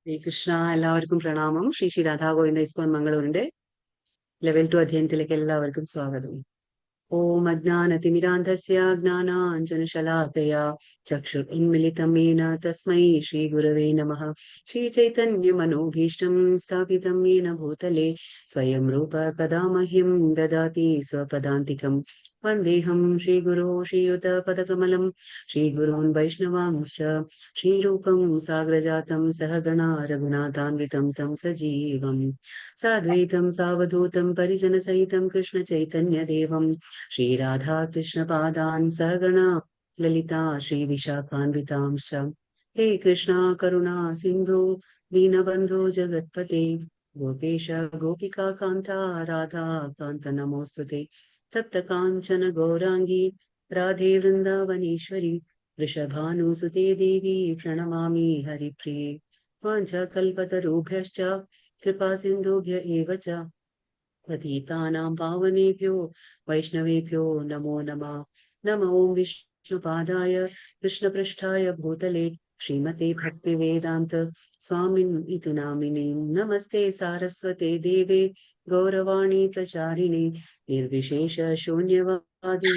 ശ്രീകൃഷ്ണ. എല്ലാവർക്കും പ്രണാമം. ശ്രീ രാധാഗോവിന്ദ ഇസ്കോൻ മംഗളൂരിന്റെ ലെവൽ 2 അധ്യയനത്തിലേക്ക് എല്ലാവർക്കും സ്വാഗതം. ഓം അജ്ഞാനതിമിരാന്ധസ്യ ജ്ഞാനാഞ്ജനശലാകയാ ചക്ഷുരുന്മിലിതം യേന തസ്മൈ ശ്രീ ഗുരവേ നമഃ. ശ്രീ ചൈതന്യമനോഭീഷ്ടം സ്ഥാപിതം യേന ഭൂതലേ സ്വയം രൂപ കഥാ മഹ്യം ദദാതി സ്വപദാന്തികം. വന്ദേഹം ശ്രീഗുരോ ശ്രീയുതപദകമലം ശ്രീഗുരോन् वैष्णवांश्च श्रीरूपं साग्रजातं सहगणा रघुनाथान्वितं तं सजीवम् साद्वैतं सावधूतं परिजनसहितं कृष्णचैतन्यदेवं श्रीराधाकृष्णपादान् सहगणा ललिता श्रीविशाखान्वितांश्च। हे कृष्णा करुणा सिन्धु दीनबन्धो जगत्पते गोपेश गोपिका कान्ता राधा कान्त नमोऽस्तुते। तप्त काञ्चन गौराङ्गी राधे वृन्दावनेश्वरी वृषभानुसुते देवी प्रणमामि हरिप्रिये। वाञ्छाकल्पतरुभ्यश्च कृपा सिन्धुभ्य एव च पतितानां पावनेभ्यो वैष्णवेभ्यो नमो नमः। नमो विष्णुपादाय कृष्णपृष्ठाय भूतले श्रीमते भक्तिवेदान्त स्वामिनिति नामिने। नमस्ते सारस्वते देवे गौरवाणी प्रचारिणे निर्विशेष शून्यवादी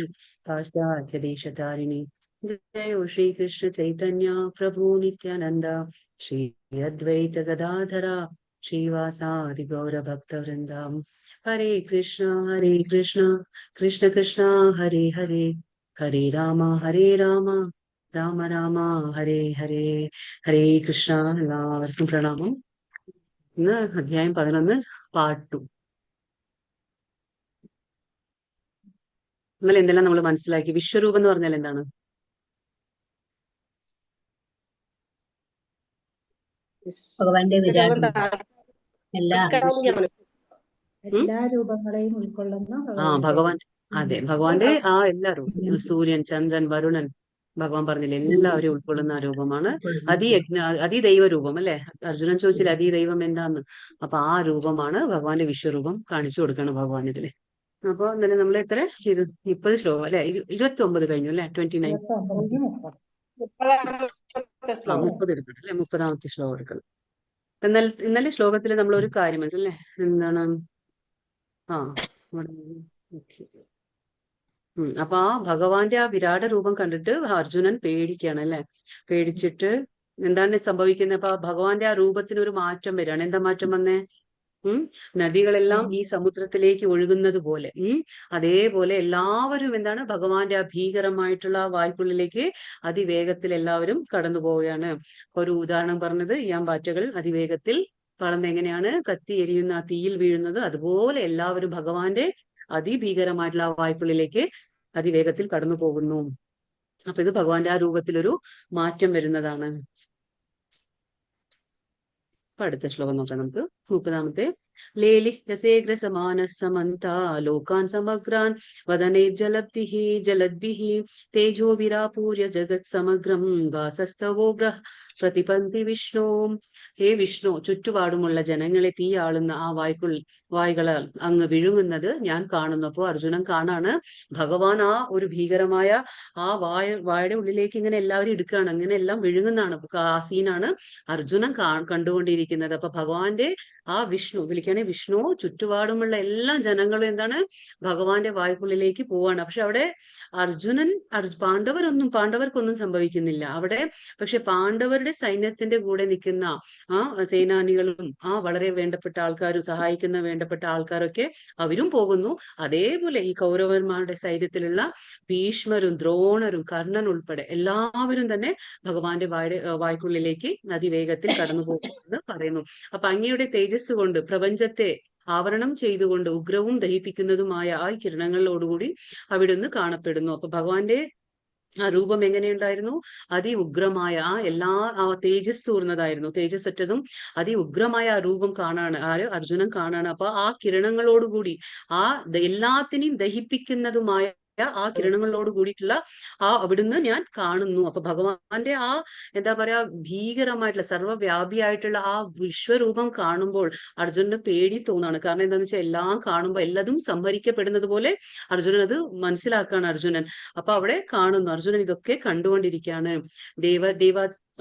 पाश्चात्यदेशतारिणे। जयो श्री कृष्ण चैतन्य प्रभु नित्यानंद श्री अद्वैत गदाधरा श्रीवासादि गौर भक्त वृंदाम। हरे कृष्ण कृष्ण कृष्ण हरे हरे हरे राम राम राम हरे हरे हरे कृष्ण. എല്ലാവർക്കും പ്രണാമം. ഇന്ന് അധ്യായം 11 പാർട്ട് 2. ഇന്നലെ എന്തെല്ലാം നമ്മൾ മനസ്സിലാക്കി? വിശ്വരൂപം എന്ന് പറഞ്ഞാൽ എന്താണ്? ഭഗവാന്റെ വിരാട് എല്ലാ രൂപങ്ങളെയും ഉൾക്കൊള്ളുന്ന ഭഗവാൻ. അതെ, ഭഗവാന്റെ ആ എല്ലാ രൂപം, സൂര്യൻ, ചന്ദ്രൻ, വരുണൻ, ഭഗവാൻ പറഞ്ഞില്ലേ, എല്ലാവരെയും ഉൾക്കൊള്ളുന്ന ആ രൂപമാണ് അതിദൈവ രൂപം അല്ലെ. അർജുനൻ ചോദിച്ചില്ല അതിദൈവം എന്താന്ന്. അപ്പൊ ആ രൂപമാണ് ഭഗവാന്റെ വിശ്വരൂപം കാണിച്ചു കൊടുക്കണം ഭഗവാൻ ഇതില്. അപ്പൊ ഇന്നലെ നമ്മൾ എത്ര 30 ശ്ലോകം അല്ലെ, 29 കഴിഞ്ഞു അല്ലെ, 29 30 എടുക്കണം അല്ലെ, 30ാമത്തെ ശ്ലോകം എടുക്കണം. ഇന്നലെ ശ്ലോകത്തിൽ നമ്മൾ ഒരു കാര്യം മനസ്സിലല്ലേ, എന്താണ് അപ്പൊ ആ ഭഗവാന്റെ ആ വിരാട രൂപം കണ്ടിട്ട് അർജുനൻ പേടിക്കുകയാണ് അല്ലെ. പേടിച്ചിട്ട് എന്താണ് സംഭവിക്കുന്നത്? അപ്പൊ ഭഗവാന്റെ ആ രൂപത്തിന് ഒരു മാറ്റം വരികയാണ്. എന്താ മാറ്റം വന്നേ? നദികളെല്ലാം ഈ സമുദ്രത്തിലേക്ക് ഒഴുകുന്നത് പോലെ അതേപോലെ എല്ലാവരും എന്താണ് ഭഗവാന്റെ ആ ഭീകരമായിട്ടുള്ള ആ വായ്പുള്ളിലേക്ക് അതിവേഗത്തിൽ എല്ലാവരും കടന്നു പോവുകയാണ്. ഒരു ഉദാഹരണം പറഞ്ഞത്, ഈയാമ്പാറ്റകൾ അതിവേഗത്തിൽ പറന്നെങ്ങനെയാണ് കത്തി എരിയുന്ന ആ തീയിൽ വീഴുന്നത്, അതുപോലെ എല്ലാവരും ഭഗവാന്റെ അതിഭീകരമായിട്ടുള്ള ആ വായ്പുള്ളിലേക്ക് അതിവേഗത്തിൽ കടന്നു പോകുന്നു. അപ്പൊ ഇത് ഭഗവാന്റെ ആ രൂപത്തിലൊരു മാറ്റം വരുന്നതാണ്. അടുത്ത ശ്ലോകം നോക്കാം നമുക്ക്. 30ാമത്തെ. ലേലി രസേഗ്ര സമാന സമന്താ ലോകാൻ സമഗ്രാൻ വദനേ ജലദ്ഭിഃ തേജോ വിരാപൂര്യ ജഗത് സമഗ്രം വാസസ്തവോഗ്ര പ്രതിപന്തി വിഷ്ണു. ഹേ വിഷ്ണു, ചുറ്റുപാടുമുള്ള ജനങ്ങളെ തീയാളുന്ന ആ വായ്കളാൽ അങ്ങ് വിഴുങ്ങുന്നത് ഞാൻ കാണുന്നു. അപ്പോ അർജുനൻ കാണാണ് ഭഗവാൻ ആ ഒരു ഭീകരമായ ആ വായുടെ ഉള്ളിലേക്ക് ഇങ്ങനെ എല്ലാവരും എടുക്കുകയാണ്, അങ്ങനെ എല്ലാം വിഴുങ്ങുന്നതാണ്. ആ സീനാണ് അർജുനൻ കണ്ടുകൊണ്ടിരിക്കുന്നത്. അപ്പൊ ഭഗവാന്റെ ആ വിഷ്ണു വിളിക്കുകയാണെങ്കിൽ വിഷ്ണു ചുറ്റുപാടുമുള്ള എല്ലാ ജനങ്ങളും എന്താണ് ഭഗവാന്റെ വായ്പുള്ളിലേക്ക് പോവാണ്. പക്ഷെ അവിടെ പാണ്ഡവർക്കൊന്നും സംഭവിക്കുന്നില്ല അവിടെ. പക്ഷെ പാണ്ഡവരുടെ സൈന്യത്തിന്റെ കൂടെ നിൽക്കുന്ന ആ സേനാനികളും ആ വളരെ വേണ്ടപ്പെട്ട ആൾക്കാരും സഹായിക്കുന്ന വേണ്ടപ്പെട്ട ആൾക്കാരൊക്കെ അവരും പോകുന്നു. അതേപോലെ ഈ കൗരവന്മാരുടെ സൈന്യത്തിലുള്ള ഭീഷ്മരും ദ്രോണരും കർണൻ ഉൾപ്പെടെ എല്ലാവരും തന്നെ ഭഗവാന്റെ വായ്ക്കുള്ളിലേക്ക് അതിവേഗത്തിൽ കടന്നു പോകുമെന്ന് പറയുന്നു. അപ്പൊ അങ്ങയുടെ തേജസ് കൊണ്ട് പ്രപഞ്ചത്തെ ആവരണം ചെയ്തുകൊണ്ട് ഉഗ്രവും ദഹിപ്പിക്കുന്നതുമായ ആ കിരണങ്ങളോടുകൂടി അവിടുന്ന് കാണപ്പെടുന്നു. അപ്പൊ ഭഗവാന്റെ ആ രൂപം എങ്ങനെയുണ്ടായിരുന്നു? ഉഗ്രമായ ആ എല്ലാ തേജസ്സൂർന്നതായിരുന്നു. തേജസ്സറ്റതും ഉഗ്രമായ ആ രൂപം കാണാണ് അർജുനൻ കാണാണ്. അപ്പൊ ആ കിരണങ്ങളോടുകൂടി ആ എല്ലാത്തിനെയും ദഹിപ്പിക്കുന്നതുമായ ആ കിരണങ്ങളോട് കൂടിയിട്ടുള്ള അവിടുന്ന് ഞാൻ കാണുന്നു. അപ്പൊ ഭഗവാന്റെ എന്താ പറയാ ഭീകരമായിട്ടുള്ള സർവ്വവ്യാപിയായിട്ടുള്ള ആ വിശ്വരൂപം കാണുമ്പോൾ അർജുനന് പേടി തോന്നാണ്. കാരണം എന്താന്ന് വെച്ചാൽ എല്ലാം കാണുമ്പോൾ എല്ലാതും സംഹരിക്കപ്പെടുന്നത് പോലെ അർജുനൻ അത് മനസ്സിലാക്കാണ് അർജുനൻ. അപ്പൊ അവിടെ കാണുന്നു അർജുനൻ ഇതൊക്കെ കണ്ടുകൊണ്ടിരിക്കുകയാണ്.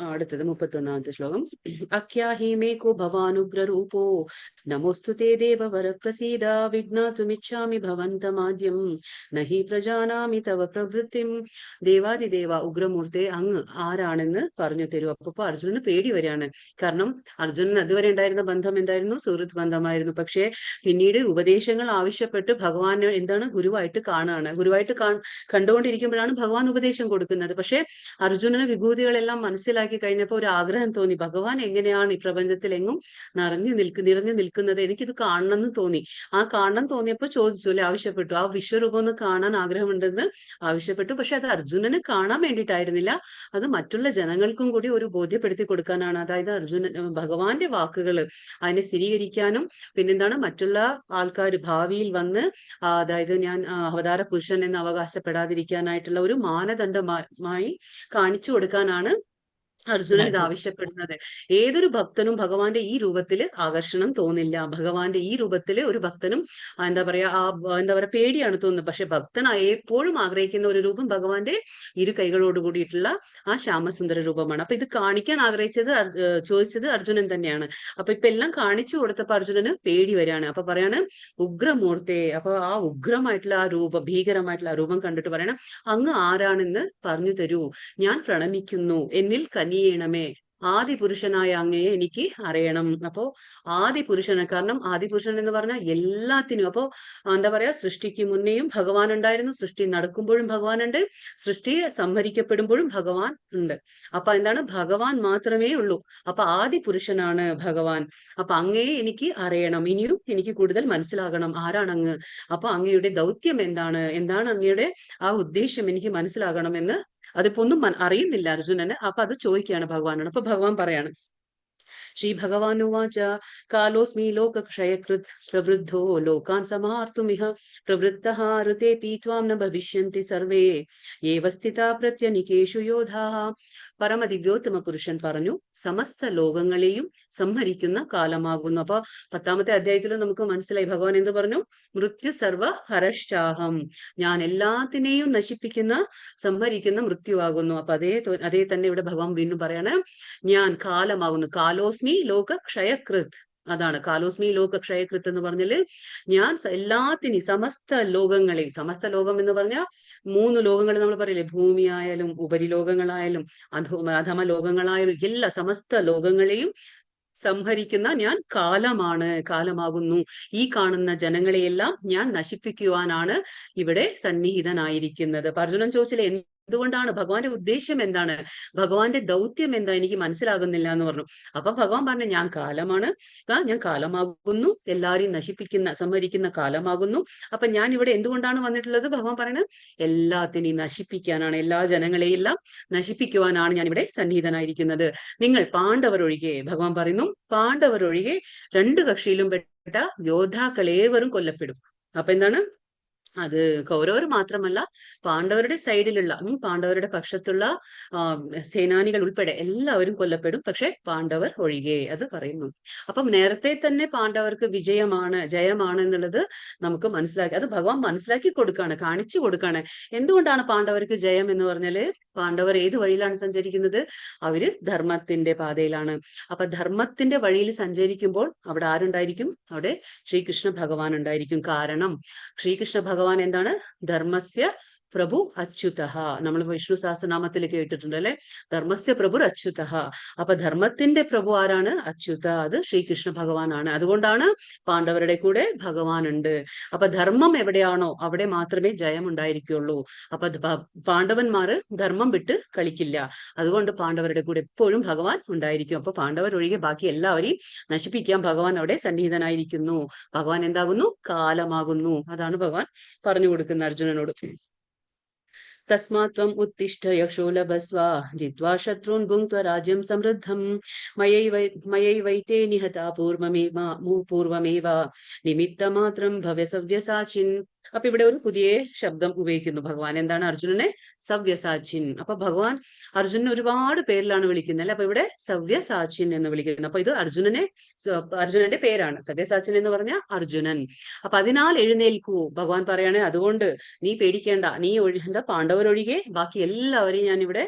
അടുത്തത് 31ാമത്തെ ശ്ലോകം. അഖ്യാഹി മേകോ ഭവാനുഗ്രരൂപോ നമോസ്തു തേ ദേവവര പ്രസീദ വിജ്ഞാതുമിച്ഛാമി ഭവന്തമാദ്യം നഹി പ്രജാനാമി തവ പ്രവൃത്തിം. ദേവാദിദേവ ഉഗ്രമൂർത്തെ, അങ്ങ് ആരാണെന്ന് പറഞ്ഞു തരൂ. അപ്പൊ അർജുനന് പേടി വരികയാണ്. കാരണം അർജുനൻ അതുവരെ ഉണ്ടായിരുന്ന ബന്ധം എന്തായിരുന്നു? സുഹൃത്ത് ബന്ധമായിരുന്നു. പക്ഷേ പിന്നീട് ഉപദേശങ്ങൾ ആവശ്യപ്പെട്ട് ഭഗവാൻ എന്താണ് ഗുരുവായിട്ട് കാണുകയാണ്. ഗുരുവായിട്ട് കണ്ടുകൊണ്ടിരിക്കുമ്പോഴാണ് ഭഗവാൻ ഉപദേശം കൊടുക്കുന്നത്. പക്ഷെ അർജുനന് വിഭൂതികളെല്ലാം മനസ്സിലാക്കി കഴിഞ്ഞപ്പോൾ ഒരു ആഗ്രഹം തോന്നി, ഭഗവാൻ എങ്ങനെയാണ് ഈ പ്രപഞ്ചത്തിൽ എങ്ങും നിറഞ്ഞു നിൽക്കുന്നത്, എനിക്കിത് കാണണമെന്ന് തോന്നി. ആ കാണണം തോന്നിയപ്പോൾ ചോദിച്ചു അല്ലെ, ആവശ്യപ്പെട്ടു, ആ വിശ്വരൂപം ഒന്ന് കാണാൻ ആഗ്രഹമുണ്ടെന്ന് ആവശ്യപ്പെട്ടു. പക്ഷെ അത് അർജുനന് കാണാൻ വേണ്ടിയിട്ടായിരുന്നില്ല, അത് മറ്റുള്ള ജനങ്ങൾക്കും കൂടി ഒരു ബോധ്യപ്പെടുത്തി കൊടുക്കാനാണ്. അതായത് ഭഗവാന്റെ വാക്കുകൾ അതിനെ സ്ഥിരീകരിക്കാനും പിന്നെന്താണ് മറ്റുള്ള ആൾക്കാർ ഭാവിയിൽ വന്ന് അതായത് ഞാൻ അവതാര പുരുഷൻ എന്ന് അവകാശപ്പെടാതിരിക്കാനായിട്ടുള്ള ഒരു മാനദണ്ഡമായി കാണിച്ചു കൊടുക്കാനാണ് അർജുനൻ ഇത് ആവശ്യപ്പെടുന്നത്. ഏതൊരു ഭക്തനും ഭഗവാന്റെ ഈ രൂപത്തിൽ ആകർഷണം തോന്നില്ല. ഭഗവാന്റെ ഈ രൂപത്തിൽ ഒരു ഭക്തനും എന്താ പറയാ പേടിയാണ് തോന്നുന്നത്. പക്ഷെ ഭക്തൻ എപ്പോഴും ആഗ്രഹിക്കുന്ന ഒരു രൂപം ഭഗവാന്റെ ഇരു കൈകളോട് കൂടിയിട്ടുള്ള ആ ശ്യാമസുന്ദര രൂപമാണ്. അപ്പൊ ഇത് കാണിക്കാൻ ചോദിച്ചത് അർജുനൻ തന്നെയാണ്. അപ്പൊ ഇപ്പൊ എല്ലാം കാണിച്ചു കൊടുത്തപ്പോ അർജുനന് പേടി വരികയാണ്. അപ്പൊ പറയാണ് ഉഗ്രമൂർത്തെ. അപ്പൊ ആ ഉഗ്രമായിട്ടുള്ള ആ രൂപം, ഭീകരമായിട്ടുള്ള ആ രൂപം കണ്ടിട്ട് പറയണം, അങ്ങ് ആരാണെന്ന് പറഞ്ഞു തരൂ, ഞാൻ പ്രണമിക്കുന്നു, എന്നിൽ കനിയണമേ, ആദിപുരുഷനായ അങ്ങയെ എനിക്ക് അറിയണം. അപ്പോ ആദിപുരുഷന്, കാരണം ആദിപുരുഷൻ എന്ന് പറഞ്ഞാൽ എല്ലാത്തിനും, അപ്പോ എന്താ പറയാ, സൃഷ്ടിക്ക് മുന്നേയും ഭഗവാൻ ഉണ്ടായിരുന്നു, സൃഷ്ടി നടക്കുമ്പോഴും ഭഗവാനുണ്ട്, സൃഷ്ടി സംഹരിക്കപ്പെടുമ്പോഴും ഭഗവാൻ ഉണ്ട്. അപ്പൊ എന്താണ്, ഭഗവാൻ മാത്രമേ ഉള്ളൂ. അപ്പൊ ആദിപുരുഷനാണ് ഭഗവാൻ. അപ്പൊ അങ്ങയെ എനിക്ക് അറിയണം, ഇനിയും എനിക്ക് കൂടുതൽ മനസ്സിലാകണം, ആരാണ് അങ്ങ്, അപ്പൊ അങ്ങയുടെ ദൗത്യം എന്താണ്, എന്താണ് അങ്ങയുടെ ആ ഉദ്ദേശം എനിക്ക് മനസ്സിലാകണം എന്ന് അതിപ്പോ ഒന്നും അറിയുന്നില്ല അർജുനന്. അപ്പൊ അത് ചോദിക്കുകയാണ് ഭഗവാനാണ്. അപ്പൊ ഭഗവാൻ പറയാണ്, ശ്രീ ഭഗവാനുവാച കാലോസ്മി ലോകക്ഷയകൃത് പ്രവൃദ്ധോ ലോകാൻ സമാർത്തുമിഹ പ്രവൃത്തഃ ഋതേപി ത്വാം ന ഭവിഷ്യന്തി സർവേ ഏവ സ്ഥിതാ പ്രത്യനികേഷു യോധാഃ. പരമദിവ്യോത്തമ പുരുഷൻ പറഞ്ഞു, സമസ്ത ലോകങ്ങളെയും സംഹരിക്കുന്ന കാലമാകുന്നു. അപ്പൊ 10ാമത്തെ അധ്യായത്തിൽ നമുക്ക് മനസ്സിലായി ഭഗവാൻ എന്ത് പറഞ്ഞു, മൃത്യു സർവ ഹരശ്ചാഹം, ഞാൻ എല്ലാത്തിനെയും നശിപ്പിക്കുന്ന സംഹരിക്കുന്ന മൃത്യുവാകുന്നു. അപ്പൊ അതേ തന്നെ ഇവിടെ ഭഗവാൻ വീണ്ടും പറയാണ്, ഞാൻ കാലമാകുന്നു. കാലോസ്മി ലോക ക്ഷയകൃത്, അതാണ് കാലോസ്മി ലോക ക്ഷയകൃത് എന്ന് പറഞ്ഞാല് ഞാൻ എല്ലാത്തിനെയും സമസ്ത ലോകങ്ങളെയും, സമസ്ത ലോകം എന്ന് പറഞ്ഞാൽ 3 ലോകങ്ങൾ നമ്മൾ പറയില്ലേ, ഭൂമിയായാലും ഉപരിലോകങ്ങളായാലും അധമ ലോകങ്ങളായാലും എല്ലാ സമസ്ത ലോകങ്ങളെയും സംഹരിക്കുന്ന ഞാൻ കാലമാകുന്നു. ഈ കാണുന്ന ജനങ്ങളെയെല്ലാം ഞാൻ നശിപ്പിക്കുവാനാണ് ഇവിടെ സന്നിഹിതനായിരിക്കുന്നത്. അർജുനൻ ചോദിച്ചില്ലേ, എന്തുകൊണ്ടാണ്, ഭഗവാന്റെ ഉദ്ദേശ്യം എന്താണ്, ഭഗവാന്റെ ദൗത്യം എന്താ, എനിക്ക് മനസ്സിലാകുന്നില്ല എന്ന് പറഞ്ഞു. അപ്പൊ ഭഗവാൻ പറഞ്ഞു, ഞാൻ കാലമാകുന്നു, എല്ലാരെയും സംഹരിക്കുന്ന കാലമാകുന്നു. അപ്പൊ ഞാൻ ഇവിടെ എന്തുകൊണ്ടാണ് വന്നിട്ടുള്ളത്, ഭഗവാൻ പറയുന്നത് എല്ലാത്തിനെയും നശിപ്പിക്കാനാണ്, എല്ലാ ജനങ്ങളെയെല്ലാം നശിപ്പിക്കുവാനാണ് ഞാൻ ഇവിടെ സന്നിഹിതനായിരിക്കുന്നത്. നിങ്ങൾ പാണ്ഡവരൊഴികെ, ഭഗവാൻ പറയുന്നു, പാണ്ഡവരൊഴികെ 2 കക്ഷിയിലും പെട്ട യോദ്ധാക്കളേവരും കൊല്ലപ്പെടും. അപ്പൊ എന്താണ്, അത് കൗരവർ മാത്രമല്ല, പാണ്ഡവരുടെ സൈഡിലുള്ള പാണ്ഡവരുടെ പക്ഷത്തുള്ള സേനാനികൾ ഉൾപ്പെടെ എല്ലാവരും കൊല്ലപ്പെടും. പക്ഷെ പാണ്ഡവർ ഒഴികെ, അത് പറയുന്നു. അപ്പം നേരത്തെ തന്നെ പാണ്ഡവർക്ക് ജയമാണ് എന്നുള്ളത് നമുക്ക് മനസ്സിലാക്കി, അത് ഭഗവാൻ മനസ്സിലാക്കി കൊടുക്കാണ്, കാണിച്ചു കൊടുക്കാണ്. എന്തുകൊണ്ടാണ് പാണ്ഡവർക്ക് ജയം എന്ന് പറഞ്ഞാല്, പാണ്ഡവർ ഏത് വഴിയിലാണ് സഞ്ചരിക്കുന്നത്, അവര് ധർമ്മത്തിന്റെ പാതയിലാണ്. അപ്പൊ ധർമ്മത്തിന്റെ വഴിയിൽ സഞ്ചരിക്കുമ്പോൾ അവിടെ ആരുണ്ടായിരിക്കും, അവിടെ ശ്രീകൃഷ്ണ ഭഗവാൻ ഉണ്ടായിരിക്കും. കാരണം ശ്രീകൃഷ്ണ ഭഗവാൻ എന്താണ്, ധർമ്മസ്യ പ്രഭു അച്യുതഃ. നമ്മൾ വിഷ്ണു സഹസ്രനാമത്തിൽ കേട്ടിട്ടുണ്ട് അല്ലെ, ധർമ്മസ്യ പ്രഭു അച്യുതഃ. അപ്പൊ ധർമ്മത്തിന്റെ പ്രഭു ആരാണ്, അച്യുത, അത് ശ്രീകൃഷ്ണ ഭഗവാനാണ്. അതുകൊണ്ടാണ് പാണ്ഡവരുടെ കൂടെ ഭഗവാൻ ഉണ്ട്. അപ്പൊ ധർമ്മം എവിടെയാണോ അവിടെ മാത്രമേ ജയം ഉണ്ടായിരിക്കുള്ളൂ. അപ്പൊ പാണ്ഡവന്മാര് ധർമ്മം വിട്ട് കളിക്കില്ല. അതുകൊണ്ട് പാണ്ഡവരുടെ കൂടെ എപ്പോഴും ഭഗവാൻ ഉണ്ടായിരിക്കും. അപ്പൊ പാണ്ഡവരൊഴികെ ബാക്കി എല്ലാവരെയും നശിപ്പിക്കാൻ ഭഗവാൻ അവിടെ സന്നിഹിതനായിരിക്കുന്നു. ഭഗവാൻ എന്താകുന്നു, കാലമാകുന്നു. അതാണ് ഭഗവാൻ പറഞ്ഞു കൊടുക്കുന്ന അർജുനനോട്. തസ്മാത്വം ഉത്തിഷ്ഠ യശോ ലഭസ്വ ജിത്വാ ശത്രുൻ ഭുങ്ക്ത്വ രാജ്യം സമൃദ്ധം മയൈവൈതേ നിഹതാ പൂർവമേവ നിമിത്തമാത്രം ഭവ സവ്യസാചിൻ. അപ്പൊ ഇവിടെ ഒരു പുതിയ ശബ്ദം ഉപയോഗിക്കുന്നു ഭഗവാൻ. എന്താണ്, അർജുനനെ സവ്യസാചിൻ. അപ്പൊ ഭഗവാൻ അർജുനനെ ഒരുപാട് പേരിലാണ് വിളിക്കുന്നത് അല്ലെ. അപ്പൊ ഇവിടെ സവ്യസാചിൻ എന്ന് വിളിക്കുന്നു. അപ്പൊ ഇത് അർജുനന്റെ പേരാണ്. സവ്യസാചിൻ എന്ന് പറഞ്ഞാൽ അർജുനൻ. അപ്പൊ അതിനാൽ എഴുന്നേൽക്കൂ, ഭഗവാൻ പറയാണ്. അതുകൊണ്ട് നീ പേടിക്കേണ്ട, നീ പാണ്ഡവരൊഴികെ ബാക്കി എല്ലാവരെയും ഞാൻ ഇവിടെ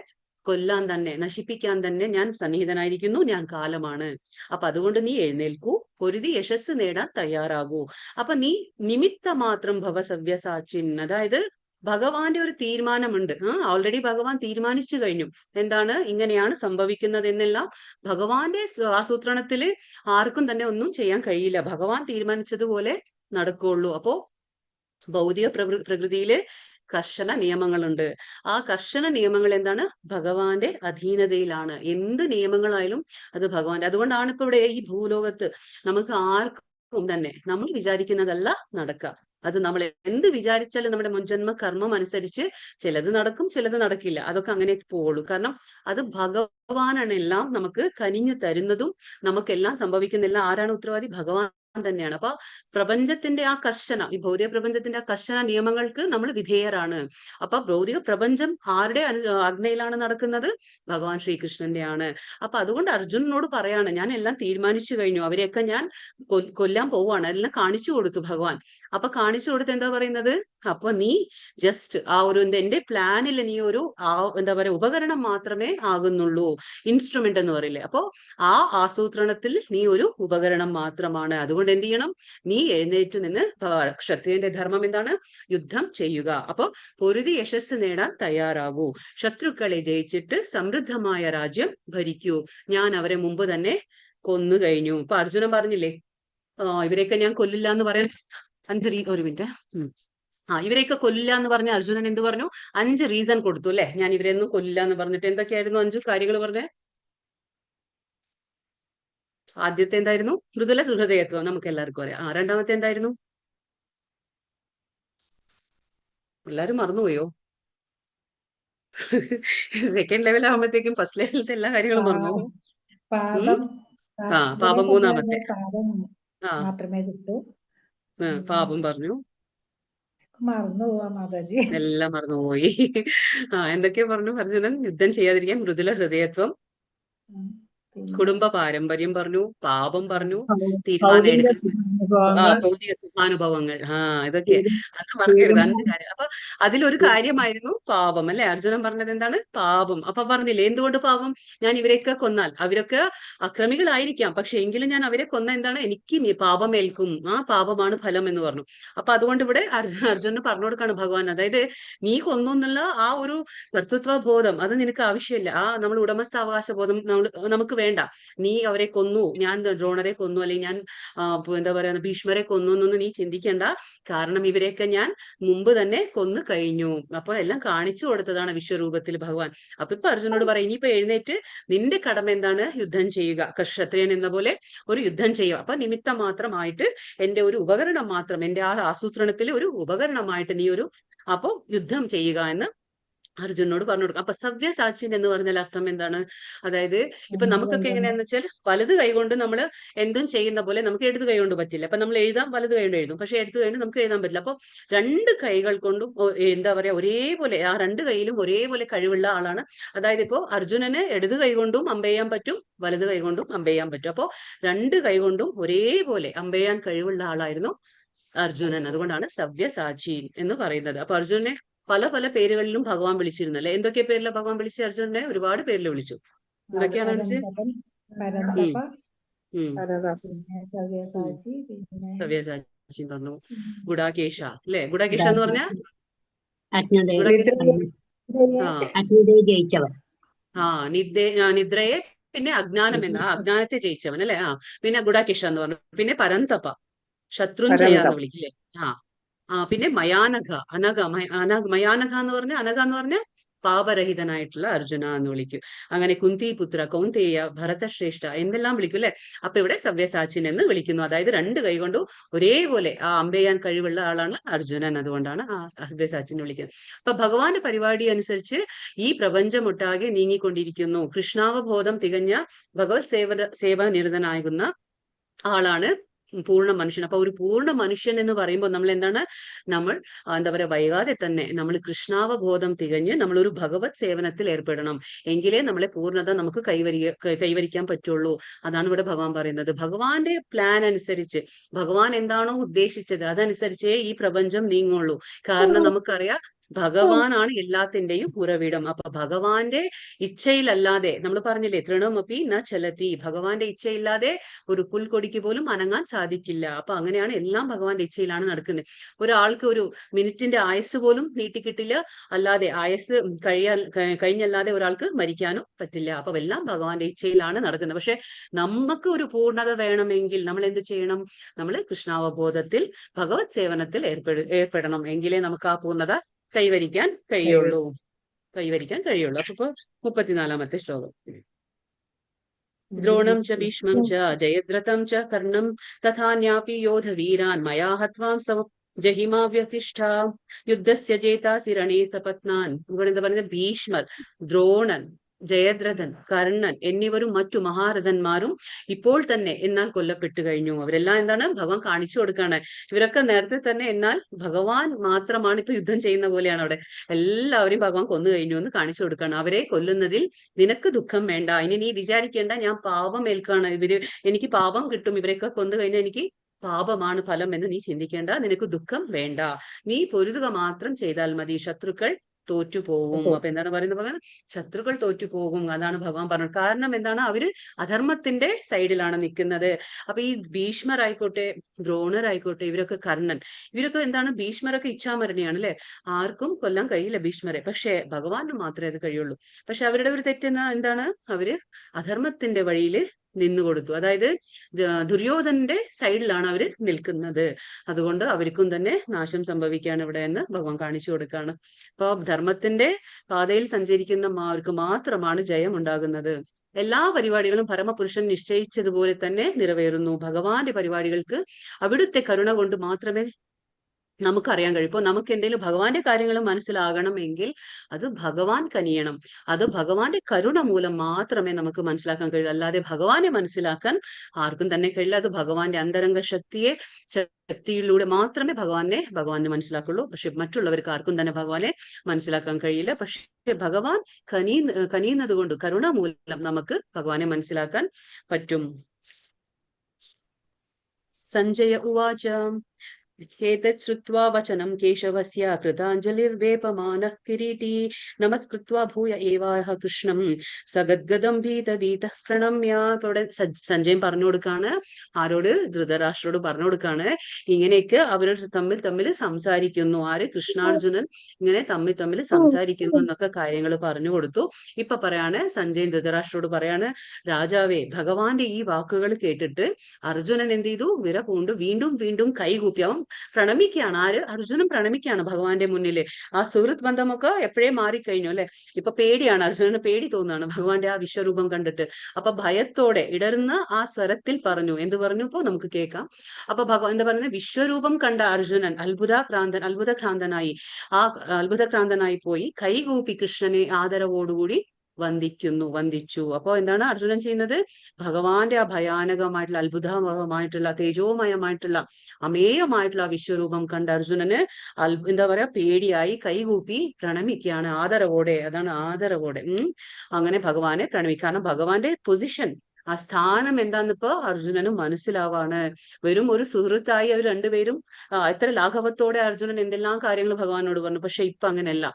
കൊല്ലാൻ തന്നെ, നശിപ്പിക്കാൻ തന്നെ ഞാൻ സന്നിഹിതനായിരിക്കുന്നു, ഞാൻ കാലമാണ്. അപ്പൊ അതുകൊണ്ട് നീ എഴുന്നേൽക്കൂ, പൊരുതി യശസ് നേടാൻ തയ്യാറാകൂ. അപ്പൊ നീ നിമിത്ത മാത്രം ഭവ സവ്യസാച്ചിൻ, അതായത് ഭഗവാന്റെ ഒരു തീരുമാനമുണ്ട്. ഓൾറെഡി ഭഗവാൻ തീരുമാനിച്ചു കഴിഞ്ഞു എന്താണ് ഇങ്ങനെയാണ് സംഭവിക്കുന്നത് എന്നെല്ലാം. ഭഗവാന്റെ ആസൂത്രണത്തില് ആർക്കും തന്നെ ഒന്നും ചെയ്യാൻ കഴിയില്ല. ഭഗവാൻ തീരുമാനിച്ചതുപോലെ നടക്കുള്ളൂ. അപ്പോ ഭൗതിക പ്രകൃതിയില് കർശന നിയമങ്ങളുണ്ട്. ആ കർശന നിയമങ്ങൾ എന്താണ്? ഭഗവാന്റെ അധീനതയിലാണ്. എന്ത് നിയമങ്ങളായാലും അത് ഭഗവാന്റെ. അതുകൊണ്ടാണ് ഇപ്പൊ ഇവിടെ ഈ ഭൂലോകത്ത് നമുക്ക് ആർക്കും തന്നെ നമ്മൾ വിചാരിക്കുന്നതല്ല നടക്കുക. അത് നമ്മൾ എന്ത് വിചാരിച്ചാലും നമ്മുടെ മുൻജന്മ കർമ്മം അനുസരിച്ച് ചിലത് നടക്കും, ചിലത് നടക്കില്ല. അതൊക്കെ അങ്ങനെ പോവുള്ളൂ. കാരണം അത് ഭഗവാനാണ് എല്ലാം നമുക്ക് കനിഞ്ഞു തരുന്നതും നമുക്കെല്ലാം സംഭവിക്കുന്നില്ല. ആരാണ് ഉത്തരവാദി? ഭഗവാൻ തന്നെയാണ്. അപ്പൊ പ്രപഞ്ചത്തിന്റെ ആ കർശന, ഈ ഭൗതിക പ്രപഞ്ചത്തിന്റെ ആ കർശന നിയമങ്ങൾക്ക് നമ്മൾ വിധേയരാണ്. അപ്പൊ ഭൗതിക പ്രപഞ്ചം ആരുടെ ആജ്ഞയിലാണ് നടക്കുന്നത്? ഭഗവാൻ ശ്രീകൃഷ്ണന്റെ ആണ്. അപ്പൊ അതുകൊണ്ട് അർജുനനോട് പറയാണ്, ഞാൻ എല്ലാം തീരുമാനിച്ചു കഴിഞ്ഞു, അവരെയൊക്കെ ഞാൻ കൊല്ലാൻ പോവാണ്. എല്ലാം കാണിച്ചു കൊടുത്തു ഭഗവാൻ. അപ്പൊ കാണിച്ചു കൊടുത്ത് എന്താ പറയുന്നത്? അപ്പൊ നീ ജസ്റ്റ് ആ ഒരു എന്റെ പ്ലാനിൽ നീ ഒരു എന്താ പറയാ ഉപകരണം മാത്രമേ ആകുന്നുള്ളൂ, ഇൻസ്ട്രുമെന്റ് എന്ന് പറയില്ലേ. അപ്പോ ആ ആസൂത്രണത്തിൽ നീ ഒരു ഉപകരണം മാത്രമാണ്. അതുകൊണ്ട് എന്ത് ചെയ്യണം? നീ എഴുന്നേറ്റ് നിന്ന്, ക്ഷത്രിയന്റെ ധർമ്മം എന്താണ്? യുദ്ധം ചെയ്യുക. അപ്പൊ പൊരുതി യശസ് നേടാൻ തയ്യാറാകൂ, ശത്രുക്കളെ ജയിച്ചിട്ട് സമൃദ്ധമായ രാജ്യം ഭരിക്കൂ. ഞാൻ അവരെ മുമ്പ് തന്നെ കൊന്നു കഴിഞ്ഞു. ഇപ്പൊ അർജുനൻ പറഞ്ഞില്ലേ, ഇവരെയൊക്കെ ഞാൻ കൊല്ലില്ല എന്ന് പറയാൻ ഒരു മിനിറ്റ്. ഇവരെയൊക്കെ കൊല്ലില്ല എന്ന് പറഞ്ഞ അർജുനൻ എന്ത് പറഞ്ഞു? 5 റീസൺ കൊടുത്തു അല്ലെ. ഞാൻ ഇവരെയൊന്നും കൊല്ലില്ല എന്ന് പറഞ്ഞിട്ട് എന്തൊക്കെയായിരുന്നു 5 കാര്യങ്ങൾ പറഞ്ഞേ? ആദ്യത്തെ എന്തായിരുന്നു? മൃദുല സുഹൃദയത്വം, നമുക്ക് എല്ലാവർക്കും അറിയാം. രണ്ടാമത്തെ എന്തായിരുന്നു? എല്ലാരും മറന്നുപോയോ? സെക്കൻഡ് ലെവൽ ആകുമ്പോഴത്തേക്കും ഫസ്റ്റ് ലെവലത്തെ എല്ലാ കാര്യങ്ങളും മറന്നു. പാപം പാപം മൂന്നാമത്തെ. മാത്രമേ കിട്ടൂ. പാപം പറഞ്ഞു. മറന്നുപോവാ മാതാജി, എല്ലാം മറന്നുപോയി. എന്തൊക്കെയാ പറഞ്ഞു അർജുനൻ? യുദ്ധം ചെയ്യാതിരിക്കാൻ മൃദുല ഹൃദയത്വം, കുടുംബ പാരമ്പര്യം പറഞ്ഞു, പാപം പറഞ്ഞു, തീരുമാനം എടുക്കുന്ന ഭൗതിക സുഖാനുഭവങ്ങൾ. ഇതൊക്കെ അത് മറക്കരുത്. 5 കാര്യം. അപ്പൊ അതിലൊരു കാര്യമായിരുന്നു പാപം അല്ലെ. അർജുനൻ പറഞ്ഞത് എന്താണ്? പാപം. അപ്പൊ പറഞ്ഞില്ലേ എന്തുകൊണ്ട് പാപം? ഞാൻ ഇവരെയൊക്കെ കൊന്നാൽ, അവരൊക്കെ അക്രമികളായിരിക്കാം, പക്ഷെ എങ്കിലും ഞാൻ അവരെ കൊന്ന എന്താണ്? എനിക്ക് പാപമേൽക്കും. പാപമാണ് ഫലം എന്ന് പറഞ്ഞു. അപ്പൊ അതുകൊണ്ട് ഇവിടെ അർജുനന് പറഞ്ഞു കൊടുക്കാണ് ഭഗവാൻ. അതായത് നീ കൊന്നു എന്നുള്ള ആ ഒരു കർത്തൃത്വ ബോധം അത് നിനക്ക് ആവശ്യമില്ല. നമ്മൾ ഉടമസ്ഥാവകാശ ബോധം നമുക്ക് വേണ്ട. നീ അവരെ കൊന്നു, ഞാൻ ദ്രോണരെ കൊന്നു, അല്ലെങ്കിൽ ഞാൻ എന്താ പറയാ ഭീഷ്മരെ കൊന്നു എന്നൊന്നും നീ ചിന്തിക്കേണ്ട. കാരണം ഇവരെയൊക്കെ ഞാൻ മുമ്പ് തന്നെ കൊന്നു കഴിഞ്ഞു. അപ്പൊ എല്ലാം കാണിച്ചു കൊടുത്തതാണ് വിശ്വരൂപത്തിൽ ഭഗവാൻ. അപ്പൊ ഇപ്പൊ അർജുനോട് പറയും, ഇനിയിപ്പോ എഴുന്നേറ്റ് നിന്റെ കടമ എന്താണ്? യുദ്ധം ചെയ്യുക. ക്ഷത്രിയൻ എന്ന പോലെ ഒരു യുദ്ധം ചെയ്യുക. അപ്പൊ നിമിത്തം മാത്രമായിട്ട് എന്റെ ഒരു ഉപകരണം മാത്രം, എന്റെ ആ ആസൂത്രണത്തിൽ ഒരു ഉപകരണമായിട്ട് നീ അപ്പൊ യുദ്ധം ചെയ്യുക എന്ന് അർജുനോട് പറഞ്ഞു കൊടുക്കും. അപ്പൊ സവ്യസാച്ചിൻ എന്ന് പറഞ്ഞാൽ അർത്ഥം എന്താണ്? അതായത് ഇപ്പൊ നമുക്കൊക്കെ എങ്ങനെയാന്ന് വെച്ചാൽ വലത് കൈകൊണ്ട് നമ്മൾ എന്തും ചെയ്യുന്ന പോലെ നമുക്ക് ഇടത് കൈ കൊണ്ട് പറ്റില്ല. അപ്പൊ നമ്മൾ എഴുതാം, വലത് കൈ കൊണ്ട് എഴുതും, പക്ഷെ ഇടത് കൈ കൊണ്ട് നമുക്ക് എഴുതാൻ പറ്റില്ല. അപ്പൊ 2 കൈകൾ കൊണ്ടും എന്താ പറയാ ഒരേപോലെ, ആ 2 കൈയിലും ഒരേപോലെ കഴിവുള്ള ആളാണ്. അതായത് ഇപ്പോ അർജുനന് ഇടത് കൈ കൊണ്ടും അമ്പെയ്യാൻ പറ്റും, വലത് കൈ കൊണ്ടും അമ്പെയ്യാൻ പറ്റും. അപ്പോ 2 കൈ കൊണ്ടും ഒരേപോലെ അമ്പെയ്യാൻ കഴിവുള്ള ആളായിരുന്നു അർജുനൻ. അതുകൊണ്ടാണ് സവ്യസാച്ചി എന്ന് പറയുന്നത്. അപ്പൊ അർജുനനെ പല പല പേരുകളിലും ഭഗവാൻ വിളിച്ചിരുന്നല്ലേ. എന്തൊക്കെ പേരിലാണ് ഭഗവാൻ വിളിച്ച അർജുനനെ? ഒരുപാട് പേരിൽ വിളിച്ചു. എന്തൊക്കെയാണ് വിളിച്ചത്? സവ്യസാച്ചി പറഞ്ഞു, ഗുഡാകേശ അല്ലെ. ഗുഡാകേശ എന്ന് പറഞ്ഞാൽ നിദ്രയെ, പിന്നെ അജ്ഞാനം എന്ന അജ്ഞാനത്തെ ജയിച്ചവൻ അല്ലെ. പിന്നെ ഗുഡാകേശ എന്ന് പറഞ്ഞു. പിന്നെ പരന്തപ, ശത്രുഞ്ജയ എന്ന് വിളിക്കില്ലേ. പിന്നെ മയാനഘ, മയാനഘ എന്ന് പറഞ്ഞാൽ പാപരഹിതനായിട്ടുള്ള അർജുന എന്ന് വിളിക്കും. അങ്ങനെ കുന്തിപുത്ര, കൗന്തേയ, ഭരതശ്രേഷ്ഠ എന്തെല്ലാം വിളിക്കും അല്ലെ. അപ്പൊ ഇവിടെ സവ്യസാച്ചിൻ എന്ന് വിളിക്കുന്നു. അതായത് 2 കൈ കൊണ്ടും ഒരേപോലെ അമ്പെയ്യാൻ കഴിവുള്ള ആളാണ് അർജുനൻ. അതുകൊണ്ടാണ് സവ്യസാച്ചിൻ വിളിക്കുന്നത്. അപ്പൊ ഭഗവാന്റെ പരിപാടി അനുസരിച്ച് ഈ പ്രപഞ്ചമൊട്ടാകെ നീങ്ങിക്കൊണ്ടിരിക്കുന്നു. കൃഷ്ണാവബോധം തികഞ്ഞ ഭഗവത് സേവ നിരതനാകുന്ന ആളാണ് പൂർണ്ണ മനുഷ്യൻ. അപ്പൊ ഒരു പൂർണ്ണ മനുഷ്യൻ എന്ന് പറയുമ്പോൾ നമ്മൾ എന്താണ്? നമ്മൾ എന്താ പറയാ വൈകാതെ തന്നെ നമ്മൾ കൃഷ്ണാവബോധം തികഞ്ഞ് നമ്മളൊരു ഭഗവത് സേവനത്തിൽ ഏർപ്പെടണം. എങ്കിലേ നമ്മളെ പൂർണ്ണത നമുക്ക് കൈവരിക്കാൻ പറ്റുള്ളൂ. അതാണ് ഇവിടെ ഭഗവാൻ പറയുന്നത്. ഭഗവാന്റെ പ്ലാൻ അനുസരിച്ച്, ഭഗവാൻ എന്താണോ ഉദ്ദേശിച്ചത് അതനുസരിച്ചേ ഈ പ്രപഞ്ചം നീങ്ങുള്ളൂ. കാരണം നമുക്കറിയാം ഭഗവാനാണ് എല്ലാത്തിന്റെയും ഉറവിടം. അപ്പൊ ഭഗവാന്റെ ഇച്ഛയിലല്ലാതെ നമ്മൾ പറഞ്ഞില്ലേ, തൃണമപ്പി ന ചലതി, ഭഗവാന്റെ ഇച്ഛയില്ലാതെ ഒരു പുൽക്കൊടിക്ക് പോലും അനങ്ങാൻ സാധിക്കില്ല. അപ്പൊ അങ്ങനെയാണ് എല്ലാം ഭഗവാന്റെ ഇച്ഛയിലാണ് നടക്കുന്നത്. ഒരാൾക്ക് ഒരു മിനിറ്റിന്റെ ആയുസ് പോലും നീട്ടിക്കിട്ടില്ല, അല്ലാതെ ആയുസ് കഴിഞ്ഞല്ലാതെ ഒരാൾക്ക് മരിക്കാനും പറ്റില്ല. അപ്പൊ എല്ലാം ഭഗവാന്റെ ഇച്ഛയിലാണ് നടക്കുന്നത്. പക്ഷെ നമുക്ക് ഒരു പൂർണ്ണത വേണമെങ്കിൽ നമ്മൾ എന്ത് ചെയ്യണം? നമ്മൾ കൃഷ്ണാവബോധത്തിൽ ഭഗവത് സേവനത്തിൽ ഏർപ്പെടണം. എങ്കിലേ നമുക്ക് ആ പൂർണ്ണത കൈവരിക്കാൻ കഴിയുള്ളൂ. അപ്പൊ 34-ാമത്തെ ശ്ലോകം. ദ്രോണം ച ഭീഷ്മം ച ജയദ്രഥം ച കർണം തഥാന്യാപി യോധവീരാൻ മയാ ഹത്വാം ജഹിമാവ്യതിഷ്ഠ യുദ്ധസ്യ ജേതാസി രണേ സപത്നാൻ. ഇവിടെ എന്താ പറയുന്നത്? ഭീഷ്മർ, ദ്രോണൻ, ജയദ്രഥൻ, കർണൻ എന്നിവരും മറ്റു മഹാരഥന്മാരും ഇപ്പോൾ തന്നെ എന്നാൽ കൊല്ലപ്പെട്ടു കഴിഞ്ഞു. അവരെല്ലാം എന്താണ്? ഭഗവാൻ കാണിച്ചു കൊടുക്കാണ്. ഇവരൊക്കെ നേരത്തെ തന്നെ എന്നാൽ ഭഗവാൻ മാത്രമാണ് ഇപ്പൊ യുദ്ധം ചെയ്യുന്ന പോലെയാണ്. അവിടെ എല്ലാവരെയും ഭഗവാൻ കൊന്നു കഴിഞ്ഞു എന്ന് കാണിച്ചു കൊടുക്കാണ്. അവരെ കൊല്ലുന്നതിൽ നിനക്ക് ദുഃഖം വേണ്ട, ഇനി നീ വിചാരിക്കേണ്ട ഞാൻ പാപം ഏൽക്കാണ്, എനിക്ക് പാപം കിട്ടും, ഇവരെയൊക്കെ കൊന്നു കഴിഞ്ഞാൽ എനിക്ക് പാപമാണ് ഫലം എന്ന് നീ ചിന്തിക്കേണ്ട, നിനക്ക് ദുഃഖം വേണ്ട, നീ പൊരുതുക മാത്രം ചെയ്താൽ മതി, ശത്രുക്കൾ തോറ്റുപോകും. അപ്പൊ എന്താണ് പറയുന്നത്? ശത്രുക്കൾ തോറ്റുപോകും. അതാണ് ഭഗവാൻ പറഞ്ഞത്. കാരണം എന്താണ്? അവര് അധർമ്മത്തിന്റെ സൈഡിലാണ് നിൽക്കുന്നത്. അപ്പൊ ഈ ഭീഷ്മരായിക്കോട്ടെ, ദ്രോണരായിക്കോട്ടെ, ഇവരൊക്കെ കർണൻ, ഇവരൊക്കെ എന്താണ്? ഭീഷ്മരൊക്കെ ഇച്ഛാമരണിയാണ് അല്ലെ? ആർക്കും കൊല്ലാൻ കഴിയില്ല ഭീഷ്മരെ, പക്ഷെ ഭഗവാന് മാത്രമേ അത് കഴിയുള്ളൂ. പക്ഷെ അവരുടെ ഒരു തെറ്റെന്ന എന്താണ്? അവര് അധർമ്മത്തിന്റെ വഴിയില് നിന്നുകൊടുത്തു. അതായത് ദുര്യോധനന്റെ സൈഡിലാണ് അവര് നിൽക്കുന്നത്. അതുകൊണ്ട് അവർക്കും തന്നെ നാശം സംഭവിക്കുകയാണ് ഇവിടെ എന്ന് ഭഗവാൻ കാണിച്ചു കൊടുക്കുകയാണ്. അപ്പൊ ധർമ്മത്തിന്റെ പാതയിൽ സഞ്ചരിക്കുന്നവർക്ക് മാത്രമാണ് ജയം ഉണ്ടാകുന്നത്. എല്ലാ പരിപാടികളും പരമപുരുഷൻ നിശ്ചയിച്ചതുപോലെ തന്നെ നിറവേറുന്നു. ഭഗവാന്റെ പരിപാടികൾക്ക് അവിടുത്തെ കരുണ കൊണ്ട് മാത്രമേ നമുക്കറിയാൻ കഴിയും. ഇപ്പൊ നമുക്ക് എന്തെങ്കിലും ഭഗവാന്റെ കാര്യങ്ങൾ മനസ്സിലാകണമെങ്കിൽ അത് ഭഗവാൻ കനിയണം, അത് ഭഗവാന്റെ കരുണ മൂലം മാത്രമേ നമുക്ക് മനസ്സിലാക്കാൻ കഴിയൂ. അല്ലാതെ ഭഗവാനെ മനസ്സിലാക്കാൻ ആർക്കും തന്നെ കഴിയില്ല. അത് ഭഗവാന്റെ അന്തരംഗ ശക്തിയിലൂടെ മാത്രമേ ഭഗവാനെ മനസ്സിലാക്കുള്ളൂ. പക്ഷെ മറ്റുള്ളവർക്ക് ആർക്കും തന്നെ ഭഗവാനെ മനസ്സിലാക്കാൻ കഴിയില്ല. പക്ഷെ ഭഗവാൻ കനിയുന്നത് കൊണ്ട്, കരുണ മൂലം നമുക്ക് ഭഗവാനെ മനസ്സിലാക്കാൻ പറ്റും. സഞ്ജയ ഉവാച एतत् श्रुत्वा वचनं केशवस्य कृताञ्जलिर्वेपमानः किरीटी नमस्कृत्वा भूय एवाह कृष्णं സഗദ്ഗദം ഭീതഭീതഃ പ്രണമ്യ. ഇവിടെ സഞ്ജയൻ പറഞ്ഞു കൊടുക്കാണ്. ആരോട്? ധൃതരാഷ്ട്രോട് പറഞ്ഞു കൊടുക്കാണ്. ഇങ്ങനെയൊക്കെ അവർ തമ്മിൽ സംസാരിക്കുന്നു. ആര്? കൃഷ്ണാർജുനൻ ഇങ്ങനെ തമ്മിൽ സംസാരിക്കുന്നു എന്നൊക്കെ കാര്യങ്ങൾ പറഞ്ഞു കൊടുത്തു. ഇപ്പൊ പറയാണ്, സഞ്ജയൻ ധൃതരാഷ്ട്രോട് പറയാണ്, രാജാവേ, ഭഗവാന്റെ ഈ വാക്കുകൾ കേട്ടിട്ട് അർജുനൻ എന്ത് ചെയ്തു? വിറ പൂണ്ടു വീണ്ടും വീണ്ടും കൈകൂപ്പി അവൻ പ്രണമിക്കുകയാണ്. ആര്? അർജുനൻ പ്രണമിക്കുകയാണ് ഭഗവാന്റെ മുന്നില്. ആ സുഹൃത്ത് ബന്ധമൊക്കെ എപ്പോഴേ മാറിക്കഴിഞ്ഞു അല്ലെ? ഇപ്പൊ പേടിയാണ്, അർജുനന് പേടി തോന്നുകയാണ് ഭഗവാന്റെ ആ വിശ്വരൂപം കണ്ടിട്ട്. അപ്പൊ ഭയത്തോടെ ഇടർന്ന ആ സ്വരത്തിൽ പറഞ്ഞു. എന്ത് പറഞ്ഞു? ഇപ്പൊ നമുക്ക് കേൾക്കാം. അപ്പൊ ഭഗവാൻ എന്താ പറയുന്നത്? വിശ്വരൂപം കണ്ട അർജുനൻ അത്ഭുതക്രാന്തനായി പോയി കൈകൂപ്പി കൃഷ്ണനെ ആദരവോടുകൂടി വന്ദിച്ചു. അപ്പോ എന്താണ് അർജുനൻ ചെയ്യുന്നത്? ഭഗവാന്റെ ആ ഭയാനകമായിട്ടുള്ള, അത്ഭുതമായിട്ടുള്ള, തേജോമയമായിട്ടുള്ള, അമേയമായിട്ടുള്ള ആ വിശ്വരൂപം കണ്ട അർജുനന് എന്താ പറയാ, പേടിയായി കൈകൂപ്പി പ്രണമിക്കുകയാണ് ആദരവോടെ. അതാണ് ആദരവോടെ. അങ്ങനെ ഭഗവാനെ പ്രണമിക്കുക. കാരണം ഭഗവാന്റെ പൊസിഷൻ, ആ സ്ഥാനം എന്താന്നിപ്പോ അർജുനനും മനസ്സിലാവാണ്. വെറും ഒരു സുഹൃത്തായി അവർ രണ്ടുപേരും എത്ര ലാഘവത്തോടെ അർജുനൻ എന്തെല്ലാം കാര്യങ്ങൾ ഭഗവാനോട് പറഞ്ഞു. പക്ഷെ ഇപ്പൊ അങ്ങനെയല്ല.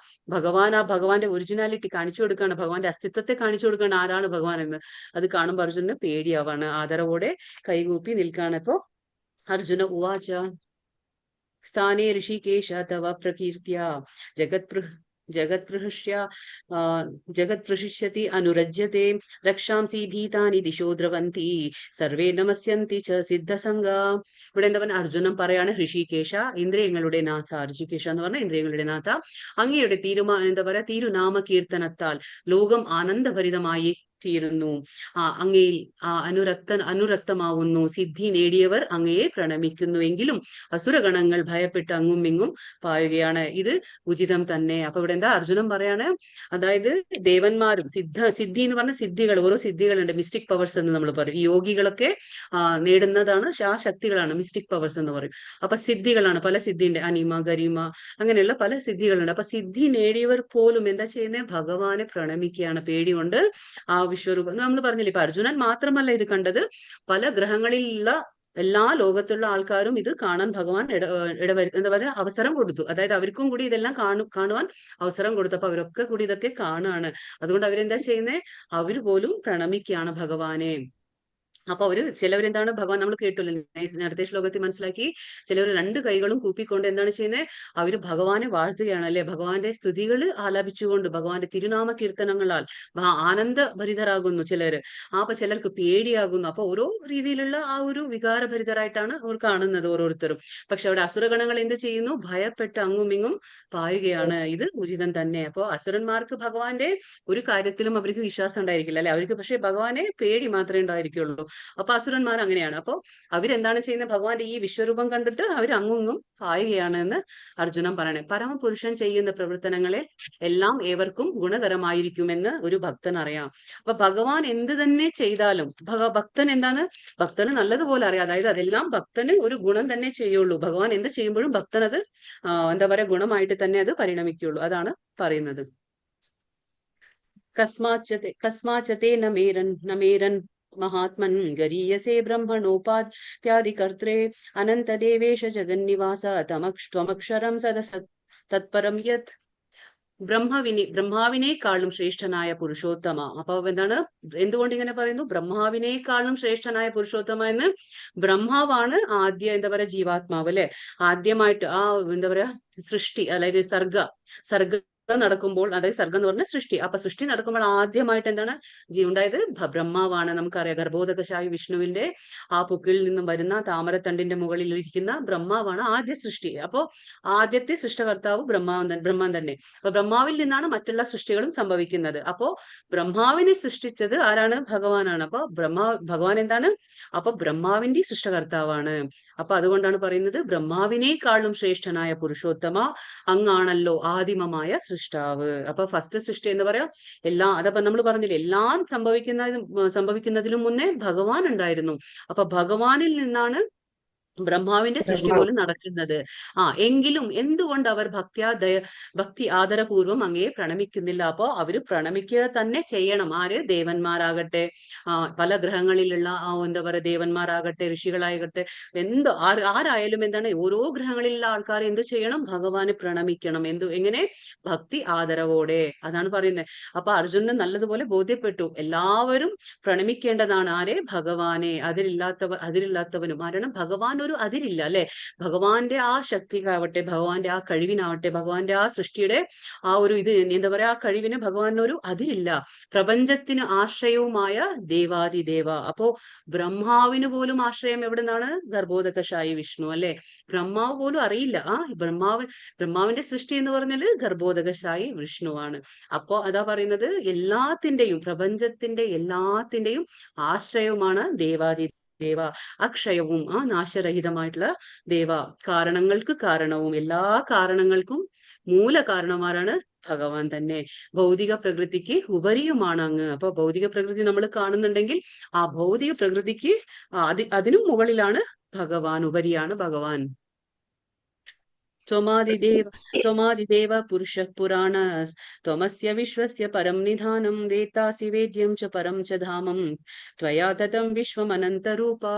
ഭഗവാന്റെ ഒറിജിനാലിറ്റി കാണിച്ചു കൊടുക്കുകയാണ്, ഭഗവാന്റെ അസ്തിത്വത്തെ കാണിച്ചു കൊടുക്കുകയാണ്, ആരാണ് ഭഗവാൻ എന്ന്. അത് കാണുമ്പോൾ അർജുനന് പേടിയാവാണ്. ആദരവോടെ കൈകൂപ്പി നിൽക്കുകയാണ്. ഇപ്പോ അർജുന ഉവാച സ്ഥാനേ ഋഷികേശ തവ പ്രകീർത്തിയ ജഗത്പ്രഹൃഷ്യതി അനുരജ്യത്തെ രക്ഷാംസി ഭീതാനി ദിശോ ദ്രവന്തി സർവേ നമസ്യന്തി ച സിദ്ധസംഗ. ഇവിടെ എന്താ പറഞ്ഞ? അർജുനൻ പറയാണ്, ഋഷികേശ, ഇന്ദ്രിയങ്ങളുടെ നാഥ, ഋഷികേശ എന്ന് പറഞ്ഞ ഇന്ദ്രിയങ്ങളുടെ നാഥ, അങ്ങയുടെ തിരുനാമ കീർത്തനത്താൽ ലോകം ആനന്ദഭരിതമായി തീരുന്നു. അങ്ങയിൽ അനുരക്തമാവുന്നു. സിദ്ധി നേടിയവർ അങ്ങയെ പ്രണമിക്കുന്നുവെങ്കിലും അസുരഗണങ്ങൾ ഭയപ്പെട്ട് അങ്ങും ഇങ്ങും പായുകയാണ്. ഇത് ഉചിതം തന്നെ. അപ്പൊ ഇവിടെ എന്താ അർജുനൻ പറയാണ്? അതായത് ദേവന്മാരും സിദ്ധി എന്ന് പറഞ്ഞ സിദ്ധികൾ, ഓരോ സിദ്ധികളുണ്ട്, മിസ്റ്റിക് പവേഴ്സ് എന്ന് നമ്മൾ പറയും. ഈ യോഗികളൊക്കെ നേടുന്നതാണ് ആ ശക്തികളാണ് മിസ്റ്റിക് പവേഴ്സ് എന്ന് പറയും. അപ്പൊ സിദ്ധികളാണ്, പല സിദ്ധിയുണ്ട്, അനിമ, ഗരിമ, അങ്ങനെയുള്ള പല സിദ്ധികളുണ്ട്. അപ്പൊ സിദ്ധി നേടിയവർ പോലും എന്താ ചെയ്യുന്നത്? ഭഗവാനെ പ്രണമിക്കുകയാണ് പേടികൊണ്ട്. ആ വിശ്വരൂപം നമ്മൾ പറഞ്ഞില്ലേ, ഇപ്പൊ അർജുനൻ മാത്രമല്ല ഇത് കണ്ടത്, പല ഗ്രഹങ്ങളിലുള്ള എല്ലാ ലോകത്തുള്ള ആൾക്കാരും ഇത് കാണാൻ ഭഗവാൻ എന്താ പറയുക അവസരം കൊടുത്തു. അതായത് അവർക്കും കൂടി ഇതെല്ലാം കാണുവാൻ അവസരം കൊടുത്തു. അപ്പൊ അവരൊക്കെ കൂടി ഇതൊക്കെ കാണുകയാണ്. അതുകൊണ്ട് അവരെന്താ ചെയ്യുന്നത്? അവര് പോലും പ്രണമിക്കുകയാണ് ഭഗവാനെ. അപ്പൊ ചിലവരെന്താണ് ഭഗവാൻ നമ്മൾ കേട്ടില്ല, നേരത്തെ ശ്ലോകത്തിൽ മനസ്സിലാക്കി, ചിലവർ 2 കൈകളും കൂപ്പിക്കൊണ്ട് എന്താണ് ചെയ്യുന്നത്? അവര് ഭഗവാനെ വാഴ്ത്തുകയാണ് അല്ലെ, ഭഗവാന്റെ സ്തുതികൾ ആലപിച്ചുകൊണ്ട് ഭഗവാന്റെ തിരുനാമ കീർത്തനങ്ങളാൽ ആനന്ദഭരിതരാകുന്നു ചിലര്. അപ്പൊ ചിലർക്ക് പേടിയാകുന്നു. അപ്പൊ ഓരോ രീതിയിലുള്ള ആ ഒരു വികാരഭരിതരായിട്ടാണ് അവർ കാണുന്നത് ഓരോരുത്തരും. പക്ഷെ അവിടെ അസുരഗണങ്ങൾ എന്ത് ചെയ്യുന്നു? ഭയപ്പെട്ട് അങ്ങും ഇങ്ങും പായുകയാണ്. ഇത് ഉചിതം തന്നെ. അപ്പൊ അസുരന്മാർക്ക് ഭഗവാന്റെ ഒരു കാര്യത്തിലും അവർക്ക് വിശ്വാസം ഉണ്ടായിരിക്കില്ല അല്ലെ, അവർക്ക് പക്ഷെ ഭഗവാനെ പേടി മാത്രമേ ഉണ്ടായിരിക്കുള്ളൂ. അപ്പൊ അസുരന്മാർ അങ്ങനെയാണ്. അപ്പൊ അവരെന്താണ് ചെയ്യുന്നത്? ഭഗവാന്റെ ഈ വിശ്വരൂപം കണ്ടിട്ട് അവർ അങ്ങും പായുകയാണ് എന്ന് അർജുനൻ പറയണേ. പരമപുരുഷൻ ചെയ്യുന്ന പ്രവർത്തനങ്ങളെ എല്ലാം ഏവർക്കും ഗുണകരമായിരിക്കുമെന്ന് ഒരു ഭക്തൻ അറിയാം. അപ്പൊ ഭഗവാൻ എന്ത് തന്നെ ചെയ്താലും ഭക്തൻ എന്താണ്? ഭക്തന് നല്ലതുപോലെ അറിയാം. അതായത് അതെല്ലാം ഭക്തന് ഒരു ഗുണം തന്നെ ചെയ്യുള്ളൂ. ഭഗവാൻ എന്ത് ചെയ്യുമ്പോഴും ഭക്തനത് എന്താ പറയാ ഗുണമായിട്ട് തന്നെ അത് പരിണമിക്കുള്ളൂ. അതാണ് പറയുന്നത്. കസ്മാച്ചത്തെ നമേരൻ മഹാത്മൻ ഗരീയസേ ബ്രഹ്മണോപാധ്യാദികർത്രേ അനന്തദേവേശ ജഗന്നിവാസ ത്വമക്ഷരം സദസത് തത്പരം യത്. ബ്രഹ്മാവിനേക്കാളും ശ്രേഷ്ഠനായ പുരുഷോത്തമ. അപ്പൊ എന്താണ്? എന്തുകൊണ്ട് ഇങ്ങനെ പറയുന്നു? ബ്രഹ്മാവിനേക്കാളും ശ്രേഷ്ഠനായ പുരുഷോത്തമ എന്ന്. ബ്രഹ്മാവാണ് ആദ്യ എന്താ പറയാ ജീവാത്മാവ് അല്ലെ, ആദ്യമായിട്ട് ആ എന്താ പറയാ സൃഷ്ടി, അതായത് സർഗ നടക്കുമ്പോൾ, അതായത് സർഗം എന്ന് പറഞ്ഞ സൃഷ്ടി. അപ്പൊ സൃഷ്ടി നടക്കുമ്പോൾ ആദ്യമായിട്ട് എന്താണ് ഉണ്ടായത്? ബ്രഹ്മാവാണ്. നമുക്കറിയാം ഗർഭോദകശായി വിഷ്ണുവിന്റെ ആ പുക്കിൽ നിന്നും വരുന്ന താമരത്തണ്ടിന്റെ മുകളിൽ ഇരിക്കുന്ന ബ്രഹ്മാവാണ് ആദ്യ സൃഷ്ടി. അപ്പോ ആദ്യത്തെ സൃഷ്ടകർത്താവ് ബ്രഹ്മാൻ തന്നെ. അപ്പൊ ബ്രഹ്മാവിൽ നിന്നാണ് മറ്റുള്ള സൃഷ്ടികളും സംഭവിക്കുന്നത്. അപ്പോ ബ്രഹ്മാവിനെ സൃഷ്ടിച്ചത് ആരാണ്? ഭഗവാനാണ്. അപ്പൊ ഭഗവാൻ എന്താണ്? അപ്പൊ ബ്രഹ്മാവിന്റെ സൃഷ്ടകർത്താവാണ്. അപ്പൊ അതുകൊണ്ടാണ് പറയുന്നത് ബ്രഹ്മാവിനേക്കാളും ശ്രേഷ്ഠനായ പുരുഷോത്തമ, അങ്ങാണല്ലോ ആദിമമായ സൃഷ്ടാവ്. അപ്പൊ ഫസ്റ്റ് സൃഷ്ടി എന്ന് പറയാം അതപ്പോ നമ്മൾ പറഞ്ഞില്ലേ, എല്ലാം സംഭവിക്കുന്നതിലും മുന്നേ ഭഗവാൻ ഉണ്ടായിരുന്നു. അപ്പൊ ഭഗവാനിൽ നിന്നാണ് ബ്രഹ്മാവിന്റെ സൃഷ്ടി പോലും നടക്കുന്നത്. എങ്കിലും എന്തുകൊണ്ട് അവർ ഭക്തി ആദരപൂർവം അങ്ങയെ പ്രണമിക്കുന്നില്ല? അപ്പോ അവര് പ്രണമിക്കുക തന്നെ ചെയ്യണം. ആര്? ദേവന്മാരാകട്ടെ, പല ഗ്രഹങ്ങളിലുള്ള എന്താ പറയുക ദേവന്മാരാകട്ടെ, ഋഷികളാകട്ടെ, ആരായാലും എന്താണ്, ഓരോ ഗ്രഹങ്ങളിലുള്ള ആൾക്കാർ എന്ത് ചെയ്യണം? ഭഗവാന് പ്രണമിക്കണം. എങ്ങനെ? ഭക്തി ആദരവോടെ. അതാണ് പറയുന്നത്. അപ്പൊ അർജുനന് നല്ലതുപോലെ ബോധ്യപ്പെട്ടു, എല്ലാവരും പ്രണമിക്കേണ്ടതാണ് ആരെ? ഭഗവാനെ. അതിരില്ലാത്തവനും ആരാണ്? ഭഗവാൻ ഒരു അതിരില്ല അല്ലെ. ഭഗവാന്റെ ആ ശക്തിക്കാവട്ടെ, ഭഗവാന്റെ ആ കഴിവിനാവട്ടെ, ഭഗവാന്റെ ആ സൃഷ്ടിയുടെ ആ ഒരു എന്താ പറയാ ആ കഴിവിന് ഭഗവാനൊരു അതിരില്ല. പ്രപഞ്ചത്തിന് ആശ്രയവുമായ ദേവാദിദേവ. അപ്പോ ബ്രഹ്മാവിന് പോലും ആശ്രയം എവിടെ നിന്നാണ്? ഗർഭോദകശായി വിഷ്ണു അല്ലെ. ബ്രഹ്മാവ് പോലും അറിയില്ല. ബ്രഹ്മാവിന്റെ സൃഷ്ടി എന്ന് പറഞ്ഞാല് ഗർഭോദകശായി വിഷ്ണുവാണ്. അപ്പോ അതാ പറയുന്നത് എല്ലാത്തിന്റെയും, പ്രപഞ്ചത്തിന്റെ എല്ലാത്തിന്റെയും ആശ്രയവുമാണ് ദേവ, അക്ഷയവും നാശരഹിതമായിട്ടുള്ള ദേവ, കാരണങ്ങൾക്ക് കാരണവും, എല്ലാ കാരണങ്ങൾക്കും മൂല കാരണമാരാണ്? ഭഗവാൻ തന്നെ. ഭൗതിക പ്രകൃതിക്ക് ഉപരിയുമാണ് അങ്ങ്. അപ്പൊ ഭൗതിക പ്രകൃതി നമ്മൾ കാണുന്നുണ്ടെങ്കിൽ ആ ഭൗതിക പ്രകൃതിക്ക് അതിനും മുകളിലാണ് ഭഗവാൻ, ഉപരിയാണ് ഭഗവാൻ. त्वमादिदेव पुरुषः पुराण त्वमस्य विश्वस्य परं निधानं वेत्तासि वेद्यं च परं च धामं त्वया ततं विश्वमनन्तरूपा.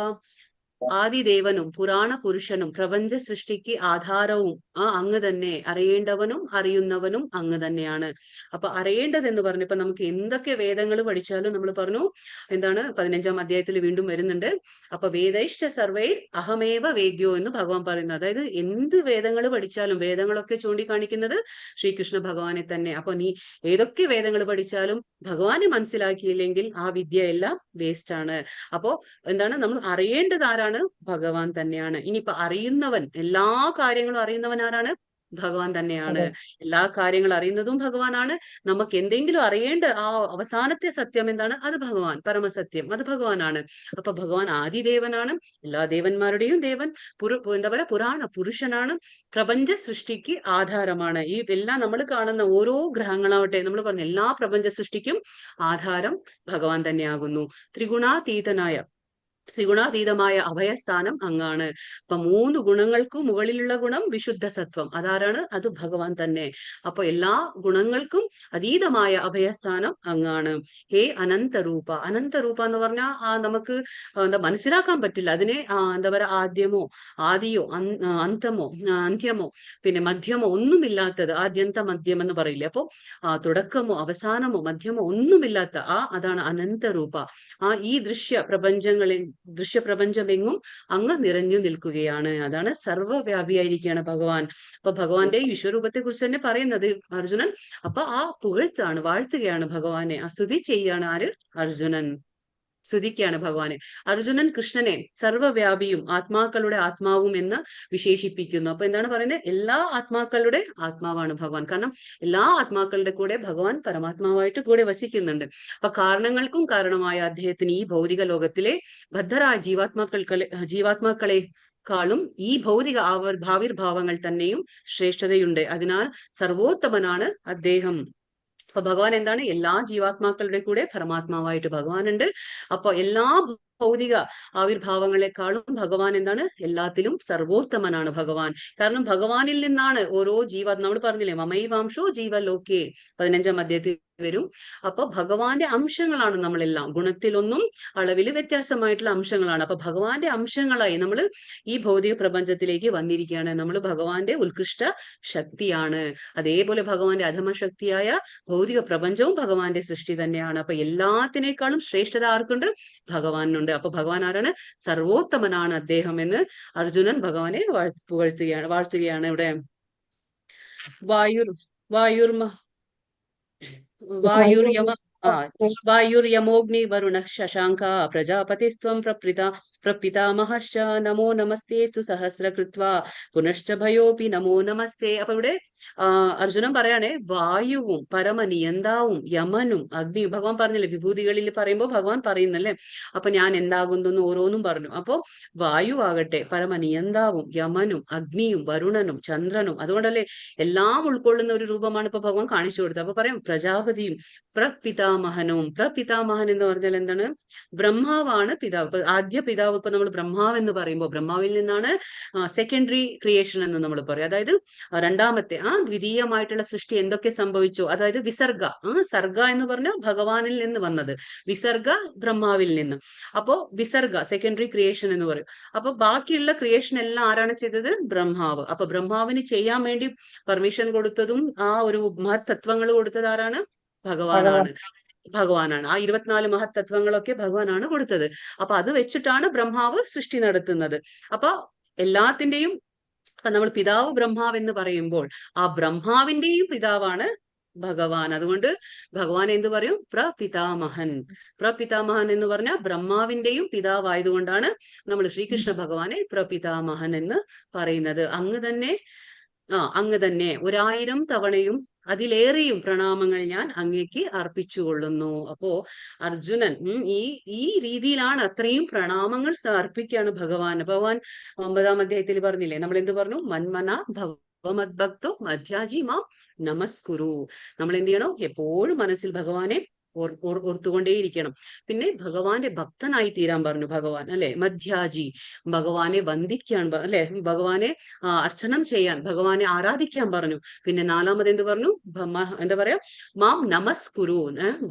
ആദിദേവനും പുരാണ പുരുഷനും പ്രപഞ്ച സൃഷ്ടിക്ക് ആധാരവും അങ്ങ് തന്നെ. അറിയേണ്ടവനും അറിയുന്നവനും അങ്ങ് തന്നെയാണ്. അപ്പൊ അറിയേണ്ടത് എന്ന് പറഞ്ഞപ്പോ നമുക്ക് എന്തൊക്കെ വേദങ്ങൾ പഠിച്ചാലും നമ്മൾ പറഞ്ഞു എന്താണ് 15-ാം അധ്യായത്തിൽ വീണ്ടും വരുന്നുണ്ട്. അപ്പൊ വേദൈശ്ച സർവൈ അഹമേവ വേദ്യോ എന്ന് ഭഗവാൻ പറയുന്നത്. അതായത് എന്ത് വേദങ്ങൾ പഠിച്ചാലും വേദങ്ങളൊക്കെ ചൂണ്ടിക്കാണിക്കുന്നത് ശ്രീകൃഷ്ണ ഭഗവാനെ തന്നെ. അപ്പൊ നീ ഏതൊക്കെ വേദങ്ങൾ പഠിച്ചാലും ഭഗവാനെ മനസ്സിലാക്കിയില്ലെങ്കിൽ ആ വിദ്യ എല്ലാം വേസ്റ്റ് ആണ്. അപ്പോ എന്താണ് നമ്മൾ അറിയേണ്ടത്? ആരാണ്? ഭഗവാൻ തന്നെയാണ്. ഇനിയിപ്പോ അറിയുന്നവൻ, എല്ലാ കാര്യങ്ങളും അറിയുന്നവൻ ആരാണ്? ഭഗവാൻ തന്നെയാണ്. എല്ലാ കാര്യങ്ങളും അറിയുന്നതും ഭഗവാനാണ്. നമുക്ക് എന്തെങ്കിലും അറിയേണ്ട ആ അവസാനത്തെ സത്യം എന്താണ്? അത് ഭഗവാൻ, പരമസത്യം, അത് ഭഗവാനാണ്. അപ്പൊ ഭഗവാൻ ആദിദേവനാണ്, എല്ലാ ദേവന്മാരുടെയും ദേവൻ. എന്താ പറയാ പുരാണ പുരുഷനാണ്, പ്രപഞ്ച സൃഷ്ടിക്ക് ആധാരമാണ്. ഈ എല്ലാം നമ്മൾ കാണുന്ന ഓരോ ഗ്രഹങ്ങളാവട്ടെ, നമ്മൾ പറഞ്ഞ എല്ലാ പ്രപഞ്ച സൃഷ്ടിക്കും ആധാരം ഭഗവാൻ തന്നെയാകുന്നു. ത്രിഗുണാതീതനായ ത്രിഗുണാതീതമായ അഭയസ്ഥാനം അങ്ങാണ്. അപ്പൊ 3 ഗുണങ്ങൾക്കും മുകളിലുള്ള ഗുണം വിശുദ്ധ സത്വം. അതാരാണ്? അത് ഭഗവാൻ തന്നെ. അപ്പൊ എല്ലാ ഗുണങ്ങൾക്കും അതീതമായ അഭയസ്ഥാനം അങ്ങാണ്. ഹേ അനന്തരൂപ. അനന്തരൂപ എന്ന് പറഞ്ഞാൽ നമുക്ക് എന്താ മനസ്സിലാക്കാൻ പറ്റില്ല. അതിനെ എന്താ പറയാ, ആദിയോ അന്തമോ അന്ത്യമോ പിന്നെ മധ്യമോ ഒന്നുമില്ലാത്തത്, ആദ്യന്ത മധ്യം എന്ന് പറയില്ലേ. അപ്പൊ തുടക്കമോ അവസാനമോ മധ്യമോ ഒന്നുമില്ലാത്ത അതാണ് അനന്തരൂപ. ഈ ദൃശ്യപ്രപഞ്ചമെങ്ങും അങ്ങ് നിറഞ്ഞു നിൽക്കുകയാണ്. അതാണ് സർവ്വവ്യാപിയായിരിക്കുകയാണ് ഭഗവാൻ. അപ്പൊ ഭഗവാന്റെ വിശ്വരൂപത്തെ കുറിച്ച് തന്നെ പറയുന്നത് അർജുനൻ. അപ്പൊ പുകഴ്ത്താണ്, വാഴ്ത്തുകയാണ് ഭഗവാനെ. സ്തുതി ചെയ്യാണ് ആര്? അർജുനൻ സ്തുതിക്കുകയാണ് ഭഗവാനെ. അർജുനൻ കൃഷ്ണനെ സർവ്വവ്യാപിയും ആത്മാക്കളുടെ ആത്മാവും എന്ന് വിശേഷിപ്പിക്കുന്നു. അപ്പൊ എന്താണ് പറയുന്നത്? എല്ലാ ആത്മാക്കളുടെ ആത്മാവാണ് ഭഗവാൻ. കാരണം എല്ലാ ആത്മാക്കളുടെ കൂടെ ഭഗവാൻ പരമാത്മാവായിട്ട് കൂടെ വസിക്കുന്നുണ്ട്. അപ്പൊ കാരണങ്ങൾക്കും കാരണമായ അദ്ദേഹത്തിന് ഈ ഭൗതിക ലോകത്തിലെ ബദ്ധരായ ജീവാത്മാക്കളെക്കാളും ഈ ഭൗതിക ഭാവിർഭാവങ്ങൾ തന്നെയും ശ്രേഷ്ഠതയുണ്ട്. അതിനാൽ സർവോത്തമനാണ് അദ്ദേഹം. അപ്പൊ ഭഗവാൻ എന്താണ്? എല്ലാ ജീവാത്മാക്കളുടെ കൂടെ പരമാത്മാവായിട്ട് ഭഗവാനുണ്ട്. അപ്പൊ എല്ലാ ഭൗതിക ആവിർഭാവങ്ങളെക്കാളും ഭഗവാൻ എന്താണ്? എല്ലാത്തിലും സർവോത്തമനാണ് ഭഗവാൻ. കാരണം ഭഗവാനിൽ നിന്നാണ് ഓരോ നമ്മൾ പറഞ്ഞില്ലേ, മമൈവാംശോ ജീവലോകേ 15-ാം അധ്യായത്തിൽ വരും. അപ്പൊ ഭഗവാന്റെ അംശങ്ങളാണ് നമ്മളെല്ലാം. ഗുണത്തിലൊന്നും അളവിൽ വ്യത്യാസമായിട്ടുള്ള അംശങ്ങളാണ്. അപ്പൊ ഭഗവാന്റെ അംശങ്ങളായി നമ്മൾ ഈ ഭൗതിക പ്രപഞ്ചത്തിലേക്ക് വന്നിരിക്കുകയാണ്. നമ്മൾ ഭഗവാന്റെ ഉത്കൃഷ്ട ശക്തിയാണ്. അതേപോലെ ഭഗവാന്റെ അധമ ശക്തിയായ ഭൗതിക പ്രപഞ്ചവും ഭഗവാന്റെ സൃഷ്ടി തന്നെയാണ്. അപ്പൊ എല്ലാത്തിനേക്കാളും ശ്രേഷ്ഠത ആർക്കുണ്ട്? ഭഗവാനുണ്ട്. അപ്പൊ ഭഗവാൻ ആരാണ്? സർവോത്തമനാണ് അദ്ദേഹം എന്ന് അർജുനൻ ഭഗവാനെ വാഴ്ത്തുകയാണ് ഇവിടെ. വായുർയമോഗ്നി വരുണ ശശാങ്ക പ്രജാപതിസ്ത്വം പ്രപിതാമഹശ്ച നമോ നമസ്തേസ്തു സഹസ്രകൃത്വാ പുനശ്ച ഭയോപി നമോ നമസ്തേ. അപ്പൊ ഇവിടെ അർജുനൻ പറയണേ, വായുവും പരമനിയന്താവും യമനും അഗ്നിയും. ഭഗവാൻ പറഞ്ഞില്ലേ, വിഭൂതികളിൽ പറയുമ്പോൾ ഭഗവാൻ പറയുന്നല്ലേ. അപ്പൊ ഞാൻ എന്താകുന്നു ഓരോന്നും പറഞ്ഞു. അപ്പൊ വായുവാകട്ടെ പരമനിയന്താവും യമനും അഗ്നിയും വരുണനും ചന്ദ്രനും. അതുകൊണ്ടല്ലേ എല്ലാം ഉൾക്കൊള്ളുന്ന ഒരു രൂപമാണ് ഇപ്പൊ ഭഗവാൻ കാണിച്ചു കൊടുത്തത്. അപ്പൊ പറയാം പ്രജാപതിയും പ്രപിതാമഹനും. പ്രപിതാമഹൻ എന്ന് പറഞ്ഞാൽ എന്താണ്? ബ്രഹ്മാവാണ് പിതാവ്. ഇപ്പൊ ആദ്യ പിതാവ്, ഇപ്പൊ നമ്മൾ ബ്രഹ്മാവ് എന്ന് പറയുമ്പോൾ ബ്രഹ്മാവിൽ നിന്നാണ് സെക്കൻഡറി ക്രിയേഷൻ എന്ന് നമ്മൾ പറയും. അതായത് രണ്ടാമത്തെ ദ്വിതീയമായിട്ടുള്ള സൃഷ്ടി എന്തൊക്കെ സംഭവിച്ചു, അതായത് വിസർഗ. സർഗ എന്ന് പറഞ്ഞാൽ ഭഗവാനിൽ നിന്ന് വന്നത്, വിസർഗ ബ്രഹ്മാവിൽ നിന്ന്. അപ്പോ വിസർഗ സെക്കൻഡറി ക്രിയേഷൻ എന്ന് പറയും. അപ്പൊ ബാക്കിയുള്ള ക്രിയേഷൻ എല്ലാം ആരാണ് ചെയ്തത്? ബ്രഹ്മാവ്. അപ്പൊ ബ്രഹ്മാവിന് ചെയ്യാൻ വേണ്ടി പെർമിഷൻ കൊടുത്തതും ഒരു മഹത്തത്വങ്ങൾ കൊടുത്തത് ആരാണ്? ഭഗവാനാണ്. ആ 24 മഹത്തത്വങ്ങളൊക്കെ ഭഗവാനാണ് കൊടുത്തത്. അപ്പൊ അത് വെച്ചിട്ടാണ് ബ്രഹ്മാവ് സൃഷ്ടി നടത്തുന്നത്. അപ്പൊ എല്ലാത്തിന്റെയും നമ്മൾ പിതാവ് ബ്രഹ്മാവ് എന്ന് പറയുമ്പോൾ ആ ബ്രഹ്മാവിന്റെയും പിതാവാണ് ഭഗവാൻ. അതുകൊണ്ട് ഭഗവാൻ എന്ത് പറയും? പ്രപിതാമഹൻ. പ്രപിതാമഹൻ എന്ന് പറഞ്ഞാൽ ബ്രഹ്മാവിന്റെയും പിതാവായതുകൊണ്ടാണ് നമ്മൾ ശ്രീകൃഷ്ണ ഭഗവാനെ പ്രപിതാമഹൻ എന്ന് പറയുന്നത്. അങ്ങ് തന്നെ 1000 തവണയും അതിലേറെയും പ്രണാമങ്ങൾ ഞാൻ അങ്ങേക്ക് അർപ്പിച്ചുകൊള്ളുന്നു. അപ്പോ അർജുനൻ ഈ രീതിയിലാണ് അത്രയും പ്രണാമങ്ങൾ അർപ്പിക്കുകയാണ് ഭഗവാൻ. 9-ാം അധ്യായത്തിൽ പറഞ്ഞില്ലേ, നമ്മൾ എന്ത് പറഞ്ഞു? മന്മന ഭക്തോ മധ്യാജി മാം നമസ്കുരു. നമ്മൾ എന്ത് ചെയ്യണം? എപ്പോഴും മനസ്സിൽ ഭഗവാനെ ഓർത്തുകൊണ്ടേയിരിക്കണം. പിന്നെ ഭഗവാന്റെ ഭക്തനായി തീരാൻ പറഞ്ഞു ഭഗവാൻ, അല്ലെ? മധ്യാജി, ഭഗവാനെ വന്ദിക്കാൻ, അല്ലെ? ഭഗവാനെ അർച്ചനം ചെയ്യാൻ, ഭഗവാനെ ആരാധിക്കാൻ പറഞ്ഞു. പിന്നെ 4-മത് എന്ത് പറഞ്ഞു? എന്താ പറയാ? മാം നമസ്കുരു,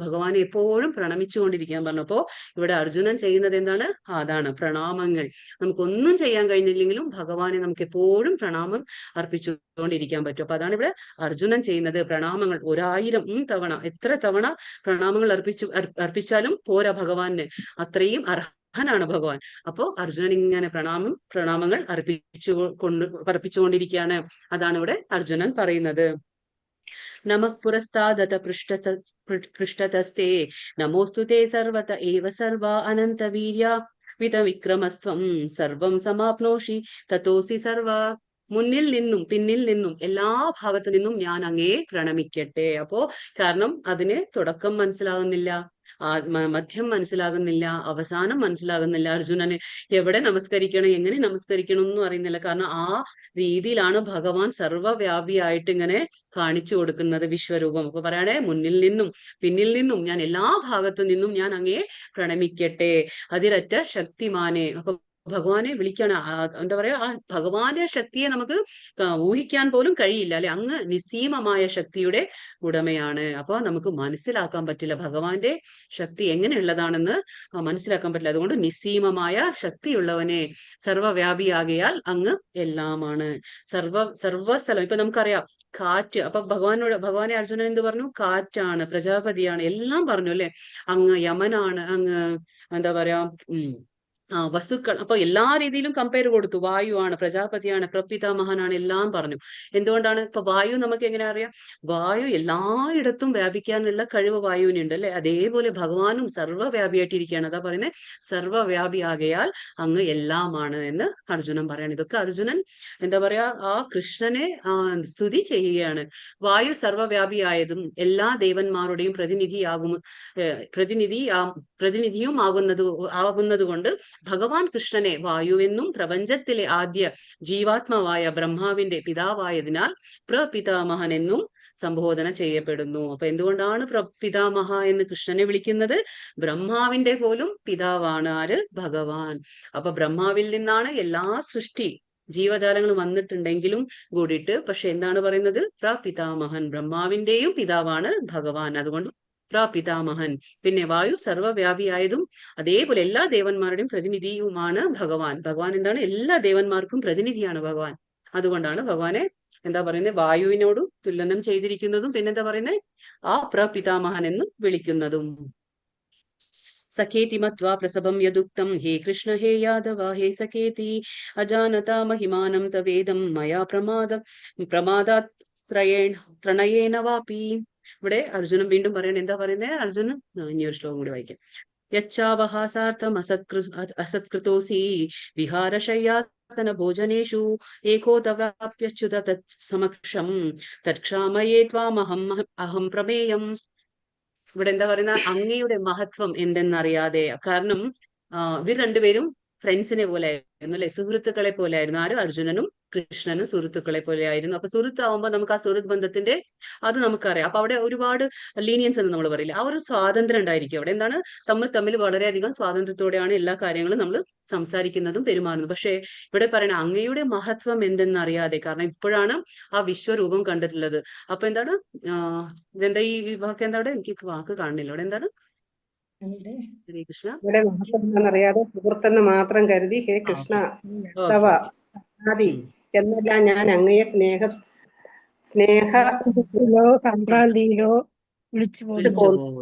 ഭഗവാനെ എപ്പോഴും പ്രണമിച്ചുകൊണ്ടിരിക്കാൻ പറഞ്ഞു. അപ്പോ ഇവിടെ അർജുനൻ ചെയ്യുന്നത് എന്താണ്? അതാണ് പ്രണാമങ്ങൾ. നമുക്കൊന്നും ചെയ്യാൻ കഴിഞ്ഞില്ലെങ്കിലും ഭഗവാനെ നമുക്ക് എപ്പോഴും പ്രണാമം അർപ്പിച്ചുകൊണ്ടിരിക്കാൻ പറ്റും. അപ്പൊ അതാണ് ഇവിടെ അർജുനൻ ചെയ്യുന്നത്. പ്രണാമങ്ങൾ 1000 തവണ. എത്ര തവണ പ്രണാമങ്ങൾ അർപ്പിച്ചാലും പോരാ ഭഗവാന്. അത്രയും അർഹനാണ് ഭഗവാൻ. അപ്പോ അർജുനൻ ഇങ്ങനെ പ്രണാമങ്ങൾ അർപ്പിച്ചുകൊണ്ടിരിക്കുകയാണ്. അതാണ് ഇവിടെ അർജുനൻ പറയുന്നത്. നമഃ പുരസ്താദത പൃഷ്ഠതസ്തേ നമോസ്തുതേ സർവത ഏവ സർവാ അനന്തവീര്യ വിക്രമസ്ത്വം സർവം സമാപ്നോഷി തതോസി സർവ. മുന്നിൽ നിന്നും പിന്നിൽ നിന്നും എല്ലാ ഭാഗത്തു നിന്നും ഞാൻ അങ്ങയെ പ്രണമിക്കട്ടെ. അപ്പോ കാരണം അതിന് തുടക്കം മനസ്സിലാകുന്നില്ല, മധ്യം മനസ്സിലാകുന്നില്ല, അവസാനം മനസ്സിലാകുന്നില്ല. അർജുനന് എവിടെ നമസ്കരിക്കണം, എങ്ങനെ നമസ്കരിക്കണം എന്നും അറിയുന്നില്ല. കാരണം ആ രീതിയിലാണ് ഭഗവാൻ സർവ്വവ്യാപിയായിട്ട് ഇങ്ങനെ കാണിച്ചു കൊടുക്കുന്നത് വിശ്വരൂപം. അപ്പൊ പറയണേ, മുന്നിൽ നിന്നും പിന്നിൽ നിന്നും ഞാൻ എല്ലാ ഭാഗത്തു നിന്നും ഞാൻ അങ്ങയെ പ്രണമിക്കട്ടെ, അതിരറ്റ ശക്തിമാനെ. അപ്പൊ ഭഗവാനെ വിളിക്കണം. എന്താ പറയാ, ആ ഭഗവാന്റെ ശക്തിയെ നമുക്ക് ഊഹിക്കാൻ പോലും കഴിയില്ല അല്ലെ. അങ്ങ് നിസ്സീമമായ ശക്തിയുടെ ഉടമയാണ്. അപ്പൊ നമുക്ക് മനസ്സിലാക്കാൻ പറ്റില്ല ഭഗവാന്റെ ശക്തി എങ്ങനെയുള്ളതാണെന്ന് മനസ്സിലാക്കാൻ പറ്റില്ല. അതുകൊണ്ട് നിസ്സീമമായ ശക്തിയുള്ളവനെ, സർവ്വവ്യാപിയാകയാൽ അങ്ങ് എല്ലാമാണ്. സർവസ്ഥലം. ഇപ്പൊ നമുക്കറിയാം കാറ്റ്. അപ്പൊ ഭഗവാനെ അർജുനൻ എന്ത് പറഞ്ഞു? കാറ്റാണ്, പ്രജാപതിയാണ്, എല്ലാം പറഞ്ഞു അല്ലെ. അങ്ങ് യമനാണ്, അങ്ങ് എന്താ പറയാ വസ്തുക്കൾ. അപ്പൊ എല്ലാ രീതിയിലും കമ്പയർ കൊടുത്തു. വായുവാണ്, പ്രജാപതിയാണ്, പ്രപിതാമഹനാണ്, എല്ലാം പറഞ്ഞു. എന്തുകൊണ്ടാണ്? ഇപ്പൊ വായു നമുക്ക് എങ്ങനെ അറിയാം? വായു എല്ലായിടത്തും വ്യാപിക്കാനുള്ള കഴിവ് വായുവിനുണ്ട് അല്ലെ. അതേപോലെ ഭഗവാനും സർവ്വവ്യാപിയായിട്ടിരിക്കുകയാണ്. അതാ പറയുന്നത്, സർവ്വവ്യാപിയാകയാൽ അങ്ങ് എല്ലാമാണ് എന്ന് അർജുനൻ പറയാണ്. ഇതൊക്കെ അർജുനൻ എന്താ പറയാ, ആ കൃഷ്ണനെ സ്തുതി ചെയ്യുകയാണ്. വായു സർവ്വവ്യാപിയായതും എല്ലാ ദേവന്മാരുടെയും പ്രതിനിധിയും ആകുന്നത് കൊണ്ട് ഭഗവാൻ കൃഷ്ണനെ വായുവെന്നും പ്രപഞ്ചത്തിലെ ആദ്യ ജീവാത്മാവായ ബ്രഹ്മാവിന്റെ പിതാവായതിനാൽ പ്രപിതാമഹൻ എന്നും സംബോധന ചെയ്യപ്പെടുന്നു. അപ്പൊ എന്തുകൊണ്ടാണ് പ്രപിതാമഹ എന്ന് കൃഷ്ണനെ വിളിക്കുന്നത്? ബ്രഹ്മാവിന്റെ പോലും പിതാവാണ് ആര്? ഭഗവാൻ. അപ്പൊ ബ്രഹ്മാവിൽ നിന്നാണ് എല്ലാ സൃഷ്ടി ജീവജാലങ്ങൾ വന്നിട്ടുണ്ടെങ്കിലും കൂടിയിട്ട്, പക്ഷെ എന്താണ് പറയുന്നത്? പ്രപിതാമഹൻ, ബ്രഹ്മാവിന്റെയും പിതാവാണ് ഭഗവാൻ. അതുകൊണ്ട് പ്രപിതാമഹൻ. പിന്നെ വായു സർവ്വവ്യാപിയായതും അതേപോലെ എല്ലാ ദേവന്മാരുടെയും പ്രതിനിധിയുമാണ് ഭഗവാൻ. ഭഗവാൻ എന്താണ്? എല്ലാ ദേവന്മാർക്കും പ്രതിനിധിയാണ് ഭഗവാൻ. അതുകൊണ്ടാണ് ഭഗവാനെ എന്താ പറയുന്നത്? വായുവിനോട് തുലനം ചെയ്തിരിക്കുന്നതും പിന്നെന്താ പറയുന്നത്? ആ പ്രപിതാമഹൻ എന്ന് വിളിക്കുന്നതും. സഖേതി മത്വാ പ്രസഭം യദുക്തം ഹേ കൃഷ്ണ ഹേ യാദവ ഹേ സഖേതി അജാനതാ മഹിമാനം തവേദം മയാ പ്രമാദാത് ത്രണയേന വാപി. ഇവിടെ അർജുനൻ വീണ്ടും പറയണ. എന്താ പറയുന്നത്? അർജുനൻ ഇനി ഒരു ശ്ലോകം കൂടി വായിക്കാം. യച്ചാവഹാസാർത്ഥം അസത്കൃതോസി വിഹാരശയ്യാസന ഭോജനേഷു ഏകോ തവാപ്യച്യുത തത് സമക്ഷം തത്ക്ഷാമയേ ത്വാമഹം പ്രമേയം. ഇവിടെ എന്താ പറയുന്ന? അങ്ങയുടെ മഹത്വം എന്തെന്നറിയാതെ. കാരണം ഇവർ രണ്ടുപേരും ഫ്രണ്ട്സിനെ പോലെ ആയിരുന്നു അല്ലെ, സുഹൃത്തുക്കളെ പോലെ ആയിരുന്നു. ആരും അർജുനനും കൃഷ്ണനും സുഹൃത്തുക്കളെ പോലെ ആയിരുന്നു. അപ്പൊ സുഹൃത്താവുമ്പോൾ നമുക്ക് ആ സുഹൃത്ത് ബന്ധത്തിന്റെ അത് നമുക്കറിയാം. അപ്പൊ അവിടെ ഒരുപാട് ലീനിയൻസ് എന്ന് നമ്മൾ പറയില്ല, ആ ഒരു സ്വാതന്ത്ര്യം ഉണ്ടായിരിക്കും അവിടെ. എന്താണ്? തമ്മിൽ വളരെയധികം സ്വാതന്ത്ര്യത്തോടെയാണ് എല്ലാ കാര്യങ്ങളും നമ്മൾ സംസാരിക്കുന്നതും പെരുമാറുന്നതും. പക്ഷെ ഇവിടെ പറയണ അങ്ങയുടെ മഹത്വം എന്തെന്നറിയാതെ. കാരണം ഇപ്പോഴാണ് ആ വിശ്വരൂപം കണ്ടിട്ടുള്ളത്. അപ്പൊ എന്താണ് ഇതെന്താ ഈ വാക്ക്? എന്താ അവിടെ? എനിക്ക് വാക്ക് കാണുന്നില്ല. അവിടെ എന്താണ്? ഹരേ കൃഷ്ണ. ഇവിടെ മഹത്വമെന്നറിയാതെ സുഹൃത്തെന്ന് മാത്രം കരുതി ഹേ കൃഷ്ണ തവ ആദി എന്നെല്ലാം ഞാൻ അങ്ങയെ സംക്രാന്തിയിലോ വിളിച്ചു പോകുന്നു.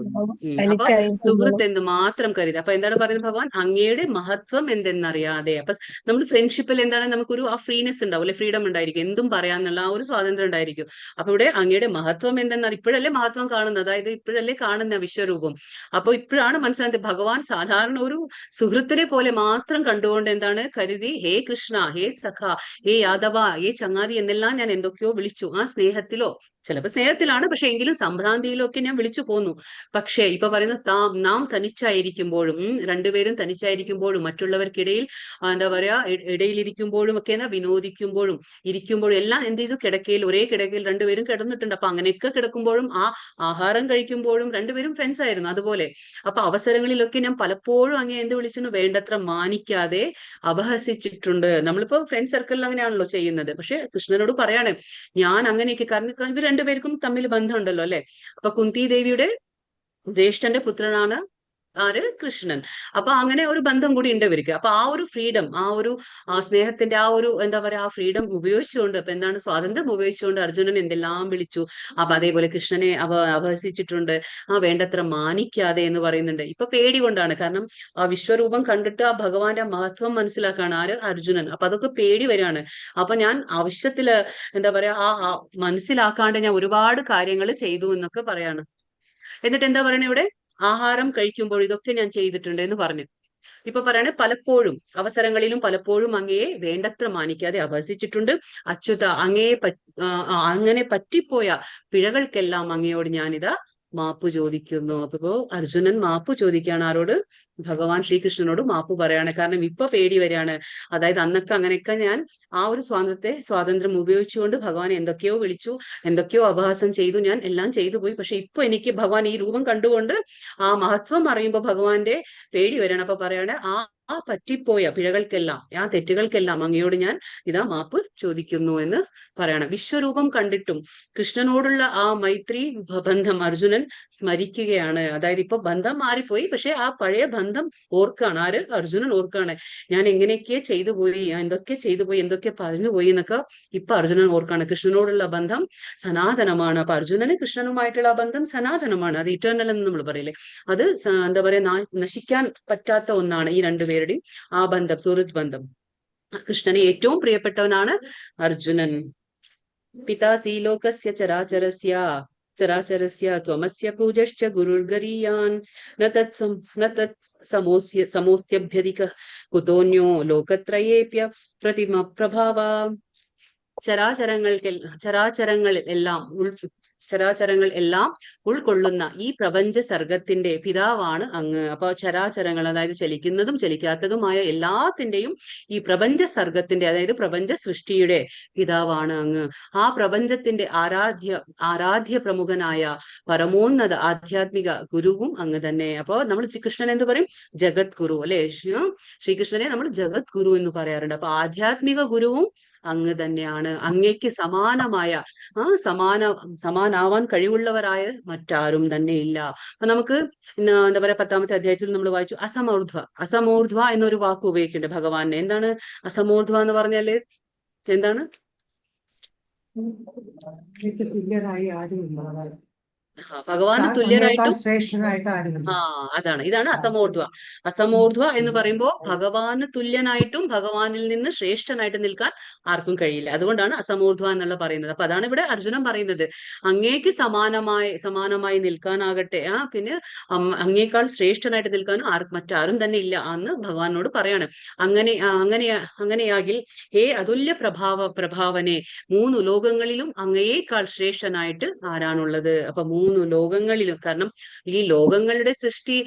അപ്പൊ സുഹൃത്ത് എന്ന് മാത്രം കരുതി. അപ്പൊ എന്താണ് പറയുന്നത് ഭഗവാൻ? അങ്ങയുടെ മഹത്വം എന്തെന്നറിയാതെ. അപ്പൊ നമ്മൾ ഫ്രണ്ട്ഷിപ്പിൽ എന്താണ്? നമുക്കൊരു ആ ഫ്രീനെസ് ഉണ്ടാവും അല്ലെ, ഫ്രീഡം ഉണ്ടായിരിക്കും, എന്തും പറയാന്നുള്ള ആ ഒരു സ്വാതന്ത്ര്യം ഉണ്ടായിരിക്കും. അപ്പൊ ഇവിടെ അങ്ങയുടെ മഹത്വം എന്തെന്നാൽ ഇപ്പോഴല്ലേ മഹത്വം കാണുന്നത്, അതായത് ഇപ്പോഴല്ലേ കാണുന്ന വിശ്വരൂപം. അപ്പൊ ഇപ്പോഴാണ് മനസ്സിലായത് ഭഗവാൻ സാധാരണ ഒരു സുഹൃത്തിനെ പോലെ മാത്രം കണ്ടുകൊണ്ട് എന്താണ് കരുതി, ഹേ കൃഷ്ണ, ഹേ സഖ, ഹേ യാദവ, ഹേ ചങ്ങാതി എന്നെല്ലാം ഞാൻ എന്തൊക്കെയോ വിളിച്ചു. ആ സ്നേഹത്തിലോ, ചിലപ്പോ സ്നേഹത്തിലാണ്, പക്ഷെ എങ്കിലും സംഭ്രാന്തിയിലൊക്കെ ഞാൻ വിളിച്ചു പോന്നു. പക്ഷേ ഇപ്പൊ പറയുന്നത് നാം തനിച്ചായിരിക്കുമ്പോഴും, രണ്ടുപേരും തനിച്ചായിരിക്കുമ്പോഴും, മറ്റുള്ളവർക്കിടയിൽ എന്താ പറയാ ഇടയിലിരിക്കുമ്പോഴും ഒക്കെ വിനോദിക്കുമ്പോഴും ഇരിക്കുമ്പോഴും എല്ലാം എന്ത് ചെയ്തു? കിടക്കയിൽ, ഒരേ കിടക്കയിൽ രണ്ടുപേരും കിടന്നിട്ടുണ്ട്. അപ്പൊ അങ്ങനെയൊക്കെ കിടക്കുമ്പോഴും ആ ആഹാരം കഴിക്കുമ്പോഴും രണ്ടുപേരും ഫ്രണ്ട്സ് ആയിരുന്നു. അതുപോലെ അപ്പൊ അവസരങ്ങളിലൊക്കെ ഞാൻ പലപ്പോഴും അങ്ങേ എന്ത് വിളിച്ചു? വേണ്ടത്ര മാനിക്കാതെ അപഹസിച്ചിട്ടുണ്ട്. നമ്മളിപ്പോ ഫ്രണ്ട് സർക്കിളിൽ അങ്ങനെയാണല്ലോ ചെയ്യുന്നത്. പക്ഷെ കൃഷ്ണനോട് പറയാണ് ഞാൻ അങ്ങനെയൊക്കെ. കാരണം ഇവർ രണ്ടുപേർക്കും തമ്മിൽ ബന്ധമുണ്ടല്ലോ അല്ലെ. അപ്പൊ കുന്തി ദേവിയുടെ ജ്യേഷ്ഠന്റെ പുത്രനാണ് ആര്? കൃഷ്ണൻ. അപ്പൊ അങ്ങനെ ഒരു ബന്ധം കൂടി ഉണ്ട് ഇവർക്ക്. അപ്പൊ ആ ഒരു ഫ്രീഡം, ആ ഒരു സ്നേഹത്തിന്റെ ആ ഒരു എന്താ പറയാ ആ ഫ്രീഡം ഉപയോഗിച്ചുകൊണ്ട്, അപ്പൊ എന്താണ് സ്വാതന്ത്ര്യം ഉപയോഗിച്ചുകൊണ്ട് അർജുനൻ എന്തെല്ലാം വിളിച്ചു. അപ്പൊ അതേപോലെ കൃഷ്ണനെ അപഹസിച്ചിട്ടുണ്ട്, വേണ്ടത്ര മാനിക്കാതെ എന്ന് പറയുന്നുണ്ട്. ഇപ്പൊ പേടി കൊണ്ടാണ്. കാരണം ആ വിശ്വരൂപം കണ്ടിട്ട് ആ ഭഗവാന്റെ മഹത്വം മനസ്സിലാക്കാണ് ആര്? അർജുനൻ. അപ്പൊ അതൊക്കെ പേടി വരാണ്. അപ്പൊ ഞാൻ ആവശ്യത്തില് എന്താ പറയാ ആ മനസ്സിലാക്കാണ്ട് ഞാൻ ഒരുപാട് കാര്യങ്ങൾ ചെയ്തു എന്നൊക്കെ പറയാണ്. എന്നിട്ട് എന്താ പറയണേ ഇവിടെ? ആഹാരം കഴിക്കുമ്പോൾ ഇതൊക്കെ ഞാൻ ചെയ്തിട്ടുണ്ട് എന്ന് പറഞ്ഞു. ഇപ്പൊ പറയണേ പലപ്പോഴും അവസരങ്ങളിലും പലപ്പോഴും അങ്ങയെ വേണ്ടത്ര മാനിക്കാതെ അപഹസിച്ചിട്ടുണ്ട്. അച്യുത, അങ്ങനെ പറ്റിപ്പോയ പിഴകൾക്കെല്ലാം അങ്ങയോട് ഞാനിതാ മാപ്പ് ചോദിക്കുന്നു. അപ്പൊ അർജുനൻ മാപ്പ് ചോദിക്കുകയാണ്. ആരോട്? ഭഗവാൻ ശ്രീകൃഷ്ണനോട് മാപ്പ് പറയാണ്. കാരണം ഇപ്പൊ പേടി വരികയാണ്. അതായത് അന്നൊക്കെ അങ്ങനെയൊക്കെ ഞാൻ ആ ഒരു സ്വാതന്ത്ര്യം ഉപയോഗിച്ചുകൊണ്ട് ഭഗവാൻ എന്തൊക്കെയോ വിളിച്ചു, എന്തൊക്കെയോ അപഹാസം ചെയ്തു, ഞാൻ എല്ലാം ചെയ്തു പോയി. പക്ഷെ ഇപ്പൊ എനിക്ക് ഭഗവാൻ ഈ രൂപം കണ്ടുകൊണ്ട് ആ മഹത്വം അറിയുമ്പോൾ ഭഗവാന്റെ പേടി വരികയാണ്. അപ്പൊ പറയാണ്, ആ പറ്റിപ്പോയ പിഴകൾക്കെല്ലാം, ആ തെറ്റുകൾക്കെല്ലാം അങ്ങയോട് ഞാൻ ഇതാ മാപ്പ് ചോദിക്കുന്നു എന്ന് പറയണം. വിശ്വരൂപം കണ്ടിട്ടും കൃഷ്ണനോടുള്ള ആ മൈത്രി ബന്ധം അർജുനൻ സ്മരിക്കുകയാണ്. അതായത് ഇപ്പൊ ബന്ധം മാറിപ്പോയി, പക്ഷെ ആ പഴയ ബന്ധം ഓർക്കാണ്. ആര്? അർജുനൻ ഓർക്കാണ്. ഞാൻ എങ്ങനെയൊക്കെ ചെയ്തു പോയി, എന്തൊക്കെ ചെയ്തു പോയി, എന്തൊക്കെ പറഞ്ഞു പോയി എന്നൊക്കെ ഇപ്പൊ അർജുനൻ ഓർക്കാണ്. കൃഷ്ണനോടുള്ള ബന്ധം സനാതനമാണ്. അപ്പൊ അർജുനന് കൃഷ്ണനുമായിട്ടുള്ള ആ ബന്ധം സനാതനമാണ്. അത് ഇറ്റേണൽ എന്ന് നമ്മൾ പറയില്ലേ, അത് എന്താ പറയാ, നശിക്കാൻ പറ്റാത്ത ഒന്നാണ് ഈ രണ്ടുപേരുടെയും ആ ബന്ധം, സുഹൃത്ത് ബന്ധം. കൃഷ്ണന് ഏറ്റവും പ്രിയപ്പെട്ടവനാണ് അർജുനൻ. പിതാസി ലോകസ്യ ചരാചരസ്യ ത്വമസ്യ പൂജശ്ച ഗുരുർഗരീയാൻ ന തത് സമോസ്ത്യഭ്യധിക കുതോന്യോ ലോകത്രയേപ്യ പ്രതിമ പ്രഭാവ. ചരാചരങ്ങൾ എല്ലാം ഉൾക്കൊള്ളുന്ന ഈ പ്രപഞ്ച സർഗത്തിന്റെ പിതാവാണ് അങ്ങ്. അപ്പൊ ചരാചരങ്ങൾ, അതായത് ചലിക്കുന്നതും ചലിക്കാത്തതുമായ എല്ലാത്തിന്റെയും ഈ പ്രപഞ്ച സർഗത്തിന്റെ, അതായത് പ്രപഞ്ച സൃഷ്ടിയുടെ പിതാവാണ് അങ്ങ്. ആ പ്രപഞ്ചത്തിന്റെ ആരാധ്യ പ്രമുഖനായ പരമോന്നത ആധ്യാത്മിക ഗുരുവും അങ്ങ് തന്നെ. അപ്പൊ നമ്മൾ കൃഷ്ണൻ എന്ത് പറയും? ജഗത് ഗുരു, അല്ലെ? ശ്രീകൃഷ്ണനെ നമ്മൾ ജഗത് ഗുരു എന്ന് പറയാറുണ്ട്. അപ്പൊ ആധ്യാത്മിക ഗുരുവും അങ്ങ് തന്നെയാണ്. അങ്ങേക്ക് സമാനാവാൻ കഴിവുള്ളവരായ മറ്റാരും തന്നെ ഇല്ല. അപ്പൊ നമുക്ക് എന്താ പറയാ, 10ാമത്തെ അധ്യായത്തിൽ നമ്മൾ വായിച്ചു അസമൂർധ്വ എന്നൊരു വാക്ക് ഉപയോഗിക്കുന്നുണ്ട് ഭഗവാനെ. എന്താണ് അസമൂർധ്വ എന്ന് പറഞ്ഞാല്? എന്താണ്? തുല്യനായി ആരുമില്ല, ഭഗവാന് തുല്യനായിട്ടും ശ്രേഷ്ഠനായിട്ട് ആരുമില്ല. അതാണ്, ഇതാണ് അസമൂർധ്വ എന്ന് പറയുമ്പോൾ ഭഗവാന് തുല്യനായിട്ടും ഭഗവാനിൽ നിന്ന് ശ്രേഷ്ഠനായിട്ട് നിൽക്കാൻ ആർക്കും കഴിയില്ല. അതുകൊണ്ടാണ് അസമൂർധ്വ എന്നുള്ള പറയുന്നത്. അപ്പൊ അതാണ് ഇവിടെ അർജുനൻ പറയുന്നത്. അങ്ങേക്ക് സമാനമായി നിൽക്കാനാകട്ടെ, പിന്നെ അങ്ങേക്കാൾ ശ്രേഷ്ഠനായിട്ട് നിൽക്കാനും മറ്റാരും തന്നെ ഇല്ല എന്ന് ഭഗവാനോട് പറയാണ്. അങ്ങനെയാകിൽ ഹേ അതുല്യ പ്രഭാവനെ, 3 ലോകങ്ങളിലും അങ്ങയേക്കാൾ ശ്രേഷ്ഠനായിട്ട് ആരാണുള്ളത്? അപ്പൊ 3 ലോകങ്ങളിലും, കാരണം ഈ ലോകങ്ങളുടെ സൃഷ്ടി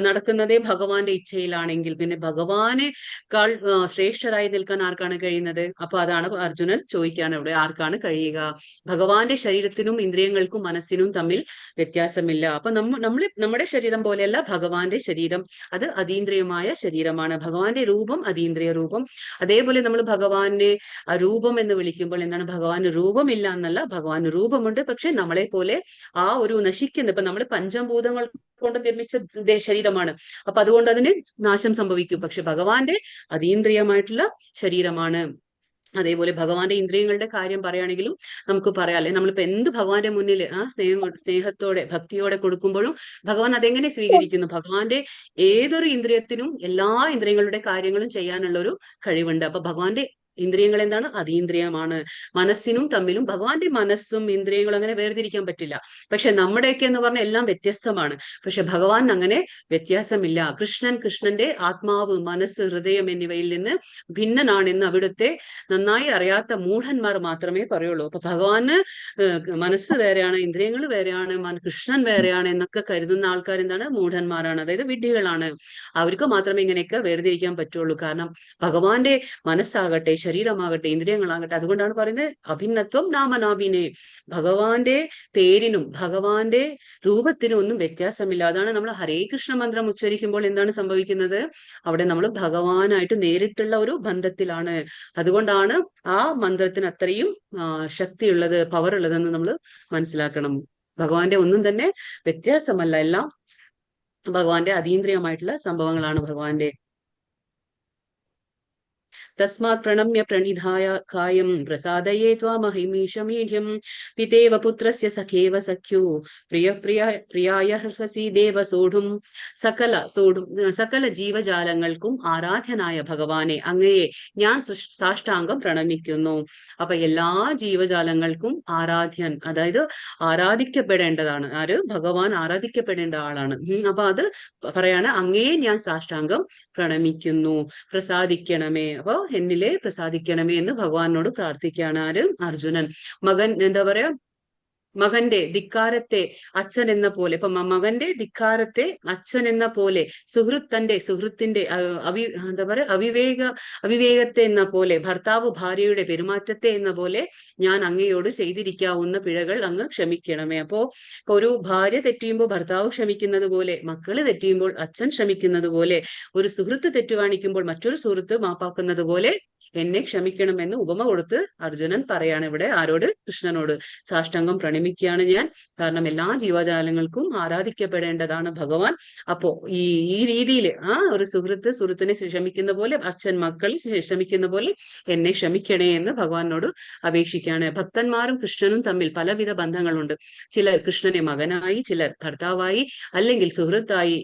നടക്കുന്നതേ ഭഗവാന്റെ ഇച്ഛയിലാണെങ്കിൽ പിന്നെ ഭഗവാനേക്കാൾ ശ്രേഷ്ഠരായി നിൽക്കാൻ ആർക്കാണ് കഴിയുന്നത്? അപ്പൊ അതാണ് അർജുനൻ ചോദിക്കുകയാണ് ഇവിടെ, ആർക്കാണ് കഴിയുക? ഭഗവാന്റെ ശരീരത്തിനും ഇന്ദ്രിയങ്ങൾക്കും മനസ്സിനും തമ്മിൽ വ്യത്യാസമില്ല. അപ്പൊ നമ്മുടെ ശരീരം പോലെയല്ല ഭഗവാന്റെ ശരീരം, അത് അതീന്ദ്രിയമായ ശരീരമാണ്. ഭഗവാന്റെ രൂപം അതീന്ദ്രിയ രൂപം. അതേപോലെ നമ്മൾ ഭഗവാനെ രൂപം എന്ന് വിളിക്കുമ്പോൾ എന്താണ്? ഭഗവാന് രൂപമില്ല എന്നല്ല, ഭഗവാന് രൂപമുണ്ട്. പക്ഷെ നമ്മളെ പോലെ ആ ഒരു നശിക്കുന്ന, ഇപ്പൊ നമ്മൾ പഞ്ചഭൂതങ്ങൾ കൊണ്ട് നിർമ്മിച്ച ശരീരമാണ്. അപ്പൊ അതുകൊണ്ട് അതിന് നാശം സംഭവിക്കും. പക്ഷെ ഭഗവാന്റെ അതീന്ദ്രിയമായിട്ടുള്ള ശരീരമാണ്. അതേപോലെ ഭഗവാന്റെ ഇന്ദ്രിയങ്ങളുടെ കാര്യം പറയുകയാണെങ്കിലും നമുക്ക് പറയാം, അല്ലെ, നമ്മളിപ്പോ എന്ത് ഭഗവാന്റെ മുന്നിൽ സ്നേഹത്തോടെ ഭക്തിയോടെ കൊടുക്കുമ്പോഴും ഭഗവാൻ അതെങ്ങനെ സ്വീകരിക്കുന്നു? ഭഗവാന്റെ ഏതൊരു ഇന്ദ്രിയത്തിനും എല്ലാ ഇന്ദ്രിയങ്ങളുടെ കാര്യങ്ങളും ചെയ്യാനുള്ള ഒരു കഴിവുണ്ട്. അപ്പൊ ഭഗവാന്റെ ഇന്ദ്രിയങ്ങൾ എന്താണ്? അതീന്ദ്രിയമാണ്. മനസ്സിനും തമ്മിലും ഭഗവാന്റെ മനസ്സും ഇന്ദ്രിയങ്ങളും അങ്ങനെ വേർതിരിക്കാൻ പറ്റില്ല. പക്ഷെ നമ്മുടെയൊക്കെ എന്ന് പറഞ്ഞാൽ എല്ലാം വ്യത്യസ്തമാണ്. പക്ഷെ ഭഗവാൻ അങ്ങനെ വ്യത്യാസമില്ല. കൃഷ്ണന്റെ ആത്മാവ്, മനസ്സ്, ഹൃദയം എന്നിവയിൽ നിന്ന് ഭിന്നനാണെന്ന് അവിടുത്തെ നന്നായി അറിയാത്ത മൂഢന്മാർ മാത്രമേ പറയുള്ളൂ. അപ്പൊ ഭഗവാന് മനസ്സ് വേറെയാണ്, ഇന്ദ്രിയങ്ങൾ വേറെയാണ്, കൃഷ്ണൻ വേറെയാണ് എന്നൊക്കെ കരുതുന്ന ആൾക്കാർ എന്താണ്? മൂഢന്മാരാണ്, അതായത് വിഡ്ഢികളാണ്. അവർക്ക് മാത്രമേ ഇങ്ങനെയൊക്കെ വേർതിരിക്കാൻ പറ്റുള്ളൂ. കാരണം ഭഗവാന്റെ മനസ്സാകട്ടെ, ശരീരമാകട്ടെ, ഇന്ദ്രിയങ്ങളാകട്ടെ, അതുകൊണ്ടാണ് പറയുന്നത് അഭിന്നത്വം നാമനാഭിനെ. ഭഗവാന്റെ പേരിനും ഭഗവാന്റെ രൂപത്തിനും ഒന്നും വ്യത്യാസമില്ല. അതാണ് നമ്മൾ ഹരേ കൃഷ്ണ മന്ത്രം ഉച്ചരിക്കുമ്പോൾ എന്താണ് സംഭവിക്കുന്നത്? അവിടെ നമ്മൾ ഭഗവാനായിട്ട് നേരിട്ടുള്ള ഒരു ബന്ധത്തിലാണ്. അതുകൊണ്ടാണ് ആ മന്ത്രത്തിന് അത്രയും ശക്തിയുള്ളത്, പവർ ഉള്ളതെന്ന് നമ്മൾ മനസ്സിലാക്കണം. ഭഗവാന്റെ ഒന്നും തന്നെ വ്യത്യാസമല്ല, എല്ലാം ഭഗവാന്റെ അതീന്ദ്രിയമായിട്ടുള്ള സംഭവങ്ങളാണ് ഭഗവാന്റെ. തസ്മാത് പ്രണമ്യ പ്രണിധായ കായം പ്രസാദയേ ത്വാമഹിമീശമീഢ്യം പിതേവ പുത്രസ്യ സഖേവ സഖ്യോ പ്രിയായർഹസി ദേവ സോഢും സകല ജീവജാലങ്ങൾക്കും ആരാധ്യനായ ഭഗവാനെ, അങ്ങയെ ഞാൻ സാഷ്ടാംഗം പ്രണമിക്കുന്നു. അപ്പൊ എല്ലാ ജീവജാലങ്ങൾക്കും ആരാധ്യൻ, അതായത് ആരാധിക്കപ്പെടേണ്ടതാണ്. ആര്? ഭഗവാൻ ആരാധിക്കപ്പെടേണ്ട ആളാണ്. അപ്പൊ അത് പറയാണ്, അങ്ങയെ ഞാൻ സാഷ്ടാംഗം പ്രണമിക്കുന്നു, പ്രസാദിക്കണമേ, അപ്പൊ എന്നിലെ പ്രസാദിക്കണമേ എന്ന് ഭഗവാനോട് പ്രാർത്ഥിക്കുകയാണ്. ആര്? അർജുനൻ. മകൻ എന്താ പറയാ, മകന്റെ ധിക്കാരത്തെ അച്ഛൻ എന്ന പോലെ, ഇപ്പൊ മകന്റെ ധിക്കാരത്തെ അച്ഛൻ എന്ന പോലെ, സുഹൃത്തിന്റെ എന്താ പറയാ അവിവേകത്തെ എന്ന പോലെ, ഭർത്താവ് ഭാര്യയുടെ പെരുമാറ്റത്തെ എന്ന പോലെ ഞാൻ അങ്ങയോട് ചെയ്തിരിക്കാവുന്ന പിഴകൾ അങ്ങ് ക്ഷമിക്കണമേ. അപ്പോ ഒരു ഭാര്യ തെറ്റിയുമ്പോൾ ഭർത്താവ് ക്ഷമിക്കുന്നത് പോലെ, മക്കള് തെറ്റിയുമ്പോൾ അച്ഛൻ ക്ഷമിക്കുന്നത് പോലെ, ഒരു സുഹൃത്ത് തെറ്റു കാണിക്കുമ്പോൾ മറ്റൊരു സുഹൃത്ത് മാപ്പാക്കുന്നത് പോലെ എന്നെ ക്ഷമിക്കണമെന്ന് ഉപമ കൊടുത്ത് അർജുനൻ പറയാണ് ഇവിടെ ആരോട്? കൃഷ്ണനോട്. സാഷ്ടാംഗം പ്രണമിക്കുകയാണ് ഞാൻ, കാരണം എല്ലാ ജീവജാലങ്ങൾക്കും ആരാധിക്കപ്പെടേണ്ടതാണ് ഭഗവാൻ. അപ്പോ ഈ രീതിയിൽ ഒരു സുഹൃത്തിനെ ക്ഷമിക്കുന്ന പോലെ, അച്ഛൻ മക്കളിൽ ക്ഷമിക്കുന്ന പോലെ എന്നെ ക്ഷമിക്കണേ എന്ന് ഭഗവാനോട് അപേക്ഷിക്കുകയാണ്. ഭക്തന്മാരും കൃഷ്ണനും തമ്മിൽ പലവിധ ബന്ധങ്ങളുണ്ട്. ചിലർ കൃഷ്ണനെ മകനായി, ചിലർ ഭർത്താവായി, അല്ലെങ്കിൽ സുഹൃത്തായി,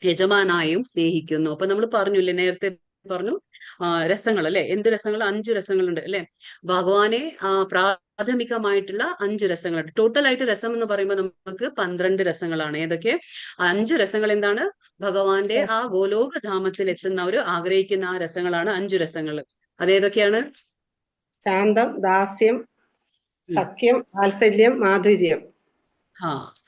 യജമാനായും സ്നേഹിക്കുന്നു. അപ്പൊ നമ്മൾ പറഞ്ഞില്ലേ, നേരത്തെ പറഞ്ഞു രസങ്ങൾ അല്ലെ, എന്ത് രസങ്ങൾ? 5 രസങ്ങളുണ്ട് അല്ലെ. ഭഗവാനെ പ്രാഥമികമായിട്ടുള്ള 5 രസങ്ങളുണ്ട്. ടോട്ടൽ ആയിട്ട് രസം എന്ന് പറയുമ്പോൾ നമുക്ക് 12 രസങ്ങളാണ്. ഏതൊക്കെ? 5 രസങ്ങൾ എന്താണ്? ഭഗവാന്റെ ആ ഗോലോകധാമത്തിൽ എത്തുന്നവര് ആഗ്രഹിക്കുന്ന ആ രസങ്ങളാണ് 5 രസങ്ങൾ. അതേതൊക്കെയാണ്? ശാന്തം, ദാസ്യം, സഖ്യം, വാത്സല്യം, മാധുര്യം.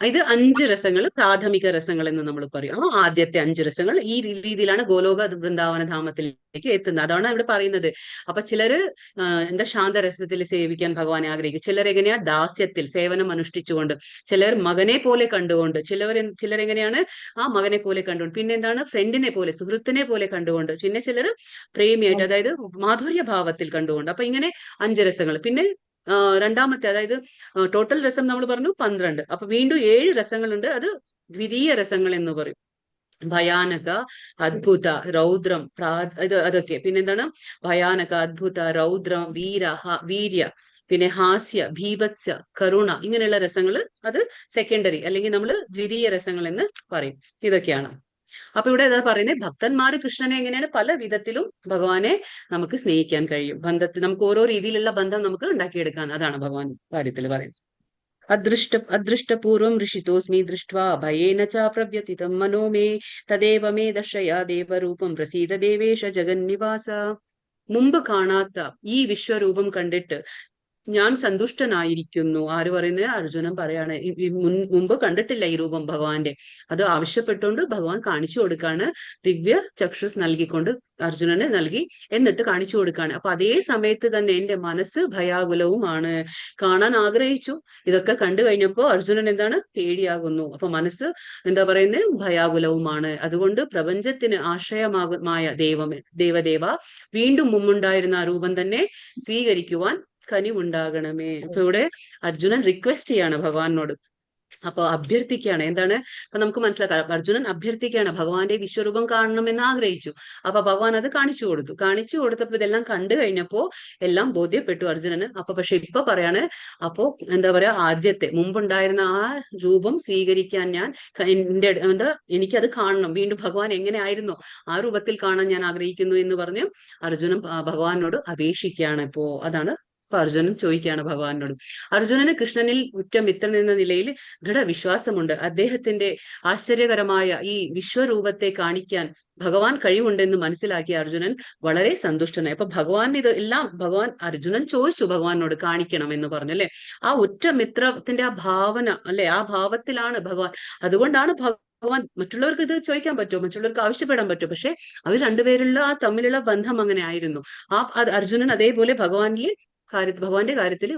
ഇത് 5 രസങ്ങൾ, പ്രാഥമിക രസങ്ങൾ എന്ന് നമ്മൾ പറയും. ആദ്യത്തെ 5 രസങ്ങൾ ഈ രീതിയിലാണ് ഗോലോക വൃന്ദാവന ധാമത്തിലേക്ക് എത്തുന്നത്. അതാണ് ഇവിടെ പറയുന്നത്. അപ്പൊ ചിലര് ശാന്തരസത്തിൽ സേവിക്കാൻ ഭഗവാനെ ആഗ്രഹിക്കും. ചിലർ എങ്ങനെയാ? ദാസ്യത്തിൽ സേവനം അനുഷ്ഠിച്ചുകൊണ്ട്, ചിലർ മകനെ പോലെ കണ്ടുകൊണ്ട്, ചിലരെങ്ങനെയാണ്? മകനെ പോലെ കണ്ടുകൊണ്ട്, പിന്നെ എന്താണ്? ഫ്രണ്ടിനെ പോലെ, സുഹൃത്തിനെ പോലെ കണ്ടുകൊണ്ട്, പിന്നെ ചിലർ പ്രേമിയായിട്ട്, അതായത് മാധുര്യ ഭാവത്തിൽ കണ്ടുകൊണ്ട്. അപ്പൊ ഇങ്ങനെ 5 രസങ്ങൾ. പിന്നെ രണ്ടാമത്തെ, അതായത് ടോട്ടൽ രസം നമ്മൾ പറഞ്ഞു 12. അപ്പൊ വീണ്ടും 7 രസങ്ങളുണ്ട്. അത് ദ്വിതീയ രസങ്ങൾ എന്ന് പറയും. ഭയാനക, അദ്ഭുത, രൗദ്രം, അതൊക്കെ. പിന്നെന്താണ്? ഭയാനക, അദ്ഭുത, രൗദ്രം, വീര്യ, പിന്നെ ഹാസ്യ, ഭീഭത്സ, കരുണ, ഇങ്ങനെയുള്ള രസങ്ങൾ അത് സെക്കൻഡറി, അല്ലെങ്കിൽ നമ്മൾ ദ്വിതീയ രസങ്ങൾ എന്ന് പറയും. ഇതൊക്കെയാണ്. അപ്പൊ ഇവിടെ എന്താ പറയുന്നത്? ഭക്തന്മാര് കൃഷ്ണനെ എങ്ങനെയാണ്? പല വിധത്തിലും ഭഗവാനെ നമുക്ക് സ്നേഹിക്കാൻ കഴിയും. ബന്ധത്തിൽ നമുക്ക് ഓരോ രീതിയിലുള്ള ബന്ധം നമുക്ക് ഉണ്ടാക്കിയെടുക്കാൻ. അതാണ് ഭഗവാൻ കാര്യത്തിൽ പറയുന്നത്. അദൃഷ്ടപൂർവം ഋഷിതോസ്മി ദൃഷ്ട്വാ ഭയേന ച പ്രവ്യതിതം മനോ മേ തദേവ മേ ദർശയ ദേവരൂപം പ്രസീദ ദേവേശ ജഗന്നിവാസ. മുമ്പ് കാണാത്ത ഈ വിശ്വരൂപം കണ്ടിട്ട് ഞാൻ സന്തുഷ്ടനായിരിക്കുന്നു. ആര് പറയുന്നത്? അർജുനൻ പറയാണ്. മുമ്പ് കണ്ടിട്ടില്ല ഈ രൂപം ഭഗവാന്റെ. അത് ആവശ്യപ്പെട്ടുകൊണ്ട് ഭഗവാൻ കാണിച്ചു കൊടുക്കാണ്. ദിവ്യ ചക്ഷുസ് നൽകിക്കൊണ്ട് അർജുനന് നൽകി, എന്നിട്ട് കാണിച്ചു കൊടുക്കാണ്. അപ്പൊ അതേ സമയത്ത് തന്നെ എന്റെ മനസ്സ് ഭയാകുലവുമാണ്. കാണാൻ ആഗ്രഹിച്ചു, ഇതൊക്കെ കണ്ടു കഴിഞ്ഞപ്പോ അർജുനൻ എന്താണ്? പേടിയാകുന്നു. അപ്പൊ മനസ്സ് എന്താ പറയുന്നത്? ഭയാകുലവുമാണ്. അതുകൊണ്ട് പ്രപഞ്ചത്തിന് ആശ്രയമായ ദേവദേവ, വീണ്ടും മുമ്പുണ്ടായിരുന്ന ആ രൂപം തന്നെ സ്വീകരിക്കുവാൻ കനിവുണ്ടാകണമേ. അപ്പൊ ഇവിടെ അർജുനൻ റിക്വസ്റ്റ് ചെയ്യാണ് ഭഗവാനോട്. അപ്പൊ അഭ്യർത്ഥിക്കുകയാണ്. എന്താണ്? അപ്പൊ നമുക്ക് മനസ്സിലാക്കാം, അർജുനൻ അഭ്യർത്ഥിക്കുകയാണ്. ഭഗവാന്റെ വിശ്വരൂപം കാണണമെന്ന് ആഗ്രഹിച്ചു. അപ്പൊ ഭഗവാൻ അത് കാണിച്ചു കൊടുത്തപ്പോ ഇതെല്ലാം കണ്ടു കഴിഞ്ഞപ്പോ എല്ലാം ബോധ്യപ്പെട്ടു അർജുനന്. അപ്പൊ പക്ഷെ ഇപ്പൊ പറയാണ്, അപ്പോ എന്താ പറയാ, ആദ്യത്തെ മുമ്പുണ്ടായിരുന്ന ആ രൂപം സ്വീകരിക്കാൻ ഞാൻ എനിക്കത് കാണണം. വീണ്ടും ഭഗവാൻ എങ്ങനെ ആയിരുന്നു ആ രൂപത്തിൽ കാണാൻ ഞാൻ ആഗ്രഹിക്കുന്നു എന്ന് പറഞ്ഞ് അർജുനൻ ഭഗവാനോട് അപേക്ഷിക്കുകയാണ്. ഇപ്പോ അതാണ് അർജുനൻ ചോദിക്കുകയാണ് ഭഗവാനോട്. അർജുനന് കൃഷ്ണനിൽ ഉറ്റ മിത്രൻ എന്ന നിലയിൽ ദൃഢവിശ്വാസമുണ്ട്. അദ്ദേഹത്തിന്റെ ആശ്ചര്യകരമായ ഈ വിശ്വരൂപത്തെ കാണിക്കാൻ ഭഗവാൻ കഴിവുണ്ടെന്ന് മനസ്സിലാക്കിയ അർജുനൻ വളരെ സന്തുഷ്ടനായി. അപ്പൊ അർജുനൻ ചോദിച്ചു ഭഗവാനോട് കാണിക്കണം എന്ന് പറഞ്ഞു അല്ലെ. ആ ഉറ്റ മിത്രത്തിന്റെ ആ ഭാവന അല്ലെ, ആ ഭാവത്തിലാണ് ഭഗവാൻ. അതുകൊണ്ടാണ് ഭഗവാൻ മറ്റുള്ളവർക്ക് ഇത് ചോദിക്കാൻ പറ്റുമോ, മറ്റുള്ളവർക്ക് ആവശ്യപ്പെടാൻ പറ്റുമോ? പക്ഷെ അവർ രണ്ടുപേരുള്ള ആ തമ്മിലുള്ള ബന്ധം അങ്ങനെ ആയിരുന്നു. അർജുനൻ അതേപോലെ ഭഗവാന്റെ കാര്യത്തിൽ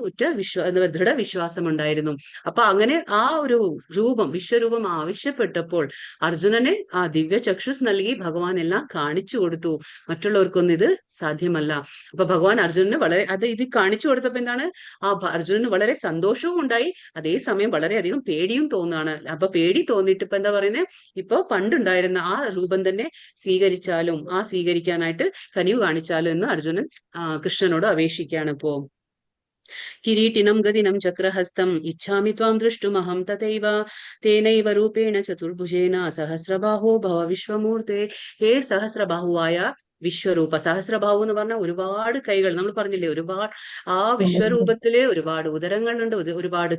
ദൃഢവിശ്വാസം ഉണ്ടായിരുന്നു. അപ്പൊ അങ്ങനെ ആ ഒരു വിശ്വരൂപം ആവശ്യപ്പെട്ടപ്പോൾ അർജുനനെ ആ ദിവ്യ ചക്ഷുസ് നൽകി ഭഗവാൻ എല്ലാം കാണിച്ചു കൊടുത്തു. മറ്റുള്ളവർക്കൊന്നും ഇത് സാധ്യമല്ല. അപ്പൊ ഭഗവാൻ അർജുനന് ഇത് കാണിച്ചു കൊടുത്തപ്പോ എന്താണ്? അർജുനന് വളരെ സന്തോഷവും ഉണ്ടായി, അതേസമയം വളരെയധികം പേടിയും തോന്നുകയാണ്. അപ്പൊ പേടി തോന്നിയിട്ട് ഇപ്പൊ എന്താ പറയുന്നത്? ഇപ്പൊ പണ്ടുണ്ടായിരുന്ന ആ രൂപം തന്നെ സ്വീകരിക്കാനായിട്ട് കനിവ് കാണിച്ചാലും എന്ന് അർജുനൻ കൃഷ്ണനോട് അപേക്ഷിക്കുകയാണ്. ഇപ്പോ കിരീട്ടിനം ഗതിനം ചക്രഹസ്തം ഇച്ഛാമി ത്വാം ദൃഷ്ടുമഹം തഥൈവ തേനൈവ രൂപേണ ചതുർഭുജേന സഹസ്രബാഹോ ഭവ വിശ്വമൂർത്തെ. ഹേ സഹസ്രബാഹുവായ വിശ്വരൂപ. സഹസ്രബാഹു എന്ന് പറഞ്ഞാൽ ഒരുപാട് കൈകൾ, നമ്മൾ പറഞ്ഞില്ലേ, ഒരുപാട് ആ വിശ്വരൂപത്തില് ഒരുപാട് ഉദരങ്ങളുണ്ട്, ഒരുപാട്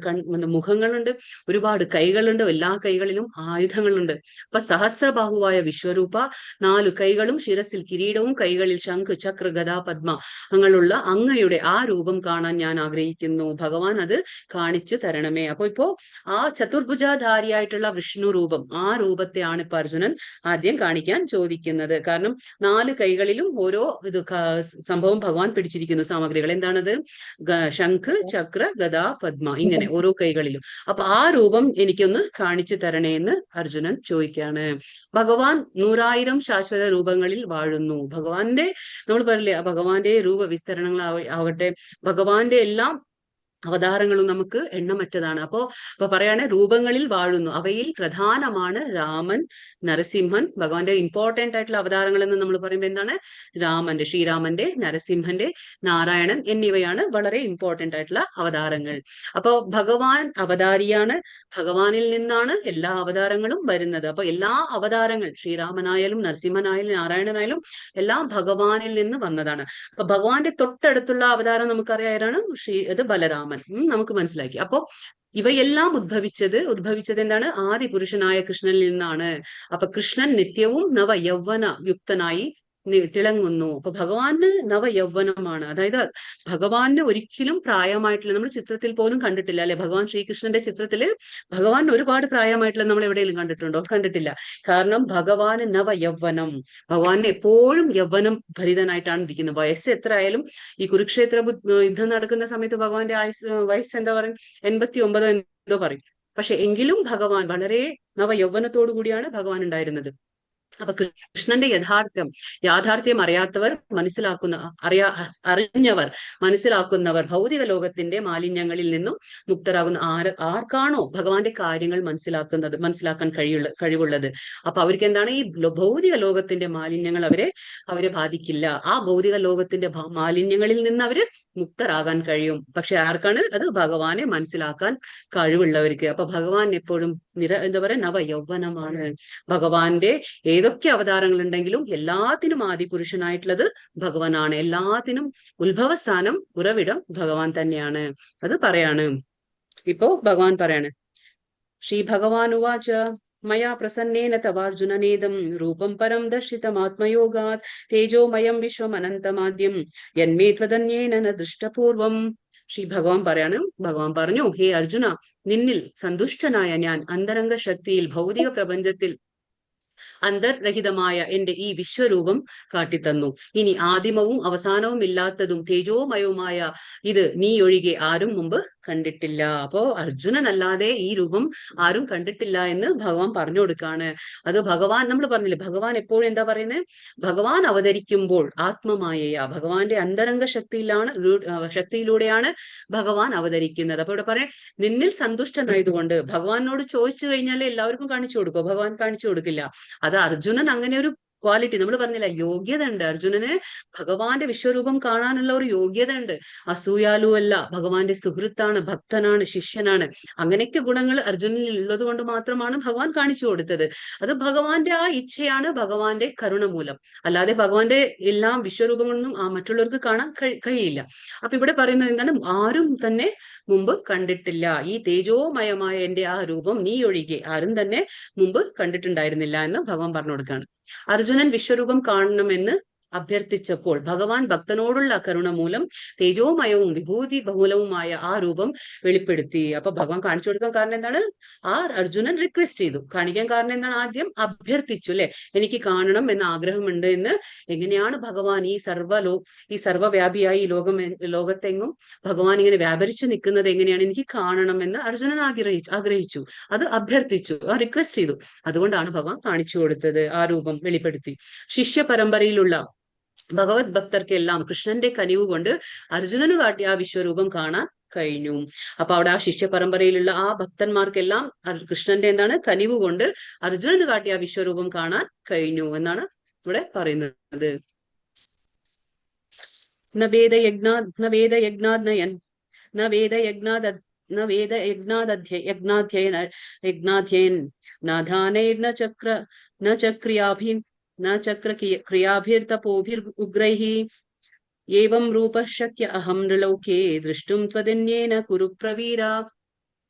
മുഖങ്ങളുണ്ട്, ഒരുപാട് കൈകളുണ്ട്, എല്ലാ കൈകളിലും ആയുധങ്ങളുണ്ട്. അപ്പൊ സഹസ്രബാഹുവായ വിശ്വരൂപ, 4 കൈകളും ശിരസിൽ കിരീടവും കൈകളിൽ ശംഖ് ചക്ര ഗദാ പദ്മ അങ്ങനെയുള്ള അങ്ങയുടെ ആ രൂപം കാണാൻ ഞാൻ ആഗ്രഹിക്കുന്നു, ഭഗവാൻ അത് കാണിച്ചു തരണമേ. അപ്പൊ ഇപ്പോ ആ ചതുർഭുജാധാരിയായിട്ടുള്ള വിഷ്ണു രൂപം, ആ രൂപത്തെയാണ് ഇപ്പൊ അർജുനൻ ആദ്യം കാണിക്കാൻ ചോദിക്കുന്നത്. കാരണം 4 കൈകളിലും ഓരോ സംഭവം ഭഗവാൻ പിടിച്ചിരിക്കുന്നു, സാമഗ്രികൾ. എന്താണത്? ശംഖ് ചക്ര ഗദാ പദ്മ, ഇങ്ങനെ ഓരോ കൈകളിലും. അപ്പൊ ആ രൂപം എനിക്കൊന്ന് കാണിച്ചു തരണേ എന്ന് അർജുനൻ ചോദിക്കാണ്. ഭഗവാൻ 100,000 ശാശ്വത രൂപങ്ങളിൽ വാഴുന്നു. ഭഗവാന്റെ, നമ്മൾ പറയില്ലേ, ഭഗവാന്റെ രൂപ വിസ്തരണങ്ങൾ ആവട്ടെ, ഭഗവാന്റെ എല്ലാം അവതാരങ്ങളും നമുക്ക് എണ്ണമറ്റതാണ്. അപ്പൊ പറയാണ് രൂപങ്ങളിൽ വാഴുന്നു. അവയിൽ പ്രധാനമാണ് രാമൻ, നരസിംഹൻ. ഭഗവാന്റെ ഇമ്പോർട്ടന്റ് ആയിട്ടുള്ള അവതാരങ്ങൾ എന്ന് നമ്മൾ പറയുമ്പോൾ എന്താണ്? രാമന്റെ, ശ്രീരാമന്റെ, നരസിംഹന്റെ, നാരായണൻ എന്നിവയാണ് വളരെ ഇമ്പോർട്ടന്റ് ആയിട്ടുള്ള അവതാരങ്ങൾ. അപ്പൊ ഭഗവാൻ അവതാരിയാണ്, ഭഗവാനിൽ നിന്നാണ് എല്ലാ അവതാരങ്ങളും വരുന്നത്. അപ്പൊ എല്ലാ അവതാരങ്ങൾ, ശ്രീരാമനായാലും നരസിംഹനായാലും നാരായണനായാലും എല്ലാം ഭഗവാനിൽ നിന്ന് വന്നതാണ്. അപ്പൊ ഭഗവാന്റെ തൊട്ടടുത്തുള്ള അവതാരം നമുക്കറിയാനാണ് അത് ബലരാമൻ. നമുക്ക് മനസ്സിലാക്കി. അപ്പൊ ഇവയെല്ലാം ഉദ്ഭവിച്ചത് എന്താണ്? ആദി പുരുഷനായ കൃഷ്ണനിൽ നിന്നാണ്. അപ്പൊ കൃഷ്ണൻ നിത്യവും നവ യൗവന യുക്തനായി തിളങ്ങുന്നു. അപ്പൊ ഭഗവാന് നവ യൗവനമാണ്. അതായത് ഭഗവാന് ഒരിക്കലും പ്രായമായിട്ടില്ല. നമ്മൾ ചിത്രത്തിൽ പോലും കണ്ടിട്ടില്ല അല്ലെ? ഭഗവാൻ ശ്രീകൃഷ്ണന്റെ ചിത്രത്തില് ഭഗവാൻ ഒരുപാട് പ്രായമായിട്ടുള്ള നമ്മൾ എവിടെയെങ്കിലും കണ്ടിട്ടുണ്ടോ? കണ്ടിട്ടില്ല. കാരണം ഭഗവാന് നവ യൗവനം, ഭഗവാന് എപ്പോഴും യൗവനം ഭരിതനായിട്ടാണ് ഇരിക്കുന്നത്. വയസ്സ് എത്ര ആയാലും, ഈ കുരുക്ഷേത്ര യുദ്ധം നടക്കുന്ന സമയത്ത് ഭഗവാന്റെ വയസ്സ് എന്താ പറയും? 89 എന്തോ പറയും. പക്ഷെ എങ്കിലും ഭഗവാൻ വളരെ നവ യൗവനത്തോടു കൂടിയാണ് ഭഗവാൻ ഉണ്ടായിരുന്നത്. അപ്പൊ കൃഷ്ണന്റെ യാഥാർത്ഥ്യം അറിയാത്തവർ, അറിഞ്ഞവർ, മനസ്സിലാക്കുന്നവർ ഭൗതിക ലോകത്തിന്റെ മാലിന്യങ്ങളിൽ നിന്നും മുക്തരാകുന്ന ആർക്കാണോ ഭഗവാന്റെ കാര്യങ്ങൾ മനസ്സിലാക്കാൻ കഴിവുള്ളത്, അപ്പൊ അവർക്ക് എന്താണ്? ഈ ഭൗതിക ലോകത്തിന്റെ മാലിന്യങ്ങൾ അവരെ ബാധിക്കില്ല. ആ ഭൗതിക ലോകത്തിന്റെ മാലിന്യങ്ങളിൽ നിന്ന് അവര് മുക്തരാകാൻ കഴിയും. പക്ഷെ ആർക്കാണ്? അത് ഭഗവാനെ മനസ്സിലാക്കാൻ കഴിവുള്ളവർക്ക്. അപ്പൊ ഭഗവാൻ എപ്പോഴും എന്താ പറയാ, നവ യൗവനമാണ്. ഭഗവാന്റെ ഏതൊക്കെ അവതാരങ്ങൾ ഉണ്ടെങ്കിലും എല്ലാത്തിനും ആദിപുരുഷനായിട്ടുള്ളത് ഭഗവാനാണ്. എല്ലാത്തിനും ഉത്ഭവസ്ഥാനം, ഉറവിടം ഭഗവാൻ തന്നെയാണ്. അത് പറയാണ്. ഇപ്പോ ഭഗവാൻ പറയാണ്, ശ്രീ ഭഗവാൻ ഉവാച മയാ പ്രസന്നേന തവാർജുനനേദം രൂപം പരം ദർശിതമാത്മയോഗാത് തേജോമയം വിശ്വമനന്തമാദ്യം യന്മേ ത്വദന്യേന ന ദൃഷ്ടപൂർവം. ശ്രീ ഭഗവാൻ പറയാണ്, ഭഗവാൻ പറഞ്ഞു, ഹേ അർജുന, നിന്നിൽ സന്തുഷ്ടനായ ഞാൻ അന്തരംഗ ശക്തിയിൽ ഭൗതിക പ്രപഞ്ചത്തിൽ അന്തർരഹിതമായ എന്റെ ഈ വിശ്വരൂപം കാട്ടിത്തന്നു. ഇനി ആദിമവും അവസാനവും ഇല്ലാത്തതും തേജോമയവുമായ ഇത് നീ ഒഴികെ ആരും മുമ്പ് കണ്ടിട്ടില്ല. അപ്പോ അർജുനനല്ലാതെ ഈ രൂപം ആരും കണ്ടിട്ടില്ല എന്ന് ഭഗവാൻ പറഞ്ഞു കൊടുക്കാണ്. അത് ഭഗവാൻ, നമ്മൾ പറഞ്ഞില്ലേ, ഭഗവാൻ എപ്പോഴും എന്താ പറയുന്നത്? ഭഗവാൻ അവതരിക്കുമ്പോൾ ആത്മമായയാ, ഭഗവാന്റെ അന്തരംഗ ശക്തിയിലൂടെയാണ് ഭഗവാൻ അവതരിക്കുന്നത്. അപ്പൊ ഇവിടെ പറയാം, നിന്നിൽ സന്തുഷ്ടനായതുകൊണ്ട്. ഭഗവാനോട് ചോദിച്ചു കഴിഞ്ഞാൽ എല്ലാവർക്കും കാണിച്ചു കൊടുക്കും, ഭഗവാൻ കാണിച്ചു കൊടുക്കില്ല. അത് അർജുനൻ അങ്ങനെ ഒരു ക്വാളിറ്റി, നമ്മൾ പറഞ്ഞില്ല, യോഗ്യത ഉണ്ട് അർജുനന്. ഭഗവാന്റെ വിശ്വരൂപം കാണാനുള്ള ഒരു യോഗ്യത ഉണ്ട്. അസൂയാലുവല്ല, ഭഗവാന്റെ സുഹൃത്താണ്, ഭക്തനാണ്, ശിഷ്യനാണ്. അങ്ങനെയൊക്കെ ഗുണങ്ങൾ അർജുനനിൽ ഉള്ളത് കൊണ്ട് മാത്രമാണ് ഭഗവാൻ കാണിച്ചു കൊടുത്തത്. അത് ഭഗവാന്റെ ആ ഇച്ഛയാണ്, ഭഗവാന്റെ കരുണ മൂലം. അല്ലാതെ ഭഗവാന്റെ എല്ലാ വിശ്വരൂപങ്ങളൊന്നും മറ്റുള്ളവർക്ക് കാണാൻ കഴിയില്ല. അപ്പൊ ഇവിടെ പറയുന്നത് എന്താണ്? ആരും തന്നെ മുമ്പ് കണ്ടിട്ടില്ല. ഈ തേജോമയമായ എന്റെ ആ രൂപം നീ ഒഴികെ ആരും തന്നെ മുമ്പ് കണ്ടിട്ടുണ്ടായിരുന്നില്ല എന്ന് ഭഗവാൻ പറഞ്ഞു കൊടുക്കുകയാണ്. അർജുനൻ വിശ്വരൂപം കാണണമെന്ന് അഭ്യർത്ഥിച്ചപ്പോൾ ഭഗവാൻ ഭക്തനോടുള്ള കരുണ മൂലം തേജോമയവും വിഭൂതി ബഹുലവുമായ ആ രൂപം വെളിപ്പെടുത്തി. അപ്പൊ ഭഗവാൻ കാണിച്ചു കൊടുക്കാൻ കാരണം എന്താണ്? ആ അർജുനൻ റിക്വസ്റ്റ് ചെയ്തു. കാണിക്കാൻ കാരണം എന്താണ്? ആദ്യം അഭ്യർത്ഥിച്ചു അല്ലെ, എനിക്ക് കാണണം എന്ന ആഗ്രഹമുണ്ട് എന്ന്. എങ്ങനെയാണ് ഭഗവാൻ ഈ സർവ്വവ്യാപിയായി ലോകത്തെങ്ങും ഭഗവാൻ ഇങ്ങനെ വ്യാപരിച്ചു നിൽക്കുന്നത് എങ്ങനെയാണ്? എനിക്ക് കാണണം എന്ന് അർജുനൻ ആഗ്രഹിച്ചു, അത് അഭ്യർത്ഥിച്ചു, ആ റിക്വസ്റ്റ് ചെയ്തു. അതുകൊണ്ടാണ് ഭഗവാൻ കാണിച്ചു കൊടുത്തത്, ആ രൂപം വെളിപ്പെടുത്തി. ശിഷ്യ പരമ്പരയിലുള്ള ഭഗവത് ഭക്തർക്കെല്ലാം കൃഷ്ണന്റെ കനിവ് കൊണ്ട് അർജുനന് കാട്ടിയ ആ വിശ്വരൂപം കാണാൻ കഴിഞ്ഞു. അപ്പൊ അവിടെ ആ ശിഷ്യ പരമ്പരയിലുള്ള ആ ഭക്തന്മാർക്കെല്ലാം കൃഷ്ണന്റെ എന്താണ്? കനിവ് കൊണ്ട് അർജുനന് കാട്ടിയ ആ വിശ്വരൂപം കാണാൻ കഴിഞ്ഞു എന്നാണ് ഇവിടെ പറയുന്നത്. ചക്രിയാഭിൻ ന ചക്ര ക്രിയാഭിർതപോഭിർ ഉഗ്രൈഹി ഏവം രൂപഃ ശക്യ അഹം നൃലോകേ ദൃഷ്ടും ത്വദന്യേന കുരു പ്രവീര.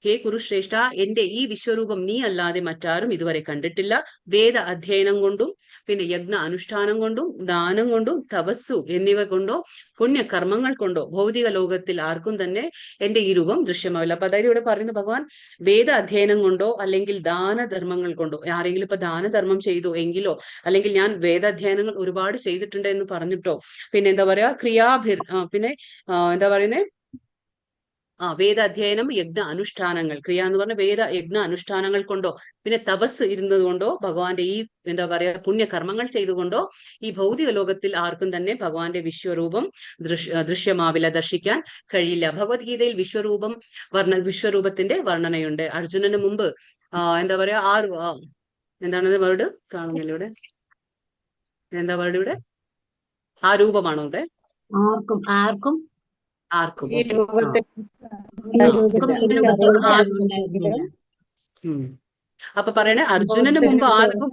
ഹേ കുരുശ്രേഷ്ഠ, എന്റെ ഈ വിശ്വരൂപം നീ അല്ലാതെ മറ്റാരും ഇതുവരെ കണ്ടിട്ടില്ല. വേദ അധ്യയനം കൊണ്ടും പിന്നെ യജ്ഞ അനുഷ്ഠാനം കൊണ്ടും ദാനം കൊണ്ടും തപസ്സു എന്നിവ കൊണ്ടോ പുണ്യകർമ്മങ്ങൾ കൊണ്ടോ ഭൗതിക ലോകത്തിൽ ആർക്കും തന്നെ എന്റെ ഈ രൂപം ദൃശ്യമാവില്ല. അപ്പൊ അതായത് ഇവിടെ പറയുന്ന ഭഗവാൻ വേദ അധ്യയനം കൊണ്ടോ അല്ലെങ്കിൽ ദാനധർമ്മങ്ങൾ കൊണ്ടോ, ആരെങ്കിലും ഇപ്പൊ ദാനധർമ്മം ചെയ്തു എങ്കിലോ, അല്ലെങ്കിൽ ഞാൻ വേദാധ്യയനങ്ങൾ ഒരുപാട് ചെയ്തിട്ടുണ്ട് എന്ന് പറഞ്ഞിട്ടോ, പിന്നെ എന്താ പറയാ പിന്നെ എന്താ പറയുന്നത്, വേദാധ്യയനം യജ്ഞ അനുഷ്ഠാനങ്ങൾ, ക്രിയ എന്ന് പറഞ്ഞ വേദ യജ്ഞ അനുഷ്ഠാനങ്ങൾ കൊണ്ടോ പിന്നെ തപസ് ഇരുന്നത് കൊണ്ടോ ഭഗവാന്റെ ഈ എന്താ പറയാ പുണ്യകർമ്മങ്ങൾ ചെയ്തുകൊണ്ടോ ഈ ഭൗതിക ലോകത്തിൽ ആർക്കും തന്നെ ഭഗവാന്റെ വിശ്വരൂപം ദൃശ്യമാവില്ല, ദർശിക്കാൻ കഴിയില്ല. ഭഗവത്ഗീതയിൽ വിശ്വരൂപത്തിന്റെ വർണ്ണനയുണ്ട്. അർജുനന് മുമ്പ് എന്താ പറയാ എന്താണ് വേർഡ് കാണുന്നില്ല ഇവിടെ, എന്താ വേർഡ് ഇവിടെ, ആ രൂപമാണോ ഇവിടെ, ആർക്കും ഈ രൂപത്തെ അപ്പൊ പറയണേ അർജുനന് മുമ്പ് ആർക്കും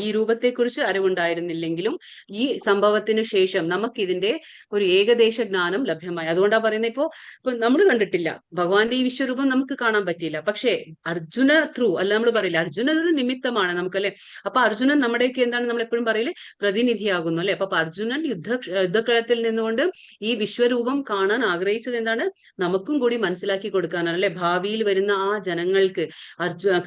ഈ രൂപത്തെക്കുറിച്ച് അറിവുണ്ടായിരുന്നില്ലെങ്കിലും ഈ സംഭവത്തിന് ശേഷം നമുക്ക് ഇതിന്റെ ഒരു ഏകദേശ ജ്ഞാനം ലഭ്യമായി. അതുകൊണ്ടാ പറയുന്നത് ഇപ്പൊ നമ്മൾ കണ്ടിട്ടില്ല, ഭഗവാന്റെ ഈ വിശ്വരൂപം നമുക്ക് കാണാൻ പറ്റിയില്ല. പക്ഷേ അർജുന അല്ല നമ്മൾ പറയില്ല, അർജുനൻ ഒരു നിമിത്തമാണ് നമുക്കല്ലേ. അപ്പൊ അർജുനൻ നമ്മുടെയൊക്കെ എന്താണ് നമ്മൾ എപ്പോഴും പറയില്ലേ, പ്രതിനിധിയാകുന്നു അല്ലെ. അപ്പൊ അർജുനൻ യുദ്ധക്കളത്തിൽ നിന്നുകൊണ്ട് ഈ വിശ്വരൂപം കാണാൻ ആഗ്രഹിച്ചത് എന്താണ്, നമുക്കും കൂടി മനസ്സിലാക്കി കൊടുക്കാനാണ് അല്ലെ. ഭാവിയിൽ വരുന്ന ആ ജനങ്ങൾക്ക്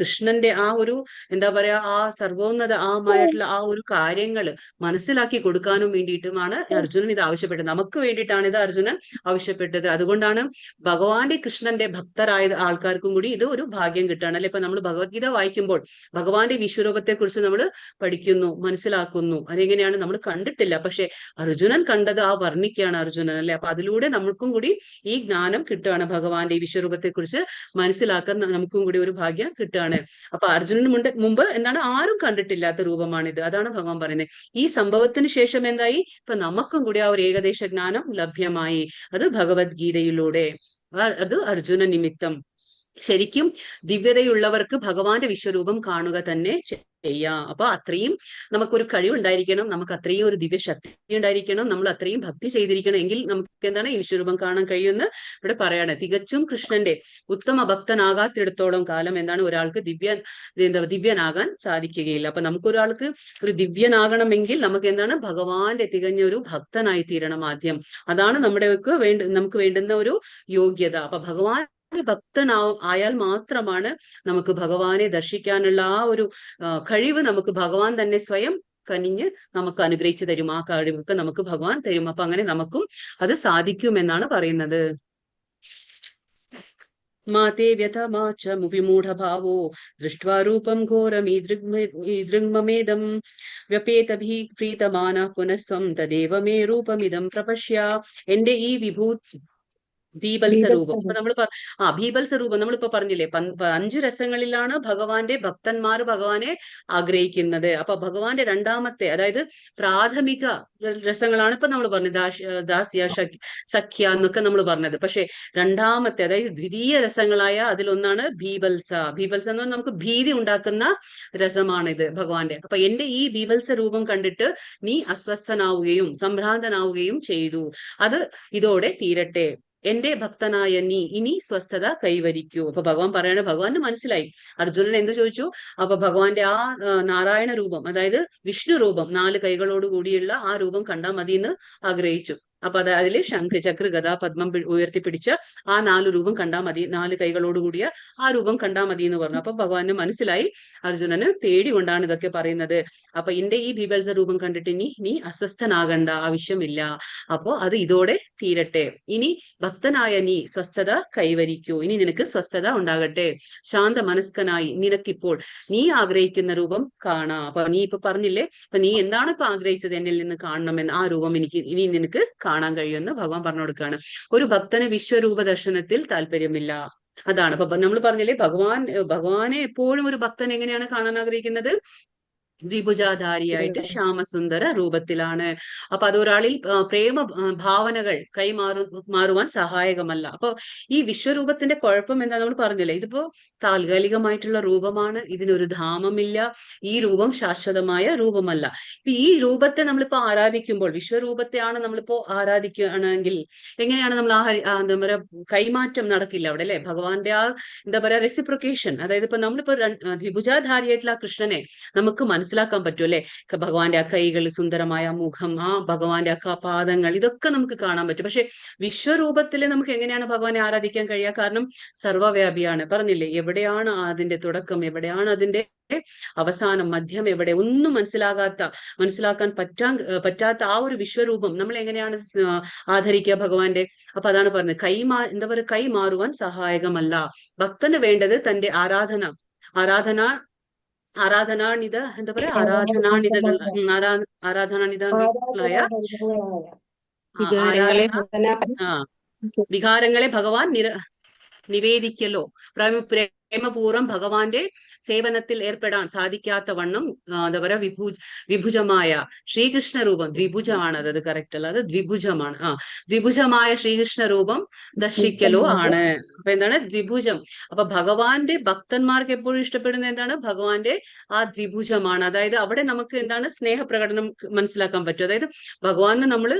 കൃഷ്ണന്റെ ആ ഒരു എന്താ പറയാ ആ സർവോന്നത ആയിട്ടുള്ള ആ ഒരു കാര്യങ്ങൾ മനസ്സിലാക്കി കൊടുക്കാനും വേണ്ടിയിട്ടുമാണ് അർജുനൻ ഇത് ആവശ്യപ്പെട്ടത്. നമുക്ക് വേണ്ടിയിട്ടാണ് ഇത് അർജുനൻ ആവശ്യപ്പെട്ടത്. അതുകൊണ്ടാണ് ഭഗവാന്റെ കൃഷ്ണന്റെ ഭക്തരായ ആൾക്കാർക്കും കൂടി ഇത് ഒരു ഭാഗ്യം കിട്ടുകയാണ് അല്ലെ. ഇപ്പൊ നമ്മൾ ഭഗവത്ഗീത വായിക്കുമ്പോൾ ഭഗവാന്റെ വിശ്വരൂപത്തെ കുറിച്ച് നമ്മൾ പഠിക്കുന്നു, മനസ്സിലാക്കുന്നു. അതെങ്ങനെയാണ് നമ്മൾ കണ്ടിട്ടില്ല, പക്ഷെ അർജുനൻ കണ്ടത് വർണ്ണിക്കുകയാണ് അർജുനൻ അല്ലെ. അപ്പൊ അതിലൂടെ നമുക്കും കൂടി ഈ ജ്ഞാനം കിട്ടുകയാണ്, ഭഗവാന്റെ വിശ്വരൂപത്തെ കുറിച്ച് മനസ്സിലാക്കാൻ നമുക്കും കൂടി ഒരു ഭാഗ്യം കിട്ടുകയാണ്. അപ്പൊ അർജുനന് മുമ്പ് എന്താണ് ആരും കണ്ടിട്ടില്ലാത്ത രൂപമാണിത്. അതാണ് ഭഗവാൻ പറയുന്നത്. ഈ സംഭവത്തിന് ശേഷം എന്തായി, ഇപ്പൊ നമുക്കും കൂടി ആ ഒരു ഏകദേശ ജ്ഞാനം ലഭ്യമായി. അത് ഭഗവത്ഗീതയിലൂടെ, അത് അർജുന നിമിത്തം. ശരിക്കും ദിവ്യതയുള്ളവർക്ക് ഭഗവാന്റെ വിശ്വരൂപം കാണുക തന്നെ ചെയ്യാം. അപ്പൊ അത്രയും നമുക്കൊരു കഴിവുണ്ടായിരിക്കണം, നമുക്ക് അത്രയും ഒരു ദിവ്യ ശക്തി ഉണ്ടായിരിക്കണം, നമ്മൾ അത്രയും ഭക്തി ചെയ്തിരിക്കണം, എങ്കിൽ നമുക്ക് എന്താണ് ഈ വിശ്വരൂപം കാണാൻ കഴിയുമെന്ന് ഇവിടെ പറയാണ്. തികച്ചും കൃഷ്ണന്റെ ഉത്തമ ഭക്തനാകാത്തിടത്തോളം കാലം എന്താണ് ഒരാൾക്ക് ദിവ്യനാകാൻ സാധിക്കുകയില്ല. അപ്പൊ നമുക്കൊരാൾക്ക് ഒരു ദിവ്യനാകണമെങ്കിൽ നമുക്ക് എന്താണ് ഭഗവാന്റെ തികഞ്ഞ ഒരു ഭക്തനായി തീരണം ആദ്യം. അതാണ് നമുക്ക് വേണ്ടുന്ന ഒരു യോഗ്യത. അപ്പൊ ഭഗവാൻ ആയാൽ മാത്രമാണ് നമുക്ക് ഭഗവാനെ ദർശിക്കാനുള്ള ആ ഒരു കഴിവ് നമുക്ക് ഭഗവാൻ തന്നെ സ്വയം കനിഞ്ഞ് നമുക്ക് അനുഗ്രഹിച്ചു തരും. ആ കഴിവൊക്കെ നമുക്ക് ഭഗവാൻ തരും. അപ്പൊ അങ്ങനെ നമുക്കും അത് സാധിക്കുമെന്നാണ് പറയുന്നത്. മാതേ വ്യഥമാച വിമൂഢഭാവോ ദൃഷ്ട്വാ രൂപം ഘോരമീദൃഗ്മമേദം വ്യപേതഭി പ്രീതമാന പുനസ്ത്വം തദേവ മേ രൂപമിദം പ്രപശ്യ. എന്റെ ഈ ഭീബൽസരൂപം, ഇപ്പൊ നമ്മൾ ഭീബൽസരൂപം നമ്മളിപ്പോ പറഞ്ഞില്ലേ, 5 രസങ്ങളിലാണ് ഭക്തന്മാർ ഭഗവാനെ ആഗ്രഹിക്കുന്നത്. അപ്പൊ ഭഗവാന്റെ രണ്ടാമത്തെ, അതായത് പ്രാഥമിക രസങ്ങളാണ് ഇപ്പൊ നമ്മൾ പറഞ്ഞത്, ദാസ്യ സഖ്യ എന്നൊക്കെ നമ്മൾ പറഞ്ഞത്. പക്ഷെ രണ്ടാമത്തെ, അതായത് ദ്വിതീയ രസങ്ങളായ അതിലൊന്നാണ് ഭീബൽസ. ഭീബൽസ എന്ന് പറഞ്ഞാൽ നമുക്ക് ഭീതി ഉണ്ടാക്കുന്ന രസമാണിത് ഭഗവാന്റെ. അപ്പൊ എന്റെ ഈ ഭീബൽസ രൂപം കണ്ടിട്ട് നീ അസ്വസ്ഥനാവുകയും സംഭ്രാന്തനാവുകയും ചെയ്തു, അത് ഇതോടെ തീരട്ടെ. എന്റെ ഭക്തനായ നീ ഇനി സ്വസ്ഥത കൈവരിക്കൂ. അപ്പൊ ഭഗവാൻ പറയണ, ഭഗവാന് മനസ്സിലായി. അർജുനൻ എന്ത് ചോദിച്ചു, അപ്പൊ ഭഗവാന്റെ ആ നാരായണ രൂപം, അതായത് വിഷ്ണു രൂപം, 4 കൈകളോട് കൂടിയുള്ള ആ രൂപം കണ്ടാൽ മതി എന്ന് ആഗ്രഹിച്ചു. അപ്പൊ അതില് ശംഖ് ചക്ര ഗദ പദ്മം ഉയർത്തിപ്പിടിച്ച ആ 4 രൂപം കണ്ടാൽ മതി, 4 കൈകളോട് കൂടിയ ആ രൂപം കണ്ടാൽ മതി എന്ന് പറഞ്ഞു. അപ്പൊ ഭഗവാന് മനസ്സിലായി, അർജുനന് പേടി കൊണ്ടാണ് ഇതൊക്കെ പറയുന്നത്. അപ്പൊ എന്റെ ഈ ബീബൽസ രൂപം കണ്ടിട്ട് നീ അസ്വസ്ഥനാകണ്ട, ആവശ്യമില്ല. അപ്പോ അത് ഇതോടെ തീരട്ടെ. ഇനി ഭക്തനായ നീ സ്വസ്ഥത കൈവരിക്കൂ, ഇനി നിനക്ക് സ്വസ്ഥത ഉണ്ടാകട്ടെ. ശാന്ത മനസ്കനായി നിനക്കിപ്പോൾ നീ ആഗ്രഹിക്കുന്ന രൂപം കാണാം. അപ്പൊ നീ ഇപ്പൊ പറഞ്ഞില്ലേ, അപ്പൊ നീ എന്താണ് ഇപ്പൊ ആഗ്രഹിച്ചത് എന്നിൽ നിന്ന് കാണണമെന്ന്, ആ രൂപം ഇനി നിനക്ക് കാണാൻ കഴിയുമെന്ന് ഭഗവാൻ പറഞ്ഞു കൊടുക്കുകയാണ്. ഒരു ഭക്തന് വിശ്വരൂപ ദർശനത്തിൽ താല്പര്യമില്ല. അതാണ് അപ്പൊ നമ്മൾ പറഞ്ഞില്ലേ, ഭഗവാനെ എപ്പോഴും ഒരു ഭക്തൻ എങ്ങനെയാണ് കാണാൻ ആഗ്രഹിക്കുന്നത്, ദ്വിഭുജാധാരിയായിട്ട് ശ്യാമസുന്ദര രൂപത്തിലാണ്. അപ്പൊ അതൊരാളിൽ പ്രേമ ഭാവനകൾ മാറുവാൻ സഹായകമല്ല. അപ്പൊ ഈ വിശ്വരൂപത്തിന്റെ കുഴപ്പം എന്താ നമ്മൾ പറഞ്ഞില്ലേ, ഇതിപ്പോ താൽക്കാലികമായിട്ടുള്ള രൂപമാണ്, ഇതിനൊരു ധാമമില്ല, ഈ രൂപം ശാശ്വതമായ രൂപമല്ല. ഇപ്പൊ ഈ രൂപത്തെ നമ്മളിപ്പോ ആരാധിക്കുമ്പോൾ, വിശ്വരൂപത്തെയാണ് നമ്മളിപ്പോ ആരാധിക്കുകയാണെങ്കിൽ എങ്ങനെയാണ് നമ്മൾ എന്താ പറയാ കൈമാറ്റം നടക്കില്ല അവിടെ അല്ലെ, ഭഗവാന്റെ ആ എന്താ പറയാ റെസിപ്രൊക്കേഷൻ. അതായത് ഇപ്പൊ നമ്മളിപ്പോ ദ്വിഭുജാധാരിയായിട്ടുള്ള ആ കൃഷ്ണനെ നമുക്ക് മനസ്സിലാക്കാൻ പറ്റും അല്ലെ, ഭഗവാന്റെ ആ കൈകൾ, സുന്ദരമായ മുഖം, ആ ഭഗവാന്റെ ആ പാദങ്ങൾ, ഇതൊക്കെ നമുക്ക് കാണാൻ പറ്റും. പക്ഷെ വിശ്വരൂപത്തിൽ നമുക്ക് എങ്ങനെയാണ് ഭഗവാനെ ആരാധിക്കാൻ കഴിയുക? കാരണം സർവ്വവ്യാപിയാണ്. പറഞ്ഞില്ലേ, എവിടെയാണ് അതിന്റെ തുടക്കം, എവിടെയാണ് അതിന്റെ അവസാനം, മധ്യം എവിടെ, ഒന്നും മനസ്സിലാക്കാൻ പറ്റാത്ത ആ ഒരു വിശ്വരൂപം നമ്മൾ എങ്ങനെയാണ് ആദരിക്കുക ഭഗവാന്റെ? അപ്പൊ അതാണ് പറഞ്ഞത്, എന്താ പറയുക, കൈമാറുവാൻ സഹായകമല്ല. ഭക്തന് വേണ്ടത് തന്റെ ആരാധനാണിത എന്താ പറയാ ആരാധനാണിതകളായ വികാരങ്ങളെ ഭഗവാൻ നിവേദിക്കലോ പ്രേമപൂർവ്വം ഭഗവാന്റെ സേവനത്തിൽ ഏർപ്പെടാൻ സാധിക്കാത്ത വണ്ണം എന്താ പറയാ വിഭുജമായ ശ്രീകൃഷ്ണ രൂപം, ദ്വിഭുജമാണ് അത് കറക്റ്റ് അല്ല, അത് ദ്വിഭുജമാണ്. ദ്വിഭുജമായ ശ്രീകൃഷ്ണ രൂപം ദർശിക്കലോ ആണ്. അപ്പൊ എന്താണ് ദ്വിഭുജം? അപ്പൊ ഭഗവാന്റെ ഭക്തന്മാർക്ക് എപ്പോഴും ഇഷ്ടപ്പെടുന്ന എന്താണ്? ഭഗവാന്റെ ആ ദ്വിഭുജമാണ്. അതായത് അവിടെ നമുക്ക് എന്താണ് സ്നേഹപ്രകടനം മനസ്സിലാക്കാൻ പറ്റും. അതായത് ഭഗവാന് നമ്മള്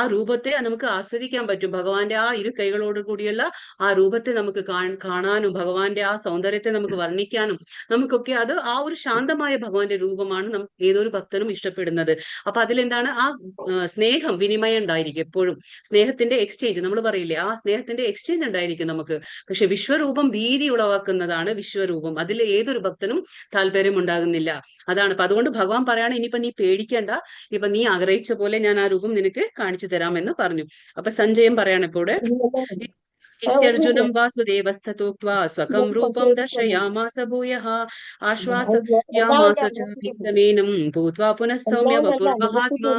ആ രൂപത്തെ നമുക്ക് ആസ്വദിക്കാൻ പറ്റും. ഭഗവാന്റെ ആ ഇരു കൈകളോട് കൂടിയുള്ള ആ രൂപത്തെ നമുക്ക് കാണാനും ഭഗവാന്റെ ആ സൗന്ദര്യത്തെ നമുക്ക് വർണ്ണിക്കാനും നമുക്കൊക്കെ അത് ആ ഒരു ശാന്തമായ ഭഗവാന്റെ രൂപമാണ് ഏതൊരു ഭക്തനും ഇഷ്ടപ്പെടുന്നത്. അപ്പൊ അതിലെന്താണ് ആ സ്നേഹം, വിനിമയം ഉണ്ടായിരിക്കും എപ്പോഴും. സ്നേഹത്തിന്റെ എക്സ്ചേഞ്ച് നമ്മൾ പറയില്ലേ, ആ സ്നേഹത്തിന്റെ എക്സ്ചേഞ്ച് ഉണ്ടായിരിക്കും നമുക്ക്. പക്ഷെ വിശ്വരൂപം ഭീതി ഉളവാക്കുന്നതാണ് വിശ്വരൂപം. അതിൽ ഏതൊരു ഭക്തനും താല്പര്യം ഉണ്ടാകുന്നില്ല. അതാണ്. അപ്പൊ അതുകൊണ്ട് ഭഗവാൻ പറയാണ്, ഇനിയിപ്പൊ നീ പേടിക്കേണ്ട, ഇപ്പൊ നീ ആഗ്രഹിച്ച പോലെ ഞാൻ ആ രൂപം നിനക്ക് കാണിച്ചു തരാമെന്ന് പറഞ്ഞു. അപ്പൊ സഞ്ജയം പറയാണ് ഇപ്പോൾ ഇത്യർജുനം വാസുദേവസ്ഥതോക്ത്വാ സ്വകം രൂപം ദർശയാമാസ ഭൂയഃ ആശ്വാസയാമാസ ച ഭീതമേനം ഭൂത്വാ പുനഃ സൗമ്യ വപുർമഹാത്മാ.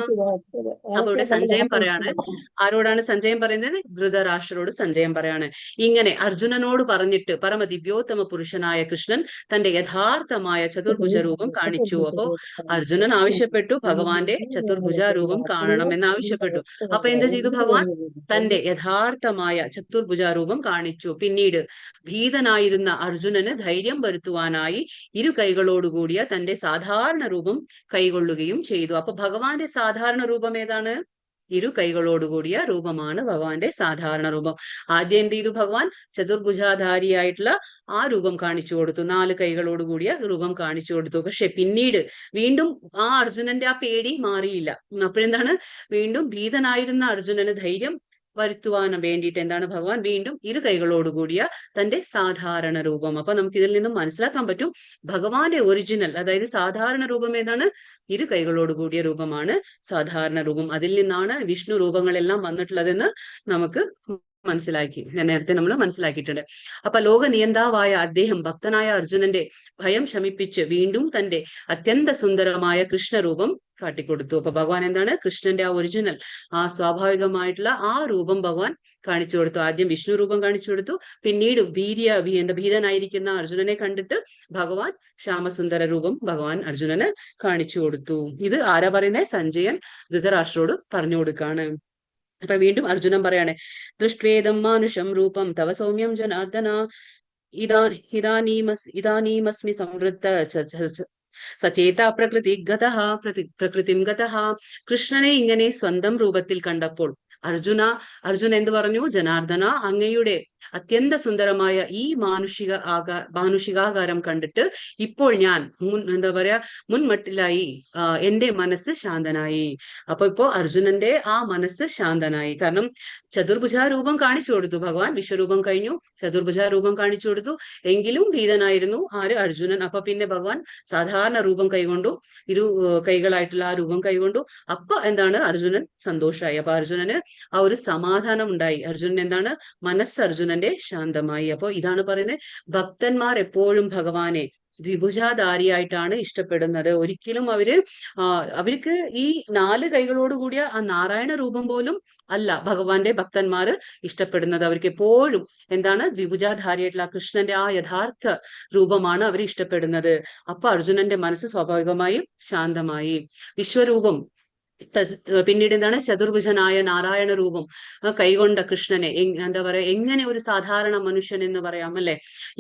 അപ്പൊ ഇവിടെ സഞ്ജയം പറയാണ്, ആരോടാണ് സഞ്ജയം പറയുന്നത്? ധൃതരാഷ്ട്രരോട് സഞ്ജയം പറയാണ്. ഇങ്ങനെ അർജുനനോട് പറഞ്ഞിട്ട് പരമദിവ്യോത്തമ പുരുഷനായ കൃഷ്ണൻ തന്റെ യഥാർത്ഥമായ ചതുർഭുജ രൂപം കാണിച്ചു. അപ്പോ അർജുനൻ ആവശ്യപ്പെട്ടു ഭഗവാന്റെ ചതുർഭുജ രൂപം കാണണം എന്ന് ആവശ്യപ്പെട്ടു. അപ്പൊ എന്ത് ചെയ്തു ഭഗവാൻ? തന്റെ യഥാർത്ഥമായ ചതുർഭുജ രൂപം കാണിച്ചു. പിന്നീട് ഭീതനായിരുന്ന അർജുനന് ധൈര്യം വരുത്തുവാനായി ഇരു കൈകളോടുകൂടിയ തന്റെ സാധാരണ രൂപം കൈകൊള്ളുകയും ചെയ്തു. അപ്പൊ ഭഗവാന്റെ സാധാരണ രൂപം ഏതാണ്? ഇരു കൈകളോടുകൂടിയ രൂപമാണ് ഭഗവാന്റെ സാധാരണ രൂപം. ആദ്യം എന്ത് ചെയ്തു ഭഗവാൻ? ചതുർഭുജാധാരിയായിട്ടുള്ള ആ രൂപം കാണിച്ചു കൊടുത്തു, 4 കൈകളോടുകൂടിയ രൂപം കാണിച്ചു കൊടുത്തു. പക്ഷെ പിന്നീട് വീണ്ടും ആ അർജുനന്റെ ആ പേടി മാറിയില്ല. അപ്പോഴെന്താണ്? വീണ്ടും ഭീതനായിരുന്ന അർജുനന് ധൈര്യം വരുത്തുവാൻ വേണ്ടിയിട്ട് എന്താണ് ഭഗവാൻ വീണ്ടും ഇരു കൈകളോടുകൂടിയ തന്റെ സാധാരണ രൂപം. അപ്പൊ നമുക്ക് ഇതിൽ നിന്നും മനസ്സിലാക്കാൻ പറ്റും ഭഗവാന്റെ ഒറിജിനൽ, അതായത് സാധാരണ രൂപം ഏതാണ്? ഇരു കൈകളോടുകൂടിയ രൂപമാണ് സാധാരണ രൂപം. അതിൽ നിന്നാണ് വിഷ്ണു രൂപങ്ങളെല്ലാം വന്നിട്ടുള്ളതെന്ന് നമുക്ക് നേരത്തെ നമ്മൾ മനസ്സിലാക്കിയിട്ടുണ്ട്. അപ്പൊ ലോക നിയന്താവായ അദ്ദേഹം ഭക്തനായ അർജുനന്റെ ഭയം ശമിപ്പിച്ച് വീണ്ടും തന്റെ അത്യന്ത സുന്ദരമായ കൃഷ്ണരൂപം കാട്ടിക്കൊടുത്തു. അപ്പൊ ഭഗവാൻ എന്താണ്? കൃഷ്ണന്റെ ആ ഒറിജിനൽ, ആ സ്വാഭാവികമായിട്ടുള്ള ആ രൂപം ഭഗവാൻ കാണിച്ചു കൊടുത്തു. ആദ്യം വിഷ്ണു രൂപം കാണിച്ചു കൊടുത്തു, പിന്നീട് ഭീതനായിരിക്കുന്ന അർജുനനെ കണ്ടിട്ട് ഭഗവാൻ ശ്യാമസുന്ദര രൂപം ഭഗവാൻ അർജുനന് കാണിച്ചു കൊടുത്തു. ഇത് ആരാ പറയുന്നത്? സഞ്ജയൻ ധൃതരാഷ്ട്രോട് പറഞ്ഞു കൊടുക്കാണ്. അപ്പൊ വീണ്ടും അർജുനൻ പറയാണ്, ദൃഷ്ട്വേദം മാനുഷം രൂപം തവ സൗമ്യം ജനാർദ്ദന ഇതാനീമസ്മി സംവൃത്ത സചേത പ്രകൃതിം ഗതഃ. കൃഷ്ണനെ ഇങ്ങനെ സ്വന്തം രൂപത്തിൽ കണ്ടപ്പോൾ അർജുന എന്ത് പറഞ്ഞു? ജനാർദ്ദന, അങ്ങയുടെ അത്യന്ത സുന്ദരമായ ഈ മാനുഷികാകാരം കണ്ടിട്ട് ഇപ്പോൾ ഞാൻ മുൻമട്ടിലായി എന്റെ മനസ്സ് ശാന്തനായി. അപ്പൊ ഇപ്പോ അർജുനന്റെ ആ മനസ്സ് ശാന്തനായി. കാരണം ചതുർഭുജ രൂപം കാണിച്ചു കൊടുത്തു ഭഗവാൻ, വിശ്വരൂപം കഴിഞ്ഞു, ചതുർഭുജ രൂപം കാണിച്ചു കൊടുത്തു, എങ്കിലും ഭീതനായിരുന്നു അർജുനൻ. അപ്പൊ പിന്നെ ഭഗവാൻ സാധാരണ രൂപം കൈകൊണ്ടു, ഇരു കൈകളായിട്ടുള്ള ആ രൂപം കൈകൊണ്ടു. അപ്പൊ എന്താണ്? അർജുനൻ സന്തോഷമായി. അപ്പൊ അർജുനന് ആ ഒരു സമാധാനം ഉണ്ടായി. അർജുനൻ എന്താണ്? മനസ്സ് അർജുനൻ അർജുനന്റെ ശാന്തമായി. അപ്പൊ ഇതാണ് പറയുന്നത്, ഭക്തന്മാർ എപ്പോഴും ഭഗവാനെ ദ്വിഭുജാധാരിയായിട്ടാണ് ഇഷ്ടപ്പെടുന്നത്. ഒരിക്കലും അവർക്ക് ഈ 4 കൈകളോട് കൂടിയ ആ നാരായണ രൂപം പോലും അല്ല ഭഗവാന്റെ ഭക്തന്മാര് ഇഷ്ടപ്പെടുന്നത്. അവർക്ക് എപ്പോഴും എന്താണ്, ദ്വിഭുജാധാരിയായിട്ടുള്ള കൃഷ്ണന്റെ ആ യഥാർത്ഥ രൂപമാണ് അവർ ഇഷ്ടപ്പെടുന്നത്. അപ്പൊ അർജുനന്റെ മനസ്സ് സ്വാഭാവികമായും ശാന്തമായി. വിശ്വരൂപം പിന്നീട് എന്താണ്, ചതുർഭുജനായ നാരായണ രൂപം കൈകൊണ്ട കൃഷ്ണനെ എന്താ പറയാ, എങ്ങനെ ഒരു സാധാരണ മനുഷ്യൻ എന്ന് പറയാം അല്ലെ.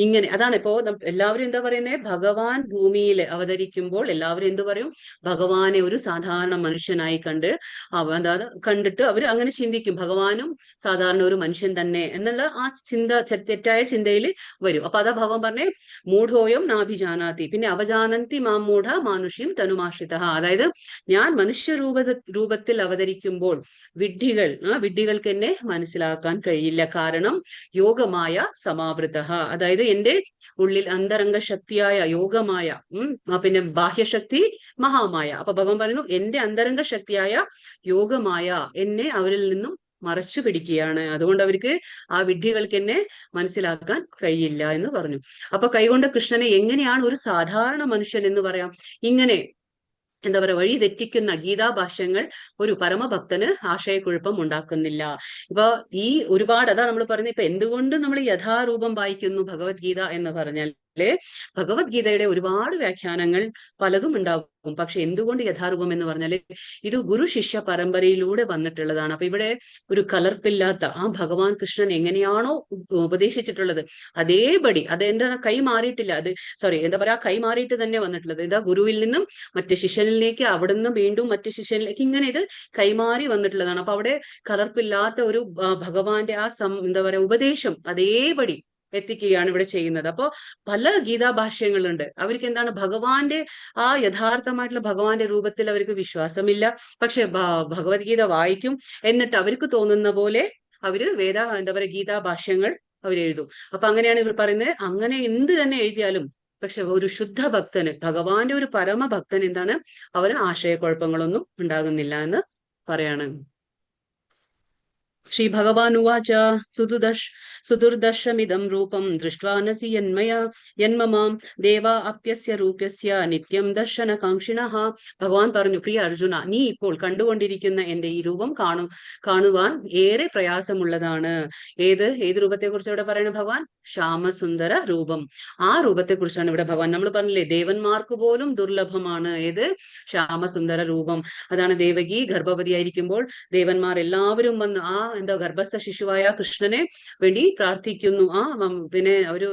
ഇങ്ങനെ അതാണ് ഇപ്പോ എല്ലാവരും എന്താ പറയുന്നത്, ഭഗവാൻ ഭൂമിയിൽ അവതരിക്കുമ്പോൾ എല്ലാവരും എന്ത് പറയും, ഭഗവാനെ ഒരു സാധാരണ മനുഷ്യനായി കണ്ടിട്ട് അവർ അങ്ങനെ ചിന്തിക്കും, ഭഗവാനും സാധാരണ ഒരു മനുഷ്യൻ തന്നെ എന്നുള്ള ആ തെറ്റായ ചിന്തയിൽ വരും. അപ്പൊ അതാ ഭഗവാൻ പറഞ്ഞേ, മൂഢോയം നാഭിജാനാതി, പിന്നെ അവജാനന്തി മാം മൂഢ മാനുഷ്യം തനുമാശ്രിത. അതായത് ഞാൻ രൂപത്തിൽ അവതരിക്കുമ്പോൾ വിഡ്ഢികൾക്ക് എന്നെ മനസ്സിലാക്കാൻ കഴിയില്ല. കാരണം യോഗമായ സമാവൃത, അതായത് എന്റെ ഉള്ളിൽ അന്തരംഗ ശക്തിയായ യോഗമായ പിന്നെ ബാഹ്യശക്തി മഹാമായ. അപ്പൊ ഭഗവാൻ പറയുന്നു, എന്റെ അന്തരംഗ ശക്തിയായ യോഗമായ എന്നെ അവരിൽ നിന്നും മറച്ചു പിടിക്കുകയാണ്. അതുകൊണ്ട് അവർക്ക് ആ വിഡ്ഢികൾക്ക് എന്നെ മനസ്സിലാക്കാൻ കഴിയില്ല എന്ന് പറഞ്ഞു. അപ്പൊ കൈകൊണ്ട കൃഷ്ണനെ എങ്ങനെയാണ് ഒരു സാധാരണ മനുഷ്യൻ എന്ന് പറയാം, ഇങ്ങനെ എന്താ പറയാ, വഴി തെറ്റിക്കുന്ന ഗീതാഭാഷ്യങ്ങൾ ഒരു പരമഭക്തന് ആശയക്കുഴപ്പം ഉണ്ടാക്കുന്നില്ല. ഇപ്പൊ ഈ ഒരുപാട് അതാ നമ്മൾ പറയുന്നത്, ഇപ്പൊ എന്തുകൊണ്ട് നമ്മൾ യഥാരൂപം വായിക്കുന്നു ഭഗവത്ഗീത എന്ന് പറഞ്ഞാൽ, ഭഗവത്ഗീതയുടെ ഒരുപാട് വ്യാഖ്യാനങ്ങൾ പലതും ഉണ്ടാകും. പക്ഷെ എന്തുകൊണ്ട് യഥാരൂപം എന്ന് പറഞ്ഞാല് ഇത് ഗുരു ശിഷ്യ പരമ്പരയിലൂടെ വന്നിട്ടുള്ളതാണ്. അപ്പൊ ഇവിടെ ഒരു കലർപ്പില്ലാത്ത ആ ഭഗവാൻ കൃഷ്ണൻ എങ്ങനെയാണോ ഉപദേശിച്ചിട്ടുള്ളത് അതേപടി, അതെന്താ കൈ മാറിയിട്ടില്ല, എന്താ പറയാ, കൈ മാറിയിട്ട് തന്നെ വന്നിട്ടുള്ളത്. ഇതാ ഗുരുവിൽ നിന്നും മറ്റു ശിഷ്യനിലേക്ക്, അവിടെ നിന്ന് വീണ്ടും മറ്റു ശിഷ്യനിലേക്ക്, ഇങ്ങനെ ഇത് കൈമാറി വന്നിട്ടുള്ളതാണ്. അപ്പൊ അവിടെ കലർപ്പില്ലാത്ത ഒരു ഭഗവാന്റെ ആ എന്താ പറയാ ഉപദേശം അതേപടി എത്തിക്കുകയാണ് ഇവിടെ ചെയ്യുന്നത്. അപ്പോ പല ഗീതാഭാഷ്യങ്ങളുണ്ട്. അവർക്ക് എന്താണ്, ഭഗവാന്റെ ആ യഥാർത്ഥമായിട്ടുള്ള ഭഗവാന്റെ രൂപത്തിൽ അവർക്ക് വിശ്വാസമില്ല. പക്ഷെ ഭഗവത്ഗീത വായിക്കും, എന്നിട്ട് അവർക്ക് തോന്നുന്ന പോലെ അവര് എന്താ പറയുക ഗീതാഭാഷ്യങ്ങൾ അവരെഴുതും. അപ്പൊ അങ്ങനെയാണ് ഇവർ പറയുന്നത്, അങ്ങനെ എന്ത് തന്നെ എഴുതിയാലും പക്ഷെ ഒരു ശുദ്ധ ഭക്തന്, ഭഗവാന്റെ ഒരു പരമഭക്തൻ എന്താണ്, അവന് ആശയക്കുഴപ്പങ്ങളൊന്നും ഉണ്ടാകുന്നില്ല എന്ന് പറയാണ്. ശ്രീ ഭഗവാൻ ഉവാച സുദുർദർശമിദം രൂപം ദൃഷ്ട്വാ നസി യന്മമാം ദേവാ അപ്യസ്യ രൂപ്യസ്യ നിത്യം ദർശന കാംക്ഷിണഃ. ഭഗവാൻ പറഞ്ഞു, പ്രിയ അർജുന, നീ ഇപ്പോൾ കണ്ടുകൊണ്ടിരിക്കുന്ന എന്റെ ഈ രൂപം കാണുവാൻ ഏറെ പ്രയാസമുള്ളതാണ്. ഏത് രൂപത്തെ കുറിച്ച് ഇവിടെ പറയുന്നത് ഭഗവാൻ? ശ്യാമസുന്ദര രൂപം. ആ രൂപത്തെ കുറിച്ചാണ് ഇവിടെ ഭഗവാൻ, നമ്മൾ പറഞ്ഞില്ലേ ദേവന്മാർക്ക് പോലും ദുർലഭമാണ് ഏത്? ശ്യാമസുന്ദര രൂപം. അതാണ് ദേവകി ഗർഭവതിയായിരിക്കുമ്പോൾ ദേവന്മാർ എല്ലാവരും വന്ന് ആ ഗർഭസ്ഥ ശിശുവായ കൃഷ്ണനെ വേണ്ടി പ്രാർത്ഥിക്കുന്നു. പിന്നെ അവര്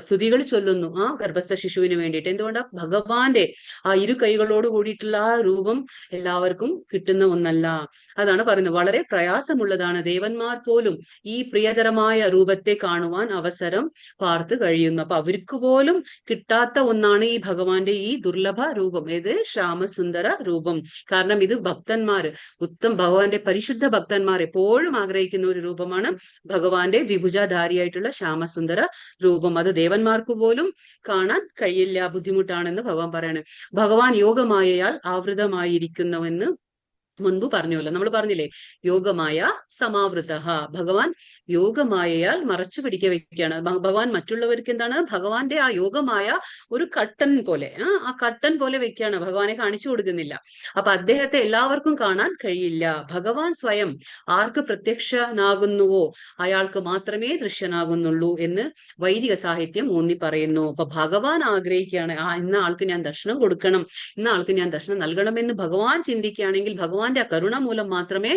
സ്തുതികൾ ചൊല്ലുന്നു ആ ഗർഭസ്ഥ ശിശുവിന് വേണ്ടിയിട്ട്. എന്തുകൊണ്ടാ? ഭഗവാന്റെ ആ ഇരു കൈകളോട് കൂടിയിട്ടുള്ള ആ രൂപം എല്ലാവർക്കും കിട്ടുന്ന ഒന്നല്ല. അതാണ് പറയുന്നത്, വളരെ പ്രയാസമുള്ളതാണ്. ദേവന്മാർ പോലും ഈ പ്രിയതരമായ രൂപത്തെ കാണുവാൻ അവസരം പാർത്ത് കഴിയുന്നു. അപ്പൊ അവർക്ക് പോലും കിട്ടാത്ത ഒന്നാണ് ഈ ഭഗവാന്റെ ഈ ദുർലഭ രൂപം. ഏത്? ശ്യാമസുന്ദര രൂപം. കാരണം ഇത് ഭക്തന്മാര്, ഭഗവാന്റെ പരിശുദ്ധ ഭക്തന്മാർ എപ്പോഴും ആഗ്രഹിക്കുന്ന ഒരു രൂപമാണ് ഭഗവാന്റെ ദ്വിഭുജാധാരിയായിട്ടുള്ള ശ്യാമസുന്ദര രൂപം. അത് ദേവന്മാർക്ക് പോലും കാണാൻ കഴിയില്ല, ബുദ്ധിമുട്ടാണെന്ന് ഭഗവാൻ പറയാണ്. ഭഗവാൻ യോഗമായയാൽ ആവൃതമായിരിക്കുന്നുവെന്ന് മുൻപ് പറഞ്ഞല്ലോ, നമ്മൾ പറഞ്ഞില്ലേ, യോഗമായ സമാവൃത. ഭഗവാൻ യോഗമായയാൽ മറച്ചു പിടിക്കുകയാണ്. ഭഗവാൻ മറ്റുള്ളവർക്ക് എന്താണ്, ഭഗവാന്റെ ആ യോഗമായ ഒരു കട്ടൻ പോലെ, ആ കട്ടൻ പോലെ വെക്കുകയാണ്, ഭഗവാനെ കാണിച്ചു കൊടുക്കുന്നില്ല. അപ്പൊ അദ്ദേഹത്തെ എല്ലാവർക്കും കാണാൻ കഴിയില്ല. ഭഗവാൻ സ്വയം ആർക്ക് പ്രത്യക്ഷനാകുന്നുവോ അയാൾക്ക് മാത്രമേ ദൃശ്യനാകുന്നുള്ളൂ എന്ന് വൈദിക സാഹിത്യം ഊന്നി പറയുന്നു. അപ്പൊ ഭഗവാൻ ആഗ്രഹിക്കുകയാണ്, ഇന്ന ആൾക്ക് ഞാൻ ദർശനം കൊടുക്കണം, ഇന്ന ആൾക്ക് ഞാൻ ദർശനം നൽകണം എന്ന് ഭഗവാൻ ചിന്തിക്കുകയാണെങ്കിൽ ഭഗവാന്റെ കരുണ മൂലം മാത്രമേ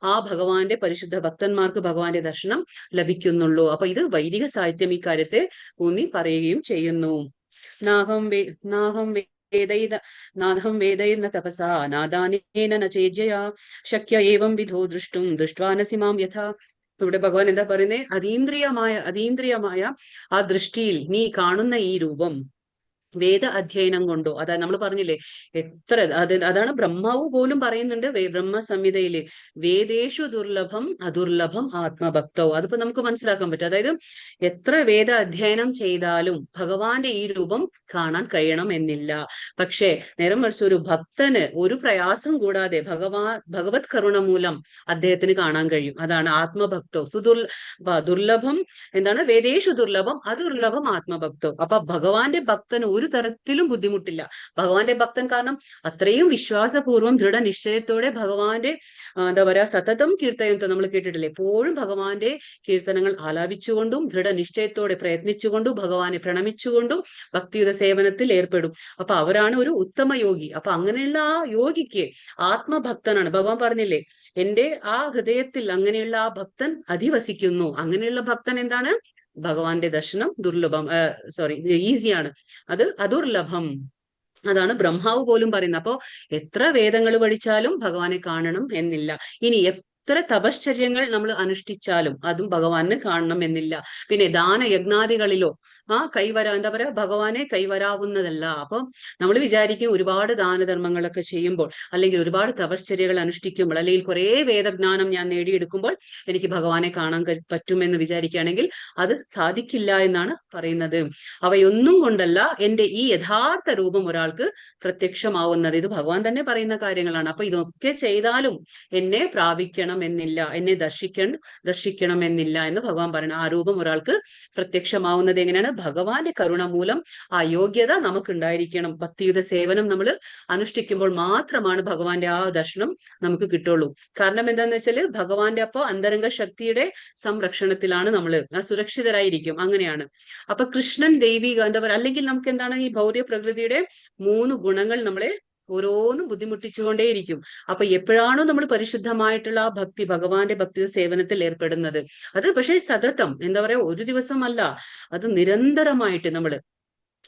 ആ ഭഗവാന്റെ പരിശുദ്ധ ഭക്തന്മാർക്ക് ഭഗവാന്റെ ദർശനം ലഭിക്കുന്നുള്ളൂ. അപ്പൊ ഇത് വൈദിക സാഹിത്യം ഈ കാര്യത്തെ ഊന്നി പറയുകയും ചെയ്യുന്നു. നാഹം വേദൈർന തപസാ നാദാനേന ന ചേജ്യയാ ശക്യ ഏവം വിധോ ദൃഷ്ടും ദൃഷ്ട്വാ നസി മാം യഥാ. ഇവിടെ ഭഗവാൻ എന്താ പറയുന്നത്? അതീന്ദ്രിയമായ ആ ദൃഷ്ടിയിൽ നീ കാണുന്ന ഈ രൂപം വേദ അധ്യയനം കൊണ്ടോ, അതായത് നമ്മൾ പറഞ്ഞില്ലേ എത്ര അതാണ് ബ്രഹ്മാവ് പോലും പറയുന്നുണ്ട് ബ്രഹ്മസംഹിതയില്, വേദേഷു ദുർലഭം അദുർലഭം ആത്മഭക്തോ. അതിപ്പോ നമുക്ക് മനസ്സിലാക്കാൻ പറ്റും. അതായത് എത്ര വേദ അധ്യയനം ചെയ്താലും ഭഗവാന്റെ ഈ രൂപം കാണാൻ എന്നില്ല. പക്ഷേ നേരം മറിച്ച് ഒരു ഭക്തന് ഒരു പ്രയാസം കൂടാതെ ഭഗവത് കരുണ മൂലം അദ്ദേഹത്തിന് കാണാൻ കഴിയും. അതാണ് ആത്മഭക്തോ. ദുർലഭം എന്താണ്, വേദേഷു ദുർലഭം അദുർലഭം ആത്മഭക്തോ. അപ്പൊ ഭഗവാന്റെ ഭക്തന് ഒരു തരത്തിലും ബുദ്ധിമുട്ടില്ല. ഭഗവാന്റെ ഭക്തൻ കാരണം അത്രയും വിശ്വാസപൂർവ്വം ദൃഢനിശ്ചയത്തോടെ ഭഗവാന്റെ എന്താ പറയാ സതതം കീർത്തനത്തെ നമ്മൾ കേട്ടിട്ടില്ലേ, എപ്പോഴും ഭഗവാന്റെ കീർത്തനങ്ങൾ ആലാപിച്ചുകൊണ്ടും ദൃഢനിശ്ചയത്തോടെ പ്രയത്നിച്ചുകൊണ്ടും ഭഗവാനെ പ്രണമിച്ചുകൊണ്ടും ഭക്തിയുത സേവനത്തിൽ ഏർപ്പെടും. അപ്പൊ അവരാണ് ഒരു ഉത്തമ യോഗി. അപ്പൊ അങ്ങനെയുള്ള ആ യോഗിക്ക് ആത്മഭക്തനാണ്. ഭഗവാൻ പറഞ്ഞില്ലേ, എന്റെ ആ ഹൃദയത്തിൽ അങ്ങനെയുള്ള ആ ഭക്തൻ അധിവസിക്കുന്നു. അങ്ങനെയുള്ള ഭക്തൻ എന്താണ്, ഭഗവാന്റെ ദർശനം ദുർലഭം, ഈസിയാണ്, അത് അദുർലഭം. അതാണ് ബ്രഹ്മാവ് പോലും പറയുന്നത്. അപ്പോ എത്ര വേദങ്ങൾ പഠിച്ചാലും ഭഗവാനെ കാണണം എന്നില്ല. ഇനി എത്ര തപശ്ചര്യങ്ങൾ നമ്മൾ അനുഷ്ഠിച്ചാലും അതും ഭഗവാനെ കാണണം എന്നില്ല. പിന്നെ ദാനയജ്ഞാദികളിലോ എന്താ പറയാ, ഭഗവാനെ കൈവരാവുന്നതല്ല. അപ്പൊ നമ്മൾ വിചാരിക്കും ഒരുപാട് ദാനധർമ്മങ്ങളൊക്കെ ചെയ്യുമ്പോൾ, അല്ലെങ്കിൽ ഒരുപാട് തപശ്ചര്യകൾ അനുഷ്ഠിക്കുമ്പോൾ, അല്ലെങ്കിൽ കുറെ വേദജ്ഞാനം ഞാൻ നേടിയെടുക്കുമ്പോൾ എനിക്ക് ഭഗവാനെ കാണാൻ പറ്റുമെന്ന് വിചാരിക്കുകയാണെങ്കിൽ അത് സാധിക്കില്ല എന്നാണ് പറയുന്നത്. അവയൊന്നും കൊണ്ടല്ല എന്റെ ഈ യഥാർത്ഥ രൂപം ഒരാൾക്ക് പ്രത്യക്ഷമാവുന്നത്. ഇത് ഭഗവാൻ തന്നെ പറയുന്ന കാര്യങ്ങളാണ്. അപ്പൊ ഇതൊക്കെ ചെയ്താലും എന്നെ പ്രാപിക്കണം എന്നില്ല, എന്നെ ദർശിക്കണം എന്നില്ല എന്ന് ഭഗവാൻ പറയണം. ആ രൂപം ഒരാൾക്ക് പ്രത്യക്ഷമാവുന്നത് എങ്ങനെയാണ്, ഭഗവാന്റെ കരുണ മൂലം ആ യോഗ്യത നമുക്കുണ്ടായിരിക്കണം. ഭക്തിയുത സേവനം നമ്മൾ അനുഷ്ഠിക്കുമ്പോൾ മാത്രമാണ് ഭഗവാന്റെ ആ ദർശനം നമുക്ക് കിട്ടുള്ളൂ. കാരണം എന്താന്ന് വെച്ചാല് ഭഗവാന്റെ അപ്പൊ അന്തരംഗ ശക്തിയുടെ സംരക്ഷണത്തിലാണ് നമ്മൾ സുരക്ഷിതരായിരിക്കും. അങ്ങനെയാണ്. അപ്പൊ കൃഷ്ണൻ ദൈവിക എന്താ പറയുക, അല്ലെങ്കിൽ നമുക്ക് എന്താണ് ഈ ഭൗതിക പ്രകൃതിയുടെ 3 ഗുണങ്ങൾ നമ്മളെ ഓരോന്നും ബുദ്ധിമുട്ടിച്ചുകൊണ്ടേയിരിക്കും. അപ്പൊ എപ്പോഴാണോ നമ്മൾ പരിശുദ്ധമായിട്ടുള്ള ആ ഭക്തി, ഭഗവാന്റെ ഭക്തി സേവനത്തിൽ ഏർപ്പെടുന്നത്, അത് പക്ഷേ സതതം എന്താ പറയാ, ഒരു ദിവസമല്ല, അത് നിരന്തരമായിട്ട് നമ്മൾ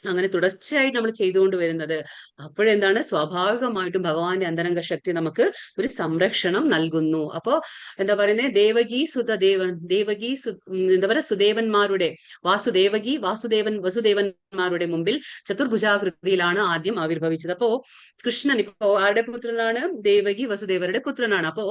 അങ്ങനെ തുടർച്ചയായിട്ട് നമ്മൾ ചെയ്തുകൊണ്ട് വരുന്നത്, അപ്പോഴെന്താണ്, സ്വാഭാവികമായിട്ടും ഭഗവാന്റെ അന്തരംഗ ശക്തി നമുക്ക് ഒരു സംരക്ഷണം നൽകുന്നു. അപ്പോ എന്താ പറയുന്നത്, എന്താ പറയാ, സുദേവന്മാരുടെ വസുദേവന്മാരുടെ മുമ്പിൽ ചതുർഭുജാകൃതിയിലാണ് ആദ്യം ആവിർഭവിച്ചത്. അപ്പോ കൃഷ്ണൻ ഇപ്പോ ആരുടെ പുത്രനാണ്, ദേവകി വസുദേവരുടെ പുത്രനാണ്. അപ്പോ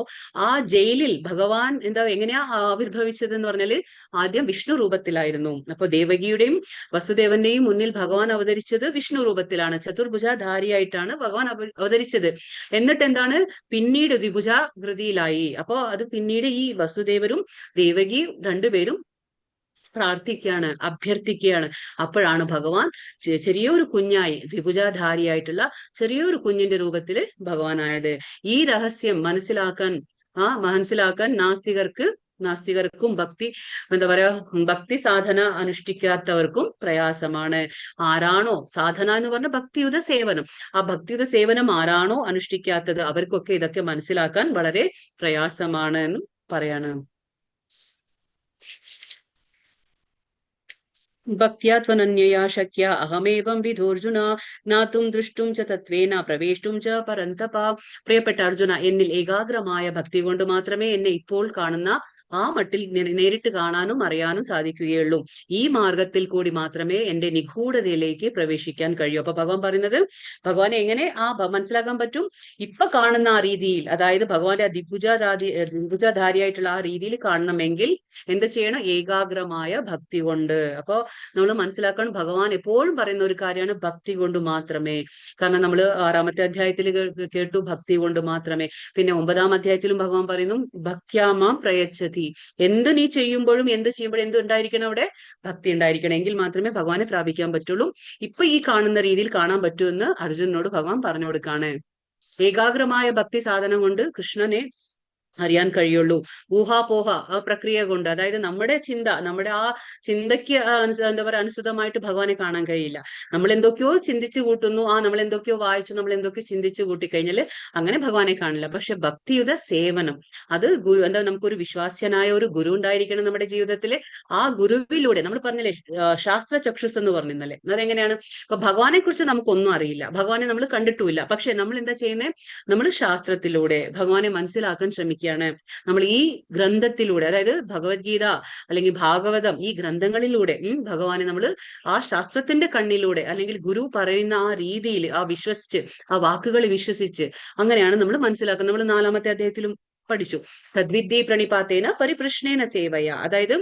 ആ ജയിലിൽ ഭഗവാൻ എങ്ങനെയാ ആവിർഭവിച്ചത് എന്ന് പറഞ്ഞാല് ആദ്യം വിഷ്ണു രൂപത്തിലായിരുന്നു. അപ്പൊ ദേവകിയുടെയും വസുദേവന്റെയും മുന്നിൽ ഭഗവാൻ അവതരിച്ചത് വിഷ്ണു രൂപത്തിലാണ്, ചതുർഭുജധാരിയായിട്ടാണ് ഭഗവാൻ അവതരിച്ചത്. എന്നിട്ട് എന്താണ്, പിന്നീട് ദ്വിഭുജാകൃതിയിലായി. അപ്പോ അത് പിന്നീട് ഈ വസുദേവരും ദേവകിയും രണ്ടുപേരും പ്രാർത്ഥിക്കുകയാണ്, അഭ്യർത്ഥിക്കുകയാണ്. അപ്പോഴാണ് ഭഗവാൻ ചെറിയൊരു കുഞ്ഞായി, ദ്വിഭുജാധാരിയായിട്ടുള്ള ചെറിയൊരു കുഞ്ഞിന്റെ രൂപത്തില് ഭഗവാനായത്. ഈ രഹസ്യം മനസ്സിലാക്കാൻ നാസ്തികർക്കും എന്താ പറയാ, ഭക്തി സാധന അനുഷ്ഠിക്കാത്തവർക്കും പ്രയാസമാണ്. ആരാണോ സാധന എന്ന് പറഞ്ഞ ഭക്തിയുത സേവനം, ആ ഭക്തിയുത സേവനം ആരാണോ അനുഷ്ഠിക്കാത്തത് അവർക്കൊക്കെ ഇതൊക്കെ മനസ്സിലാക്കാൻ വളരെ പ്രയാസമാണ് എന്ന് പറയാണ്. ഭക്ത്യാ ത്വനന്യയാ ശക്യ അഹമേവം വിധോർജുന ജ്ഞാതും ദൃഷ്ടും ച തത്വേന പ്രവേഷ്ടും ച പരന്തപ. പ്രിയപ്പെട്ട അർജുന, എന്നിൽ ഏകാഗ്രമായ ഭക്തി കൊണ്ട് മാത്രമേ എന്നെ ഇപ്പോൾ കാണുന്ന ആ മട്ടിൽ നേരിട്ട് കാണാനും അറിയാനും സാധിക്കുകയുള്ളൂ. ഈ മാർഗത്തിൽ കൂടി മാത്രമേ എന്റെ നിഗൂഢതയിലേക്ക് പ്രവേശിക്കാൻ കഴിയൂ. അപ്പൊ ഭഗവാൻ പറയുന്നത്, ഭഗവാനെ എങ്ങനെ മനസ്സിലാക്കാൻ പറ്റും, ഇപ്പൊ കാണുന്ന ആ രീതിയിൽ, അതായത് ഭഗവാന്റെ ദ്വിഭുജാധാരിയായിട്ടുള്ള ആ രീതിയിൽ കാണണമെങ്കിൽ എന്ത് ചെയ്യണം, ഏകാഗ്രമായ ഭക്തി കൊണ്ട്. അപ്പൊ നമ്മൾ മനസ്സിലാക്കണം, ഭഗവാൻ എപ്പോഴും പറയുന്ന ഒരു കാര്യമാണ് ഭക്തി കൊണ്ട് മാത്രമേ. കാരണം നമ്മൾ 6-ാമത്തെ അധ്യായത്തിൽ കേട്ടു ഭക്തി കൊണ്ട് മാത്രമേ. പിന്നെ 9-ാം അധ്യായത്തിലും ഭഗവാൻ പറയുന്നു ഭക്ത്യാമാം പ്രയച്ഛതി. എന്ത് നീ ചെയ്യുമ്പോഴും എന്ത് ഉണ്ടായിരിക്കണം, അവിടെ ഭക്തി ഉണ്ടായിരിക്കണം. എങ്കിൽ മാത്രമേ ഭഗവാനെ പ്രാപിക്കാൻ പറ്റുള്ളൂ. ഇപ്പൊ ഈ കാണുന്ന രീതിയിൽ കാണാൻ പറ്റുമെന്ന് അർജുനനോട് ഭഗവാൻ പറഞ്ഞു കൊടുക്കാണ്. ഏകാഗ്രമായ ഭക്തി സാധനം കൊണ്ട് കൃഷ്ണനെ അറിയാൻ കഴിയുള്ളൂ. ഊഹാപോഹ ആ പ്രക്രിയ കൊണ്ട്, അതായത് നമ്മുടെ ആ ചിന്തയ്ക്ക് എന്താ പറയുക അനുസൃതമായിട്ട് ഭഗവാനെ കാണാൻ കഴിയില്ല. നമ്മൾ എന്തൊക്കെയോ ചിന്തിച്ചു കൂട്ടുന്നു, നമ്മൾ എന്തൊക്കെയോ വായിച്ചു, നമ്മൾ എന്തൊക്കെയോ ചിന്തിച്ചു കൂട്ടിക്കഴിഞ്ഞാല് അങ്ങനെ ഭഗവാനെ കാണില്ല. പക്ഷെ ഭക്തിയുത സേവനം, അത് നമുക്കൊരു വിശ്വാസ്യനായ ഒരു ഗുരു ഉണ്ടായിരിക്കണം നമ്മുടെ ജീവിതത്തില്. ആ ഗുരുവിലൂടെ നമ്മൾ പറഞ്ഞില്ലേ ശാസ്ത്ര ചക്ഷുസ് എന്ന് പറഞ്ഞിരുന്നല്ലേ, അതെങ്ങനെയാണ്, ഇപ്പൊ ഭഗവാനെ കുറിച്ച് നമുക്കൊന്നും അറിയില്ല, ഭഗവാനെ നമ്മൾ കണ്ടിട്ടുമില്ല. പക്ഷെ നമ്മൾ എന്താ ചെയ്യുന്നത്, നമ്മൾ ശാസ്ത്രത്തിലൂടെ ഭഗവാനെ മനസ്സിലാക്കാൻ ശ്രമിക്കുക. പഠിക്കുകയാണ്. നമ്മൾ ഈ ഗ്രന്ഥത്തിലൂടെ, അതായത് ഭഗവത്ഗീത അല്ലെങ്കിൽ ഭാഗവതം, ഈ ഗ്രന്ഥങ്ങളിലൂടെ ഭഗവാനെ നമ്മൾ ആ ശാസ്ത്രത്തിന്റെ കണ്ണിലൂടെ അല്ലെങ്കിൽ ഗുരു പറയുന്ന ആ രീതിയിൽ വിശ്വസിച്ച്, ആ വാക്കുകൾ വിശ്വസിച്ച്, അങ്ങനെയാണ് നമ്മൾ മനസ്സിലാക്കുന്നത്. നമ്മൾ 4-ാമത്തെ അധ്യായത്തിലും പഠിച്ചു. തദ്വിദ്യേ പ്രണിപാതേന പരിപ്രശ്നേന സേവയ. അതായത്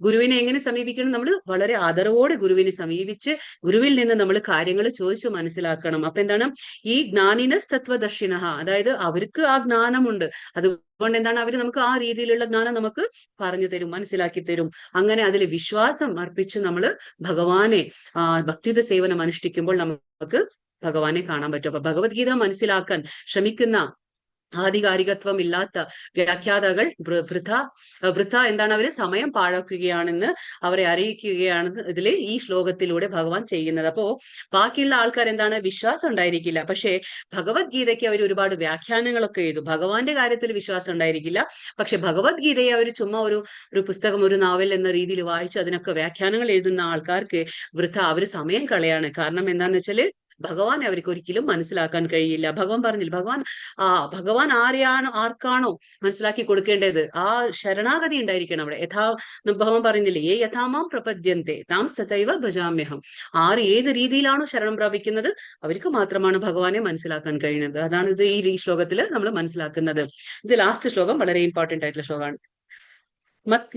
ഗുരുവിനെ എങ്ങനെ സമീപിക്കണം? നമ്മൾ വളരെ ആദരവോടെ ഗുരുവിനെ സമീപിച്ച് ഗുരുവിൽ നിന്ന് നമ്മൾ കാര്യങ്ങൾ ചോദിച്ചു മനസ്സിലാക്കണം. അപ്പൊ എന്താണ്? ഈ ജ്ഞാനിനസ് തത്വദർശിന, അതായത് അവർക്ക് ആ ജ്ഞാനമുണ്ട്. അതുകൊണ്ട് എന്താണ്? അവര് നമുക്ക് ആ രീതിയിലുള്ള ജ്ഞാനം നമുക്ക് പറഞ്ഞു തരും, മനസ്സിലാക്കി തരും. അങ്ങനെ അതിൽ വിശ്വാസം അർപ്പിച്ച് നമ്മൾ ഭഗവാനെ ഭക്തിയുത സേവനം അനുഷ്ഠിക്കുമ്പോൾ നമുക്ക് ഭഗവാനെ കാണാൻ പറ്റും. അപ്പൊ ഭഗവത്ഗീത മനസ്സിലാക്കാൻ ശ്രമിക്കുന്ന ആധികാരികത്വം ഇല്ലാത്ത വ്യാഖ്യാതാക്കൾ വൃഥ എന്താണ്? അവര് സമയം പാഴാക്കുകയാണെന്ന് അവരെ അറിയിക്കുകയാണ് ഇതിൽ ഈ ശ്ലോകത്തിലൂടെ ഭഗവാൻ ചെയ്യുന്നത്. അപ്പോ ബാക്കിയുള്ള ആൾക്കാർ എന്താണ്? വിശ്വാസം ഉണ്ടായിരിക്കില്ല, പക്ഷേ ഭഗവത്ഗീതയ്ക്ക് അവർ ഒരുപാട് വ്യാഖ്യാനങ്ങളൊക്കെ എഴുതും. ഭഗവാന്റെ കാര്യത്തിൽ വിശ്വാസം ഉണ്ടായിരിക്കില്ല, പക്ഷെ ഭഗവത്ഗീതയെ അവർ ചുമ്മാ ഒരു പുസ്തകം, ഒരു നോവൽ എന്ന രീതിയിൽ വായിച്ച് അതിനൊക്കെ വ്യാഖ്യാനങ്ങൾ എഴുതുന്ന ആൾക്കാർക്ക് അവര് സമയം കളയാണ്. കാരണം എന്താന്ന് വെച്ചാല് ഭഗവാൻ അവർക്ക് ഒരിക്കലും മനസ്സിലാക്കാൻ കഴിയില്ല. ഭഗവാൻ പറഞ്ഞില്ല, ഭഗവാൻ ആർക്കാണോ മനസ്സിലാക്കി കൊടുക്കേണ്ടത് ആ ശരണാഗതി ഉണ്ടായിരിക്കണം അവിടെ. ഭഗവാൻ പറയുന്നില്ലേ, ഏ യഥാമാം പ്രപദ്യന്തെ താം സതൈവ ഭജാമ്യഹം. ഏത് രീതിയിലാണോ ശരണം പ്രാപിക്കുന്നത് അവർക്ക് മാത്രമാണ് ഭഗവാനെ മനസ്സിലാക്കാൻ കഴിയുന്നത്. അതാണ് ഇത് ഈ ശ്ലോകത്തിൽ നമ്മൾ മനസ്സിലാക്കുന്നത്. ഇത് ലാസ്റ്റ് ശ്ലോകം വളരെ ഇമ്പോർട്ടന്റ് ആയിട്ടുള്ള ശ്ലോകമാണ്.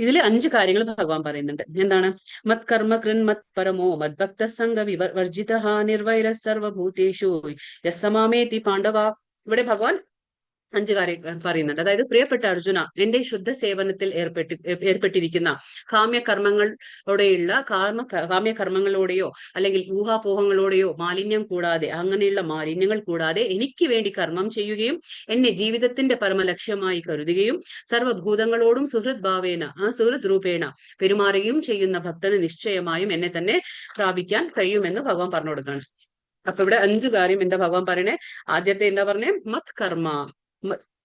ഇതില് 5 കാര്യങ്ങൾ ഭഗവാൻ പറയുന്നുണ്ട്. എന്താണ്? മത് കർമ്മ കൃൻ മത് പരമോ മദ്ഭക്ത സംഘ വർജിത നിർവൈര സർവഭൂതേഷു യസമാമേതി പാണ്ഡവ. ഇവിടെ ഭഗവാൻ 5 കാര്യം പറയുന്നുണ്ട്. അതായത് പ്രിയപ്പെട്ട അർജുന, എന്റെ ശുദ്ധ സേവനത്തിൽ ഏർപ്പെട്ടിരിക്കുന്ന കാമ്യകർമ്മങ്ങളോടെയോ അല്ലെങ്കിൽ ഊഹാപോഹങ്ങളോടെയോ അങ്ങനെയുള്ള മാലിന്യങ്ങൾ കൂടാതെ എനിക്ക് വേണ്ടി കർമ്മം ചെയ്യുകയും എന്നെ ജീവിതത്തിന്റെ പരമലക്ഷ്യമായി കരുതുകയും സർവ്വഭൂതങ്ങളോടും സുഹൃത് രൂപേണ പെരുമാറുകയും ചെയ്യുന്ന ഭക്തന് നിശ്ചയമായും എന്നെ തന്നെ പ്രാപിക്കാൻ കഴിയുമെന്ന് ഭഗവാൻ പറഞ്ഞു കൊടുക്കുകയാണ്. അപ്പൊ ഇവിടെ 5 കാര്യം എന്താ ഭഗവാൻ പറയണേ? ആദ്യത്തെ എന്താ പറഞ്ഞേ?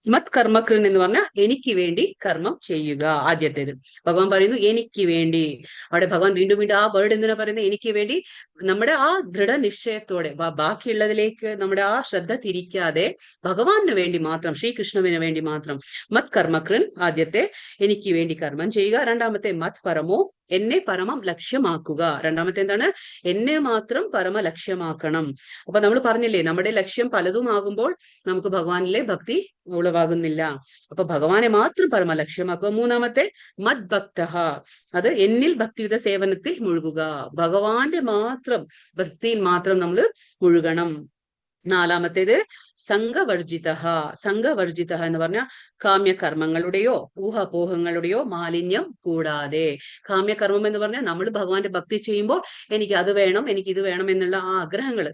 മത് കർമ്മകൃൻ എന്ന് പറഞ്ഞാൽ എനിക്ക് വേണ്ടി കർമ്മം ചെയ്യുക. ആദ്യത്തേത് ഭഗവാൻ പറയുന്നു എനിക്ക് വേണ്ടി. അവിടെ ഭഗവാൻ വീണ്ടും ആ വേർഡ് എന്തിനാ പറയുന്നത്? എനിക്ക് വേണ്ടി. നമ്മുടെ ആ ദൃഢനിശ്ചയത്തോടെ ബാക്കിയുള്ളതിലേക്ക് നമ്മുടെ ആ ശ്രദ്ധ തിരിക്കാതെ ഭഗവാന് വേണ്ടി മാത്രം, ശ്രീകൃഷ്ണന് വേണ്ടി മാത്രം. മത് കർമ്മകൃൻ ആദ്യത്തെ, എനിക്ക് വേണ്ടി കർമ്മം ചെയ്യുക. രണ്ടാമത്തെ മത് പരമോ, എന്നെ പരമം ലക്ഷ്യമാക്കുക. രണ്ടാമത്തെ എന്താണ്? എന്നെ മാത്രം പരമ ലക്ഷ്യമാക്കണം. അപ്പൊ നമ്മൾ പറഞ്ഞില്ലേ, നമ്മുടെ ലക്ഷ്യം പലതും ആകുമ്പോൾ നമുക്ക് ഭഗവാനിലെ ഭക്തി ഉളവാകുന്നില്ല. അപ്പൊ ഭഗവാനെ മാത്രം പരമ ലക്ഷ്യമാക്കുക. മൂന്നാമത്തെ മത് ഭക്ത, അത് എന്നിൽ ഭക്തിയുത സേവനത്തിൽ മുഴുകുക. ഭഗവാന്റെ മാത്രം ഭക്തിയിൽ മാത്രം നമ്മൾ മുഴുകണം. നാലാമത്തേത് സംഘവർജിത എന്ന് പറഞ്ഞാൽ കാമ്യകർമ്മങ്ങളുടെയോ ഊഹാപോഹങ്ങളുടെയോ മാലിന്യം കൂടാതെ. കാമ്യകർമ്മം എന്ന് പറഞ്ഞാൽ നമ്മൾ ഭഗവാന്റെ ഭക്തി ചെയ്യുമ്പോൾ എനിക്ക് അത് വേണം, എനിക്ക് ഇത് വേണം എന്നുള്ള ആ ആഗ്രഹങ്ങൾ,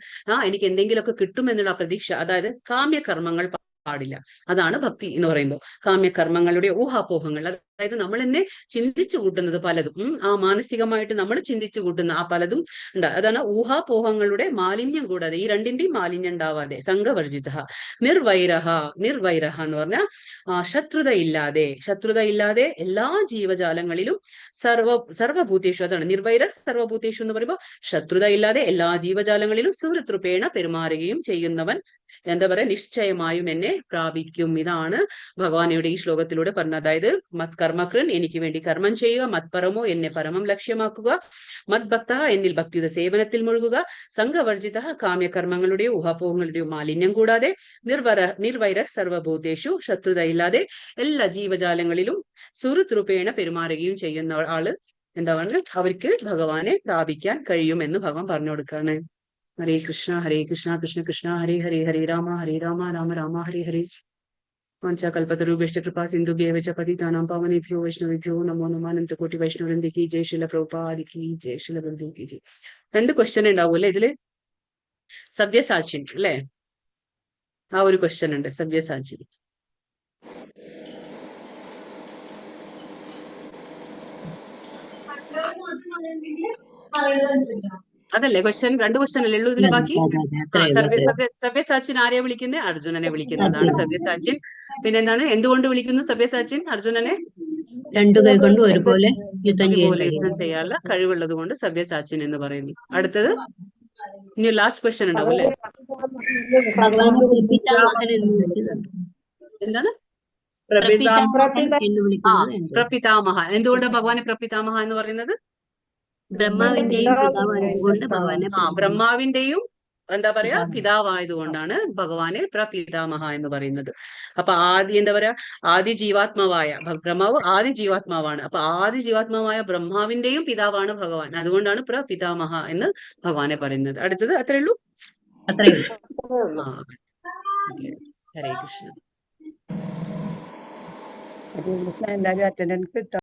എനിക്ക് എന്തെങ്കിലുമൊക്കെ കിട്ടുമെന്നുള്ള പ്രതീക്ഷ, അതായത് കാമ്യകർമ്മങ്ങൾ പാടില്ല. അതാണ് ഭക്തി എന്ന് പറയുമ്പോൾ. കാമ്യകർമ്മങ്ങളുടെ ഊഹാപോഹങ്ങൾ, അതായത് നമ്മൾ എന്നെ ചിന്തിച്ചു കൂട്ടുന്നത് പലതും, മാനസികമായിട്ട് നമ്മൾ ചിന്തിച്ചു കൂട്ടുന്ന പലതും ഉണ്ട്. അതാണ് ഊഹാപോഹങ്ങളുടെ മാലിന്യം കൂടാതെ, ഈ രണ്ടിന്റെയും മാലിന്യം ഉണ്ടാവാതെ. സംഘവർജിത. നിർവൈരഹ എന്ന് പറഞ്ഞാൽ ശത്രുതയില്ലാതെ എല്ലാ ജീവജാലങ്ങളിലും സർവഭൂതേഷു, അതാണ് നിർവൈര സർവഭൂതേഷു എന്ന് പറയുമ്പോൾ ശത്രുതയില്ലാതെ എല്ലാ ജീവജാലങ്ങളിലും സുഹൃത്രൂപേണ പെരുമാറുകയും ചെയ്യുന്നവൻ എന്താ പറയാ, നിശ്ചയമായും എന്നെ പ്രാപിക്കും. ഇതാണ് ഭഗവാൻ ഇവിടെ ഈ ശ്ലോകത്തിലൂടെ പറഞ്ഞത്. അതായത് മത് കർമ്മകൃൻ, എനിക്ക് വേണ്ടി കർമ്മം ചെയ്യുക. മത് പരമോ, എന്നെ പരമം ലക്ഷ്യമാക്കുക. മത് ഭക്ത, എന്നിൽ ഭക്തിയുടെ സേവനത്തിൽ മുഴുകുക. സംഘവർജിത, കാമ്യകർമ്മങ്ങളുടെയോ ഊഹാപോഹങ്ങളുടെയോ മാലിന്യം കൂടാതെ. നിർവൈര സർവഭൂതേഷു, ശത്രുതയില്ലാതെ എല്ലാ ജീവജാലങ്ങളിലും സുഹൃത് രൂപേണ പെരുമാറുകയും ചെയ്യുന്ന ആള് എന്താ പറഞ്ഞത്, അവർക്ക് ഭഗവാനെ പ്രാപിക്കാൻ കഴിയുമെന്ന് ഭഗവാൻ പറഞ്ഞു കൊടുക്കാണ്. ഹരേ കൃഷ്ണ കൃഷ്ണ കൃഷ്ണ ഹരേ ഹരേ, ഹരേ രാമ രാമ രാമ ഹരേ ഹരേ. വാഞ്ചാകൽപതരുഭ്യശ്ച കൃപാ സിന്ധുഭ്യൈവ ച പതിതാനാം പാവനേഭ്യോ വൈഷ്ണവേഭ്യോ നമോ നമഃ. അനന്തകോടി വൈഷ്ണവവൃന്ദ കി ജയ്. ശ്രീല പ്രഭുപാദ് കി ജയ്. ശ്രീല ബന്ധു കി ജയ്. 2 ക്വസ്റ്റ്യൻ ഉണ്ടാവൂല്ലേ ഇതില്? സവ്യസാചിൻ അല്ലെ? ആ ഒരു ക്വസ്റ്റ്യൻ ഉണ്ട്, സവ്യസാചിൻ. അതല്ലേ ക്വസ്റ്റ്യൻ? 2 ക്വസ്റ്റ്യൻ അല്ലേ ഉള്ളൂ ഇതില്? ബാക്കി സവ്യസാചിൻ ആരെയാ വിളിക്കുന്നത്? അർജുനനെ വിളിക്കുന്നതാണ് സവ്യസാചിൻ. പിന്നെ എന്താണ്, എന്തുകൊണ്ട് വിളിക്കുന്നു സവ്യസാചിൻ അർജുനനെ? 2 കൈ കൊണ്ട് ഒരുപോലെ യുദ്ധം ചെയ്യാനുള്ള കഴിവുള്ളത് കൊണ്ട് സവ്യസാചിൻ എന്ന് പറയുന്നു. അടുത്തത് ഇനി ലാസ്റ്റ് ക്വസ്റ്റ്യൻ ഉണ്ടാവും അല്ലേ? ഭഗവാനെ പിതാമഹൻ എന്ന് വിളിക്കുന്നുണ്ട്. എന്താണ്? പ്രപിതാമഹൻ എന്ന് ആ വിളിക്കുന്നത് എന്ത്? പ്രപിതാമഹ. എന്തുകൊണ്ടാണ് ഭഗവാനെ പ്രപിതാമഹ എന്ന് പറയുന്നത്? ബ്രഹ്മാവിന്റെയും പിതാവായതുകൊണ്ട് ഭഗവാനെ ബ്രഹ്മാവിന്റെയും എന്താ പറയാ പിതാമഹ. പിതാവായതുകൊണ്ടാണ് ഭഗവാനെ പ്രപിതാമഹ എന്ന് പറയുന്നത്. അപ്പൊ ആദി എന്താ പറയാ ആദി ജീവാത്മാവായ ബ്രഹ്മാവ് ആദി ജീവാത്മാവാണ്. അപ്പൊ ആദി ജീവാത്മാവായ ബ്രഹ്മാവിന്റെയും പിതാവാണ് ഭഗവാൻ. അതുകൊണ്ടാണ് പ്രപിതാമഹ എന്ന് ഭഗവാനെ പറയുന്നത്. അടുത്തത് അത്രേ ഉള്ളൂ. അത്രയേ ഉള്ളൂ. ആ ഓക്കേ. ഹരേ കൃഷ്ണ. എല്ലാരും അറ്റൻഡൻസ് കിട്ടും.